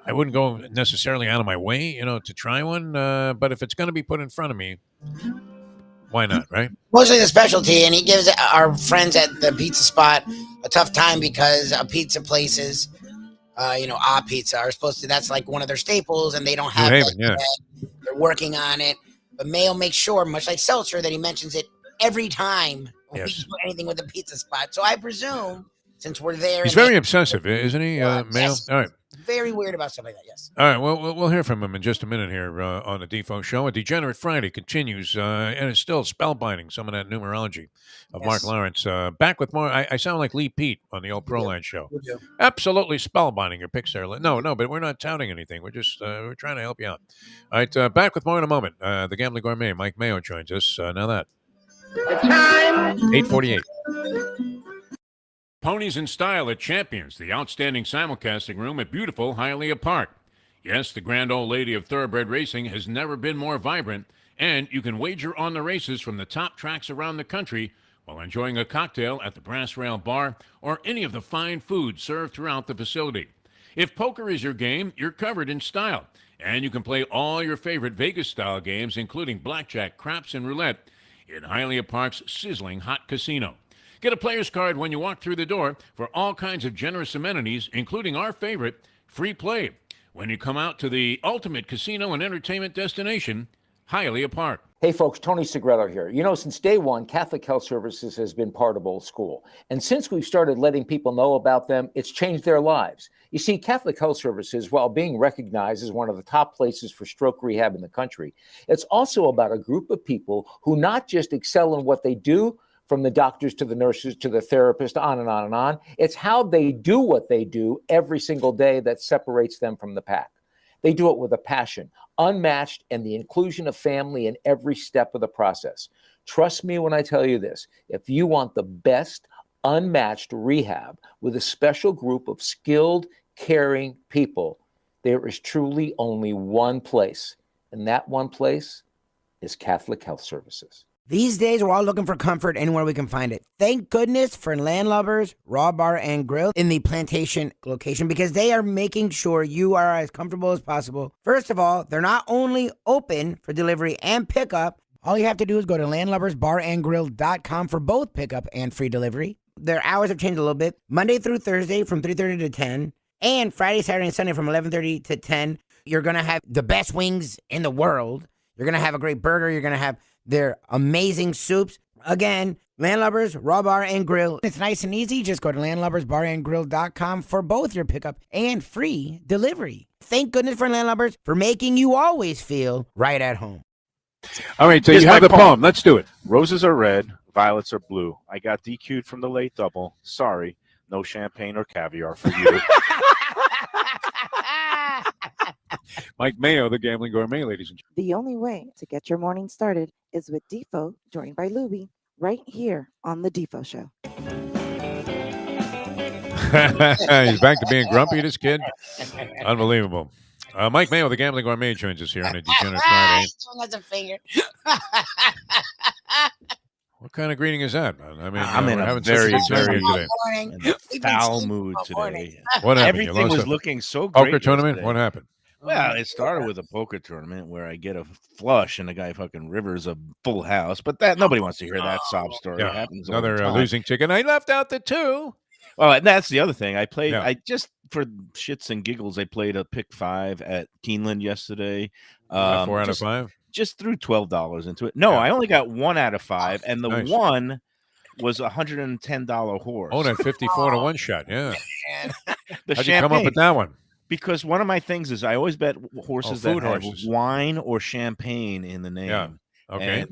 I wouldn't go necessarily out of my way, to try one. But if it's going to be put in front of me, why not, right? Mostly the specialty, and he gives our friends at the pizza spot a tough time because pizza places, pizza are supposed to, that's like one of their staples, and they don't have it. Yeah. They're working on it. But Mayo makes sure, much like Seltzer, that he mentions it every time we do anything with the pizza spot. So I presume, since we're there. He's very obsessive, isn't he, Mayo? Yes. All right. Very weird about stuff like that, yes. All right, well, we'll hear from him in just a minute here on the Defo Show. A Degenerate Friday continues, and it's still spellbinding, some of that numerology of Mark Lawrence. Back with more. I sound like Lee Pete on the old Proline show. Absolutely spellbinding your picks there. No, but we're not touting anything. We're just we're trying to help you out. All right, back with more in a moment. The Gambling Gourmet, Mike Mayo, joins us. Now that. It's time. 8:48. Ponies in Style at Champions, the outstanding simulcasting room at beautiful Hialeah Park. Yes, the grand old lady of thoroughbred racing has never been more vibrant, and you can wager on the races from the top tracks around the country while enjoying a cocktail at the Brass Rail Bar or any of the fine food served throughout the facility. If poker is your game, you're covered in Style, and you can play all your favorite Vegas-style games, including blackjack, craps, and roulette, in Hialeah Park's sizzling hot casino. Get a player's card when you walk through the door for all kinds of generous amenities, including our favorite, free play, when you come out to the ultimate casino and entertainment destination, Hialeah Park. Hey folks, Tony Segreto here. You know, since day one, Catholic Health Services has been part of Old School. And since we've started letting people know about them, it's changed their lives. You see, Catholic Health Services, while being recognized as one of the top places for stroke rehab in the country, it's also about a group of people who not just excel in what they do, from the doctors to the nurses to the therapist, on and on and on. It's how they do what they do every single day that separates them from the pack. They do it with a passion, unmatched, and the inclusion of family in every step of the process. Trust me when I tell you this. If you want the best, unmatched rehab with a special group of skilled, caring people, there is truly only one place, and that one place is Catholic Health Services. These days, we're all looking for comfort anywhere we can find it. Thank goodness for Landlubbers Raw Bar and Grill in the Plantation location, because they are making sure you are as comfortable as possible. First of all, they're not only open for delivery and pickup. All you have to do is go to landlubbersbarandgrill.com for both pickup and free delivery. Their hours have changed a little bit. Monday through Thursday from 3:30 to 10, and Friday, Saturday, and Sunday from 11:30 to 10. You're going to have the best wings in the world. You're going to have a great burger. You're going to have their amazing soups. Again, Landlubbers Raw Bar and Grill. It's nice and easy. Just go to landlubbersbarandgrill.com for both your pickup and free delivery. Thank goodness for Landlubbers for making you always feel right at home. All right, so Here's you have my the poem. Let's do it. Roses are red, violets are blue. I got DQ'd from the late double. Sorry, no champagne or caviar for you. Mike Mayo, the Gambling Gourmet, ladies and gentlemen. The only way to get your morning started is with Defo, joined by Lubie, right here on the Defo Show. He's back to being grumpy, this kid. Unbelievable. Mike Mayo, the Gambling Gourmet, joins us here on a Degenerate Friday. That's a finger. What kind of greeting is that, man? I mean, I'm in we're a having such very, good time very here today. foul mood today. What happened? You Everything lost was a looking so great. poker tournament? yesterday. What happened? Well, it started with a poker tournament where I get a flush and the guy fucking rivers a full house, but that nobody wants to hear that sob story. It Yeah, happens all the another time. losing ticket. I left out the two. Oh, and that's the other thing. I played. Yeah. I just for shits and giggles, I played a pick 5 at Keeneland yesterday. 4 out of Just 5. Just threw $12 into it. No, Yeah. I only got 1 out of 5, and the Nice. one was a $110 horse. Oh, that 54 to 1 shot. Yeah. The How'd you come up champagne. with that one? Because one of my things is I always bet horses that food have horses. wine or champagne in the name. Yeah. Okay.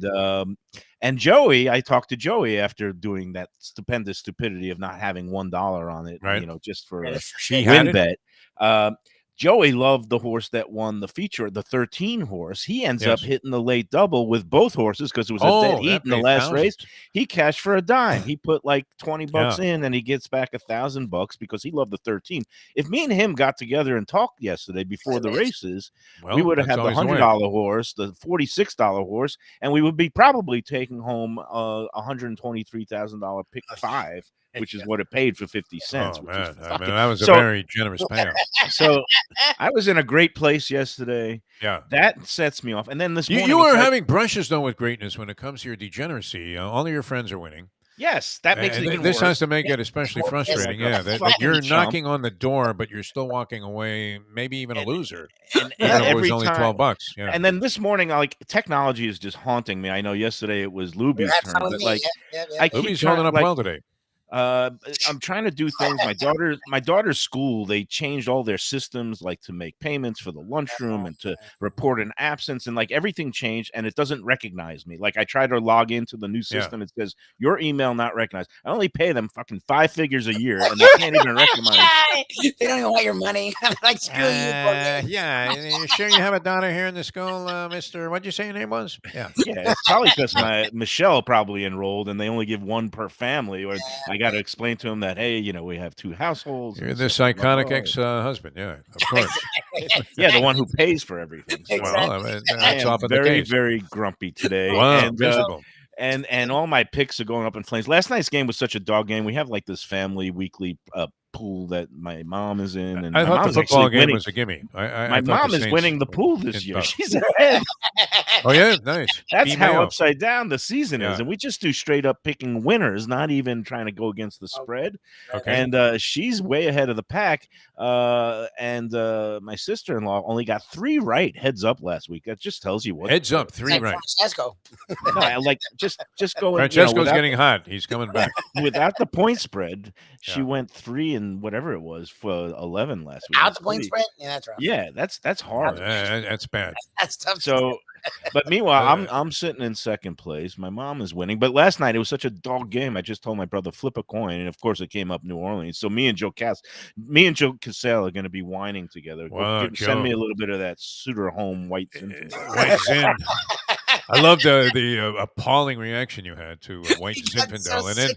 And Joey, I talked to Joey after doing that stupendous stupidity of not having $1 on it, Right. you know, just for a She had win it? bet. Joey loved the horse that won the feature, the 13 horse. He ends up Yes. hitting the late double with both horses because it was a Oh, dead that heat in the paid last race. thousands. He cashed for a dime. He put like $20 Yeah. in and he gets back $1,000 because he loved the 13. If me and him got together and talked yesterday before the races, Well, we would have that's had the always the way. $100 horse, the $46 horse, and we would be probably taking home $123,000 pick 5, which is what it paid for 50 cents. Oh, which is man. I fucking- mean, that was a So- very generous payout. So I was in a great place yesterday. Yeah. That sets me off. And then this You morning, were it's like- having brushes, though, with greatness when it comes to your degeneracy. All of your friends are winning. Yes, that makes it And even this worse. has to make it especially frustrating. Like a Yeah, that fucking you're chump. knocking on the door, but you're still walking away, maybe even a loser. And Even if it every was only time- $12. Yeah. And then this morning, like technology is just haunting me. I know yesterday it was Lubie's That's turn, how but it like is. Yep. I keep Luby's trying, holding up like, well today. I'm trying to do things. My daughter's school, they changed all their systems, like to make payments for the lunchroom and to report an absence, and like everything changed, and it doesn't recognize me. Like I try to log into the new system, it says your email not recognized. I only pay them fucking 5 figures a year, and they can't even recognize. They don't even want your money. Like, screw you. Yeah, you sure you have a daughter here in the school, Mr. What'd you say your name was? Yeah. Yeah, it's probably because Michelle probably enrolled, and they only give one per family. Or I got to explain to them that, hey, you know, we have 2 households. You're and this stuff, blah, blah, iconic blah. ex-husband. Yeah, of course. Yeah, the one who pays for everything. So Well, I mean, I that's am often the very, case. very grumpy today. Wow, and, miserable. and all my picks are going up in flames. Last night's game was such a dog game. We have like this family weekly pool that my mom is in, and I my thought the mom's football actually game winning. was a gimme. My I thought the mom is Saints winning the pool this in year. tough. She's ahead. Oh yeah, nice. That's B. how Mayo. upside down the season is, Yeah. and we just do straight up picking winners, not even trying to go against the spread. Okay. And she's way ahead of the pack. And my sister-in-law only got 3 right heads up last week. That just tells you what. Heads up, 3 Like right. Francesco. No, I like just going. Francesco's without getting hot. He's coming back. without the point spread. She Yeah. went 3 and whatever it was for 11 last week. Out That's the point pretty- spread? Yeah, that's rough. Yeah, that's hard. That's bad. That's tough. So, but meanwhile, I'm sitting in second place. My mom is winning. But last night it was such a dog game. I just told my brother flip a coin, and of course it came up New Orleans. So me and Joe Cassell are going to be whining together. Wow, Send me Joe. a little bit of that Sutter Home White Zinfandel. White Zin. I love the appalling reaction you had to White Zinfandel, and then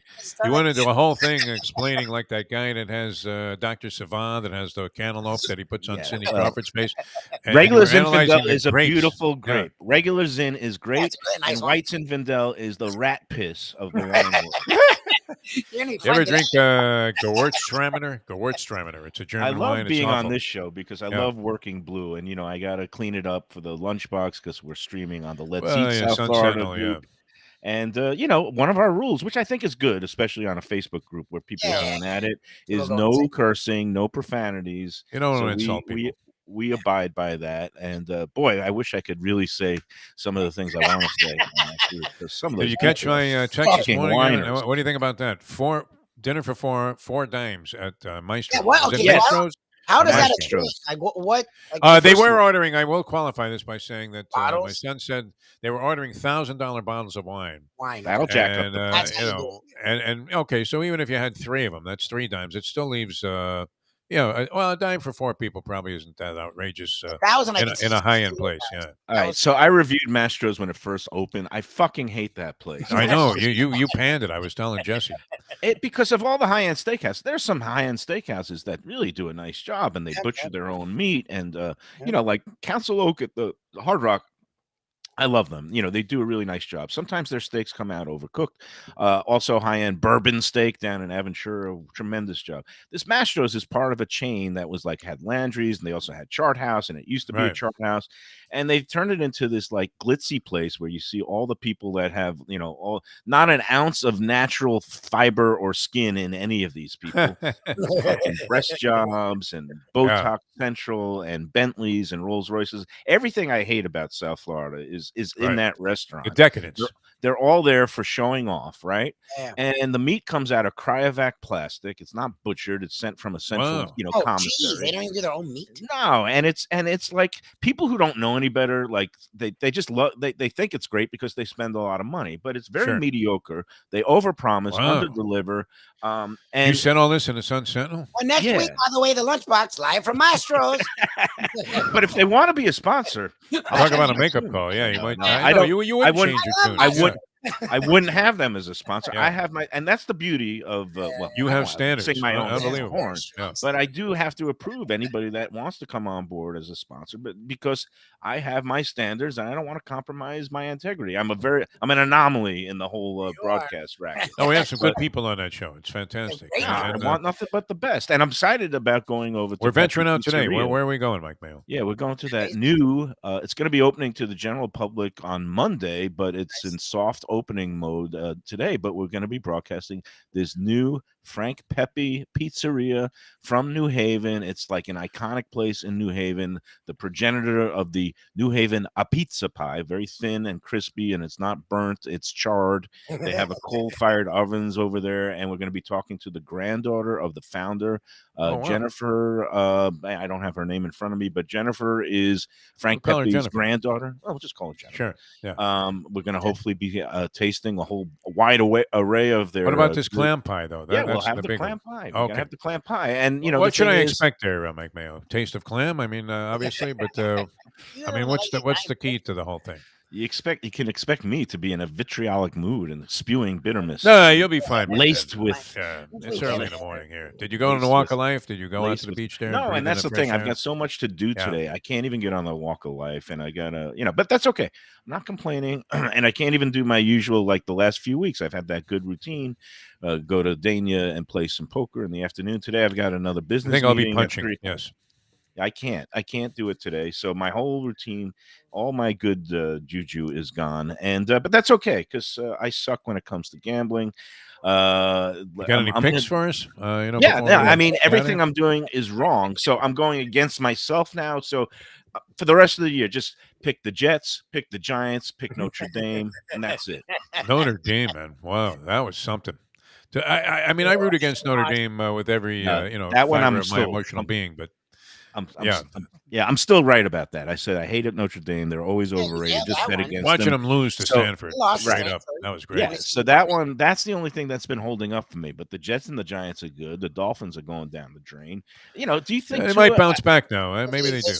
you went into a whole thing explaining like that guy that has Dr. Savant that has the cantaloupe that he puts on Cindy well, Crawford's face. And Regular you were analyzing Zinfandel the is a grapes. beautiful Yeah. grape. Regular Zin is great, That's a really nice and one. White Zinfandel is the rat piss of the wine world. You ever drink Gewürztraminer? Gewürztraminer. It's a German I love wine. being it's on awful. this show because I Yeah. love working blue, and I got to clean it up for the lunchbox because we're streaming on the Let's Well, Eat yeah, South Sun Florida Sentinel, yeah. group. And one of our rules, which I think is good, especially on a Facebook group where people are going at it, is no cursing, no profanities. You don't So want to insult people. we abide by that. And boy, I wish I could really say some of the things I want to say. Because some of Did those you catch people are my text this fucking morning? whiners. What do you think about that? Dinner for four dimes at Maestro. Yeah, what? Is it Okay, Maestro's? how does that Maestros. explain? Like what? Like, They first of were all, ordering. I will qualify this by saying that my Bottles? son said they were ordering $1,000 bottles of wine. wine. That'll jack up And the That's price. how you do it. and okay, so even if you had 3 of them, that's 3 dimes. It still leaves a dime for 4 people probably isn't that outrageous 1,000 I in could see a high end doing place. that. Yeah, All right, so I reviewed Mastro's when it first opened. I fucking hate that place. I know you panned it. I was telling Jesse. Because of all the high-end steakhouses, there's some high-end steakhouses that really do a nice job, and they butcher their own meat. And like Council Oak at the Hard Rock, I love them. They do a really nice job. Sometimes their steaks come out overcooked. Also, high-end bourbon steak down in Aventura, tremendous job. This Mastro's is part of a chain that was had Landry's, and they also had Chart House, and it used to be a Right. Chart House, and they've turned it into this glitzy place where you see all the people that have not an ounce of natural fiber or skin in any of these people. Fucking breast jobs and Botox Central and Bentleys and Rolls Royces. Everything I hate about South Florida is in Right. that restaurant. The decadence. They're all there for showing off, right? Yeah. And the meat comes out of cryovac plastic. It's not butchered. It's sent from a central, Wow. Oh, commissary. geez, they don't even do their own meat. No, and it's like people who don't know any better, they just love they think it's great because they spend a lot of money, but it's very Sure. mediocre. They overpromise, Wow. underdeliver. And You said all this in the Sun Sentinel? Well, next Yeah. week, by the way, the lunchbox live from Mastro's. but if they want to be a sponsor, Talk about a makeup call. Yeah, you might. No, I I know don't- you I wouldn't wouldn't- change your tune. I Yeah. would. I wouldn't have them as a sponsor. Yeah. I have and that's the beauty of You I have don't standards. Sing my own Unbelievable. horn, Yeah. but I do have to approve anybody that wants to come on board as a sponsor. But because I have my standards and I don't want to compromise my integrity. I'm an anomaly in the whole broadcast racket. No, we have some good people on that show. It's fantastic. I And, want nothing but the best, and I'm excited about going over. we're to venturing out Pepe's today. Pizzeria. Where are we going, Mike Mayo? Yeah, we're going to that new. It's going to be opening to the general public on Monday, but it's in soft opening mode today. But we're going to be broadcasting this new Frank Pepe Pizzeria from New Haven. It's like an iconic place in New Haven, the progenitor of the New Haven a pizza pie, very thin and crispy, and it's not burnt, it's charred. They have a coal-fired ovens over there, and we're going to be talking to the granddaughter of the founder, Oh, wow. Jennifer. I don't have her name in front of me, but Jennifer is Frank We'll call her Pepe's Jennifer. granddaughter. Oh, we'll just call her Jennifer. Sure. Yeah. We're going to hopefully be tasting a whole wide array of their. What about this clam pie, though? Yeah, we'll That's have the big clam one. pie. We're going Okay. to have the clam pie, and What the should thing I is- expect there, Mike Mayo? Taste of clam? I mean, obviously, but I mean, what's the key to the whole thing? You can expect me to be in a vitriolic mood and spewing bitterness. No, you'll be fine. Laced with. It's early in the morning here. Did you go on the walk of life? Did you go out to the beach there? No, and that's the thing. I've air? got so much to do today. I can't even get on the walk of life, and I gotta, but that's okay. I'm not complaining, and I can't even do my usual like the last few weeks. I've had that good routine. Go to Dania and play some poker in the afternoon. Today I've got another business. I think I'll be meeting punching. Yes. I can't do it today. So my whole routine, all my good juju is gone, and but that's okay because I suck when it comes to gambling. You got any picks for us? I mean everything I'm doing is wrong, so I'm going against myself now. So for the rest of the year, just pick the Jets, pick the Giants, pick Notre Dame, and that's it. Notre Dame, man, wow, that was something. I mean, I root against Notre Dame with every that one fiber of my emotional being, but. I'm still right about that. I said I hated Notre Dame. They're always overrated. Just bet against watching them. them lose to Stanford straight up. That was great. Yeah, so that's the only thing that's been holding up for me. But the Jets and the Giants are good. The Dolphins are going down the drain. Do you think they might bounce back now? Maybe they do.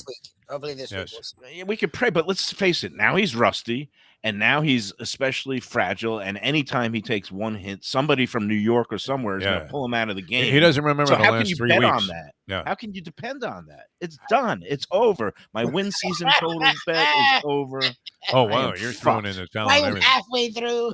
Hopefully this week. We could pray, but let's face it. Now he's rusty, and now he's especially fragile. And anytime he takes one hit, somebody from New York or somewhere is going to pull him out of the game. He doesn't remember so the how last can you 3 bet weeks. on that? Yeah. How can you depend on that? It's done. It's over. My win season total bet is over. Oh wow, you're throwing in the talent. I was halfway through,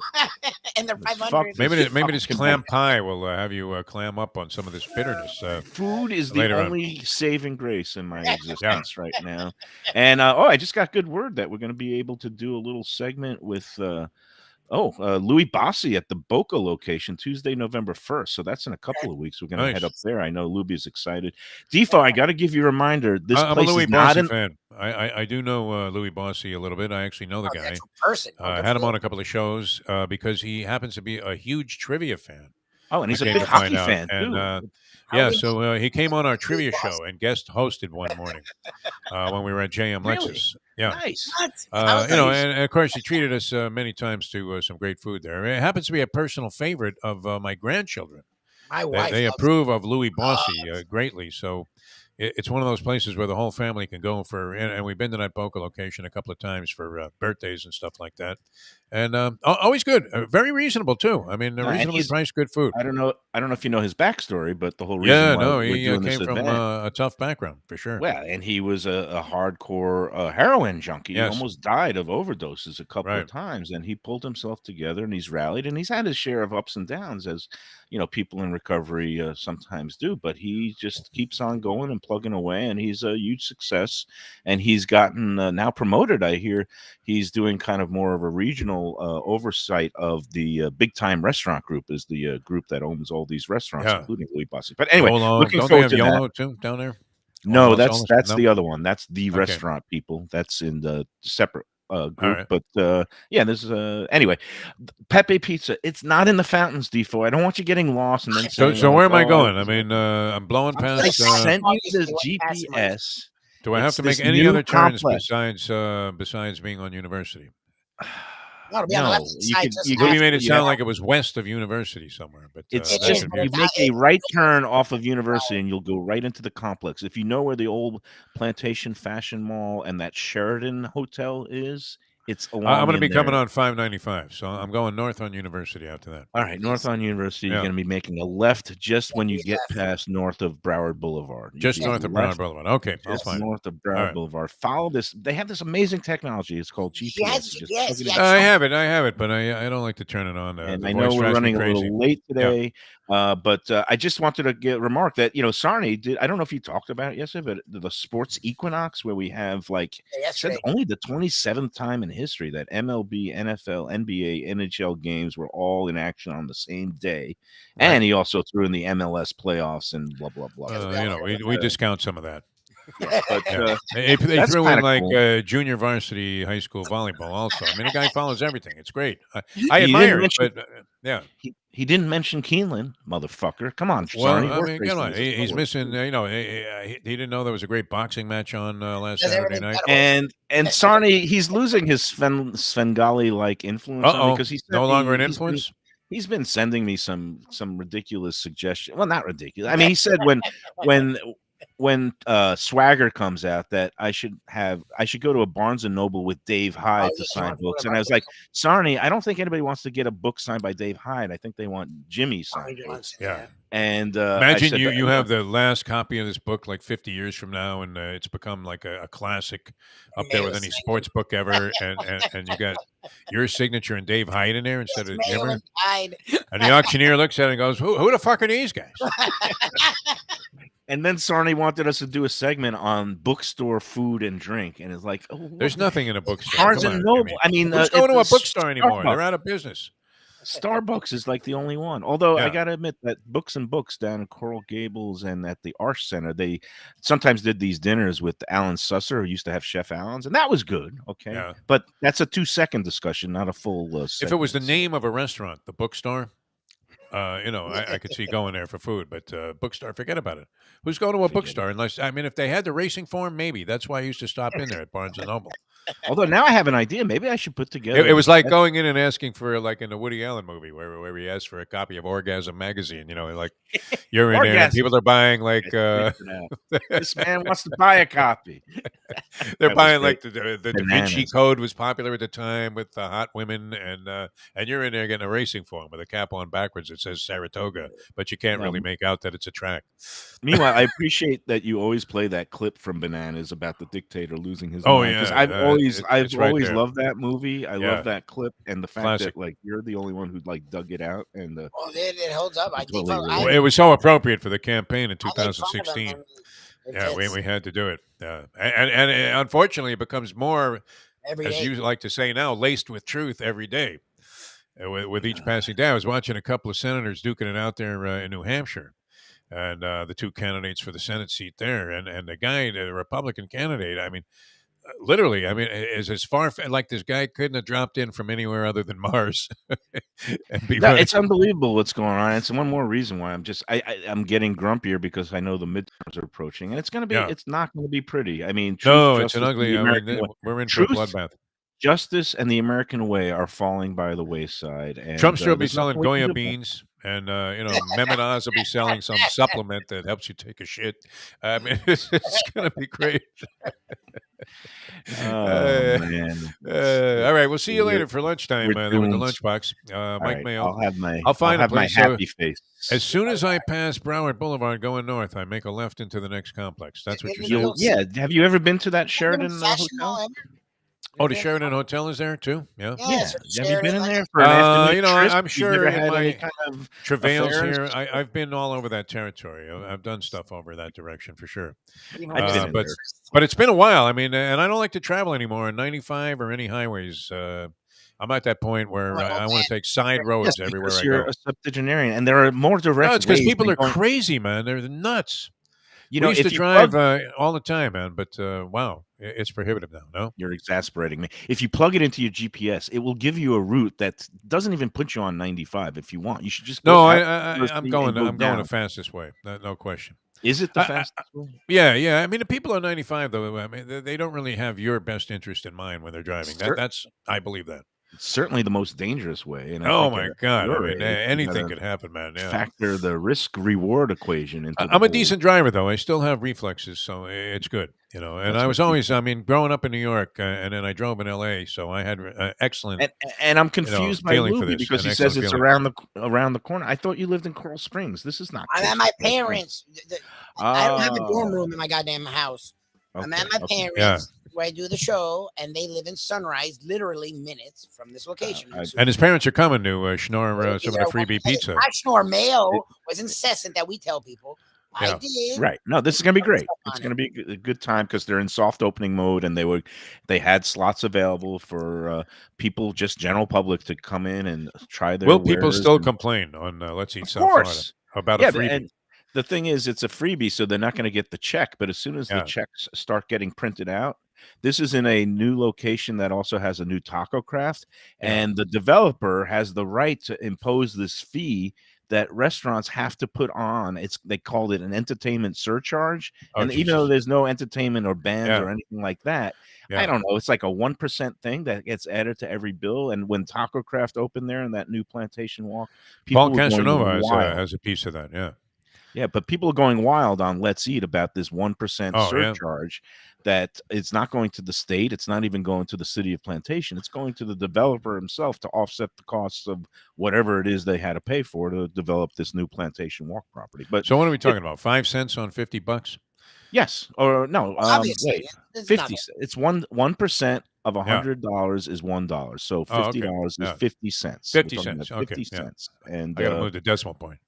and they're 500. Maybe this clam pie will have you clam up on some of this bitterness. Food is the only saving grace in my existence right now. And I just got good word that we're going to be able to do a little segment with Louis Bossi at the Boca location Tuesday, November 1st. So that's in a couple of weeks. We're going to head up there. I know Lubie's excited. Defo, I got to give you a reminder. This I'm place a Louis is not Bossi fan. I do know Louis Bossi a little bit. I actually know the guy. I had him on a couple of shows because he happens to be a huge trivia fan. Oh, and he's a big hockey fan too. So he came on our trivia show and guest hosted one morning when we were at JM Lexus. Yeah, nice. And of course he treated us many times to some great food there. It happens to be a personal favorite of my grandchildren. My wife, they approve of Louis Bossi greatly. So it's one of those places where the whole family can go for, and we've been to that Boca location a couple of times for birthdays and stuff like that. And always good, very reasonable too. I mean, reasonably priced, good food. I don't know if you know his backstory, but the whole reason he came from a tough background for sure. Well, and he was a hardcore heroin junkie. Yes. He almost died of overdoses a couple of times, and he pulled himself together and he's rallied, and he's had his share of ups and downs, as people in recovery sometimes do. But he just keeps on going and plugging away, and he's a huge success. And he's gotten now promoted. I hear he's doing kind of more of a regional oversight of the Big Time Restaurant Group, is the group that owns all these restaurants, including Louis Bossi. But anyway, looking forward to YOLO that. too down there. No, that's the other one. That's the restaurant people. That's in the separate group. Right. But this is anyway. Pepe Pizza. It's not in the Fountains, Defo. I don't want you getting lost and then saying, So where am I going? I mean, I'm blowing past. I sent you the GPS. Do I have to make any other turns besides being on University? No, Louis made it sound like it was west of University somewhere, but it's just you make a right turn off of University and you'll go right into the complex. If you know where the old Plantation Fashion Mall and that Sheridan Hotel is, it's along I'm going to be there. coming on 595, so I'm going north on University after that. All right, north on University. You're going to be making a left just when you get past north of Broward Boulevard. Just north of Broward Boulevard. Okay, I'll find north of Broward Boulevard. Follow this. They have this amazing technology. It's called GPS. I have it, but I don't like to turn it on. And I know we're running a little late today, but I just wanted to remark that Sarni did. I don't know if you talked about it yesterday, but the sports equinox where we have said only the 27th time in history that MLB, NFL, NBA, NHL games were all in action on the same day, and he also threw in the MLS playoffs and blah blah blah. We discount some of that. But they threw in cool. Junior varsity high school volleyball also. I mean, the guy follows everything. It's great. I admire it, but he didn't mention Keeneland, motherfucker. Come on, well, Sarni. I mean, come on. He's missing. He didn't know there was a great boxing match on last Saturday night. And Sarni, he's losing his Svengali like influence on me because he's no longer an influence. He's been sending me some ridiculous suggestions. Well, not ridiculous. I mean, he said when when Swagger comes out that I should go to a Barnes and Noble with Dave Hyde to sign books. And I was like, Sarni, I don't think anybody wants to get a book signed by Dave Hyde. I think they want Jimmy signed books. Yeah. And imagine you have the last copy of this book like 50 years from now, and it's become like a classic up there with any sports book ever, and you got your signature and Dave Hyde in there instead of Jimmer. And the auctioneer looks at it and goes, "Who the fuck are these guys?" And then Sarni wanted us to do a segment on bookstore food and drink, and it's like, there's nothing in a bookstore. Barnes and Noble. I mean, who's going to a bookstore anymore? They're out of business. Starbucks is like the only one. Although I Yeah. got to admit that Books and Books down in Coral Gables and at the Arch Center, they sometimes did these dinners with Alan Susser, who used to have Chef Alan's, and that was good. Okay, Yeah. but that's a 2-second discussion, not a full. If it was the name of a restaurant, the bookstore, I could see going there for food, but bookstore, forget about it. Who's going to a bookstore unless, I mean, if they had the racing form, maybe. That's why I used to stop in there at Barnes and Noble. Although now I have an idea. Maybe I should put together. It was like going in and asking for, like in the Woody Allen movie, where he asked for a copy of Orgasm magazine. Like you're in there, and people are buying like this man wants to buy a copy. They're That was buying great. like the Da Vinci Bananas. Code was popular at the time with the hot women, and you're in there getting a racing form with a cap on backwards. It says Saratoga, but you can't really make out that it's a track. Meanwhile, I appreciate that you always play that clip from Bananas about the dictator losing his Oh, mind. 'Cause yeah, I've always it's right there. loved that movie. I Yeah. love that clip and the fact Classic. that like you're the only one who like dug it out and Well, it holds up. I think Well, it was so appropriate for the campaign in 2016. Yeah, we had to do it. And unfortunately, it becomes more, Every as day. you like to say now, laced with truth every day. With each passing day, I was watching a couple of senators duking it out there in New Hampshire, and the two candidates for the Senate seat there, and the guy, the Republican candidate. I mean, literally, I mean, is as far like this guy couldn't have dropped in from anywhere other than Mars. and be No, running. it's unbelievable what's going on. It's one more reason why I'm getting grumpier because I know the midterms are approaching, and it's not going to be pretty. I mean, No, truth, it's an justice, ugly. and the I mean, American way. we're in for a Truth, bloodbath. Justice and the American way are falling by the wayside. And Trump's will be there's nothing selling we can Goya do about it. beans, and Memenaz will be selling some supplement that helps you take a shit. I mean, it's going to be great. Oh man! All right, we'll see you We're- later for lunchtime. we're There with the doomed. lunchbox. Mike right, Mayo. I'll find have a my place. So happy face. as soon as I pass Broward Boulevard going north, I make a left into the next complex. That's what you're saying. Yeah. Have you ever been to that Sheridan hotel? Oh, the Sheridan Hotel is there too. Yeah. Yeah. Have you been in there for an afternoon trip? I'm You've sure never in had my any kind of travails affairs? here, I've been all over that territory. I've done stuff over that direction for sure. I've been in But there. but it's been a while. I mean, and I don't like to travel anymore on 95 or any highways. I'm at that point where I want to take side roads Yes, everywhere because I you're go. a septuagenarian, and there are more direct. No, it's because ways people than are going- crazy, man. They're nuts. You We know, used if to you drive plug- all the time, man. But wow, it's prohibitive now. No, You're exasperating me. If you plug it into your GPS, it will give you a route that doesn't even put you on 95 if you want. You should just go no, out I'm University going. and go I'm going the down. fastest way. No question. Is it the fastest way? Yeah. I mean, the people on 95, though, I mean, they don't really have your best interest in mind when they're driving. Cer- That's I believe that. It's certainly the most dangerous way. And I Oh think my at God! I your mean, age, you anything gotta could happen, man. Yeah. Factor the risk-reward equation into. I'm a decent driver, though. I still have reflexes, so it's good. And That's I what was always, I mean, growing up in New York, and then I drove in L.A., so I had excellent. And I'm confused by feeling for Lubie this, because an he says excellent it's feeling. around the corner. I thought you lived in Coral Springs. This is not. I'm close at my to Coral Springs. parents. I don't have a dorm Oh. room in my goddamn house. I'm at Okay, my okay. parents where I do the show, and they live in Sunrise, literally minutes from this location. And his parents are coming to schnorr some of the freebie pizza. My Schnorr Mayo was incessant that we tell people. I Yeah. did. Right. No, this is going to be great. It's going to be a good time because they're in soft opening mode, and they had slots available for people, just general public, to come in and try their. Will people wares still and- complain on Let's Eat Of South Florida course. about Yeah, a freebie? and the thing is, it's a freebie, so they're not going to get the check. But as soon as the checks start getting printed out, this is in a new location that also has a new taco craft, and the developer has the right to impose this fee that restaurants have to put on. They called it an entertainment surcharge, Oh, and even though Jesus. there's no entertainment or bands Yeah. or anything like that, Yeah. I don't know. It's like a 1% thing that gets added to every bill. And when Taco Craft opened there in that new Plantation Walk, people Paul were going Castronova wild. has a piece of that. Yeah. Yeah, but people are going wild on Let's Eat about this 1% Oh, yeah. surcharge that it's not going to the state. It's not even going to the city of Plantation. It's going to the developer himself to offset the costs of whatever it is they had to pay for to develop this new Plantation Walk property. But So what are we talking about? 5 cents on $50? yes, or no, Obviously, wait, it's 50 nothing. It's 1% of Yeah. $100 is $1. So Oh, okay. $50 is Yeah. 50 cents. We're 50 talking cents. about Okay. 50 Yeah. cents. And I got to move the decimal point.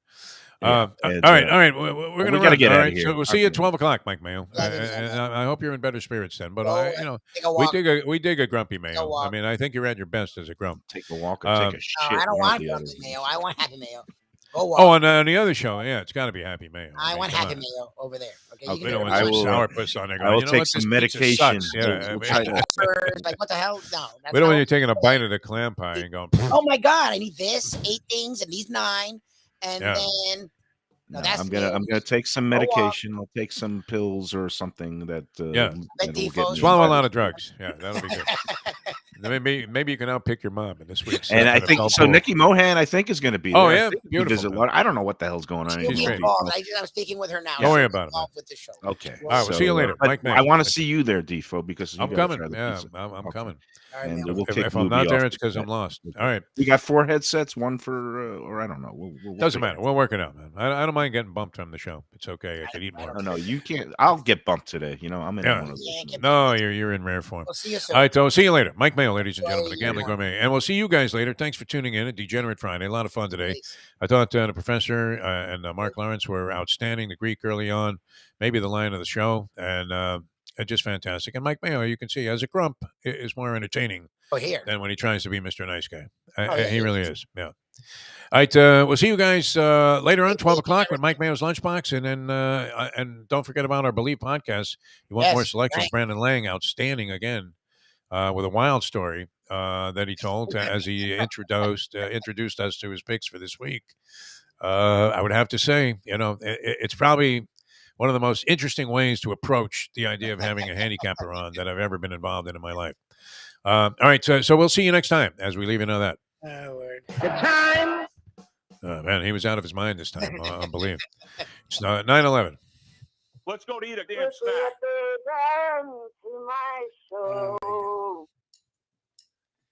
yeah, All and, right. All right. We're well, going to we gotta get All outta right. here. So we'll see you at Okay. 12 o'clock, Mike Mayo. Love you, man. And I hope you're in better spirits then. But, Go, you know, take a we walk. dig a grumpy Take a Mayo. I walk. mean, I think you're at your best as a grump. Take a walk or take a shit. No, I don't one or want the grumpy other. mayo. I want happy mayo. Go walk. Oh, on the other show, yeah, it's got to be Happy Mayo. I mean, want come happy on. mayo over there. Okay, We you can don't do want it. some I will, sourpuss on there I going, will you know take what, some this pizza medication. sucks. Yeah. We'll try to. Like what the hell? No, that's We don't not want you taking a bite of the clam pie and going, oh my god, I need this 8 things and these 9, and Yeah. then No, that's I'm gonna take some Go walk. medication. I'll take some pills or something that Yeah. that will get me swallow a better. lot of drugs. Yeah, that'll be good. Maybe you can outpick your mom in this week's And I think NFL so. poll. Nikki Mohan, I think, is going to be Oh, there. I yeah? think we Beautiful, visit man. Laura. I don't know what the hell's going on She'll be anymore. involved. I'm speaking with her now. Don't worry She'll be about it, man. involved with the show. Okay. All right, we'll see you later. But Mike Mayo. I want to see you there, Defo, because you I'm gotta coming. try the Yeah, pizza. I'm Okay. coming. And we'll If kick I'm Lubie not there, off it's the because I'm set. lost. Okay. All right. We got 4 headsets, one for, or I don't know. We'll Doesn't figure it matter. We'll work it out, man. I don't mind getting bumped from the show. It's okay. I could eat more. out. No, you can't. I'll get bumped today. You know, I'm in Yeah. one of those. No, you're in rare form. We'll see you soon. All right, so see you later. Mike Mayo, ladies and Enjoy gentlemen, the your Gambling morning. Gourmet. And we'll see you guys later. Thanks for tuning in at Degenerate Friday. A lot of fun today. I thought the professor and Mark Lawrence were outstanding. The Greek early on, maybe the line of the show, and just fantastic. And Mike Mayo, you can see, as a grump, is more entertaining than when he tries to be Mr. Nice Guy. He really is. Yeah. All right, we'll see you guys later on, 12 o'clock with Mike Mayo's Lunchbox. And then and don't forget about our Believe podcast. You want more Yes, selections? right. Brandon Lang, outstanding again, with a wild story that he told as he introduced us to his picks for this week. I would have to say, it's probably one of the most interesting ways to approach the idea of having a handicapper on that I've ever been involved in my life. All right, so we'll see you next time as we leave you know that. Oh, word. The time. Man, he was out of his mind this time. Unbelievable. It's 9/11. Let's go to eat a damn Put snack. the band to my soul.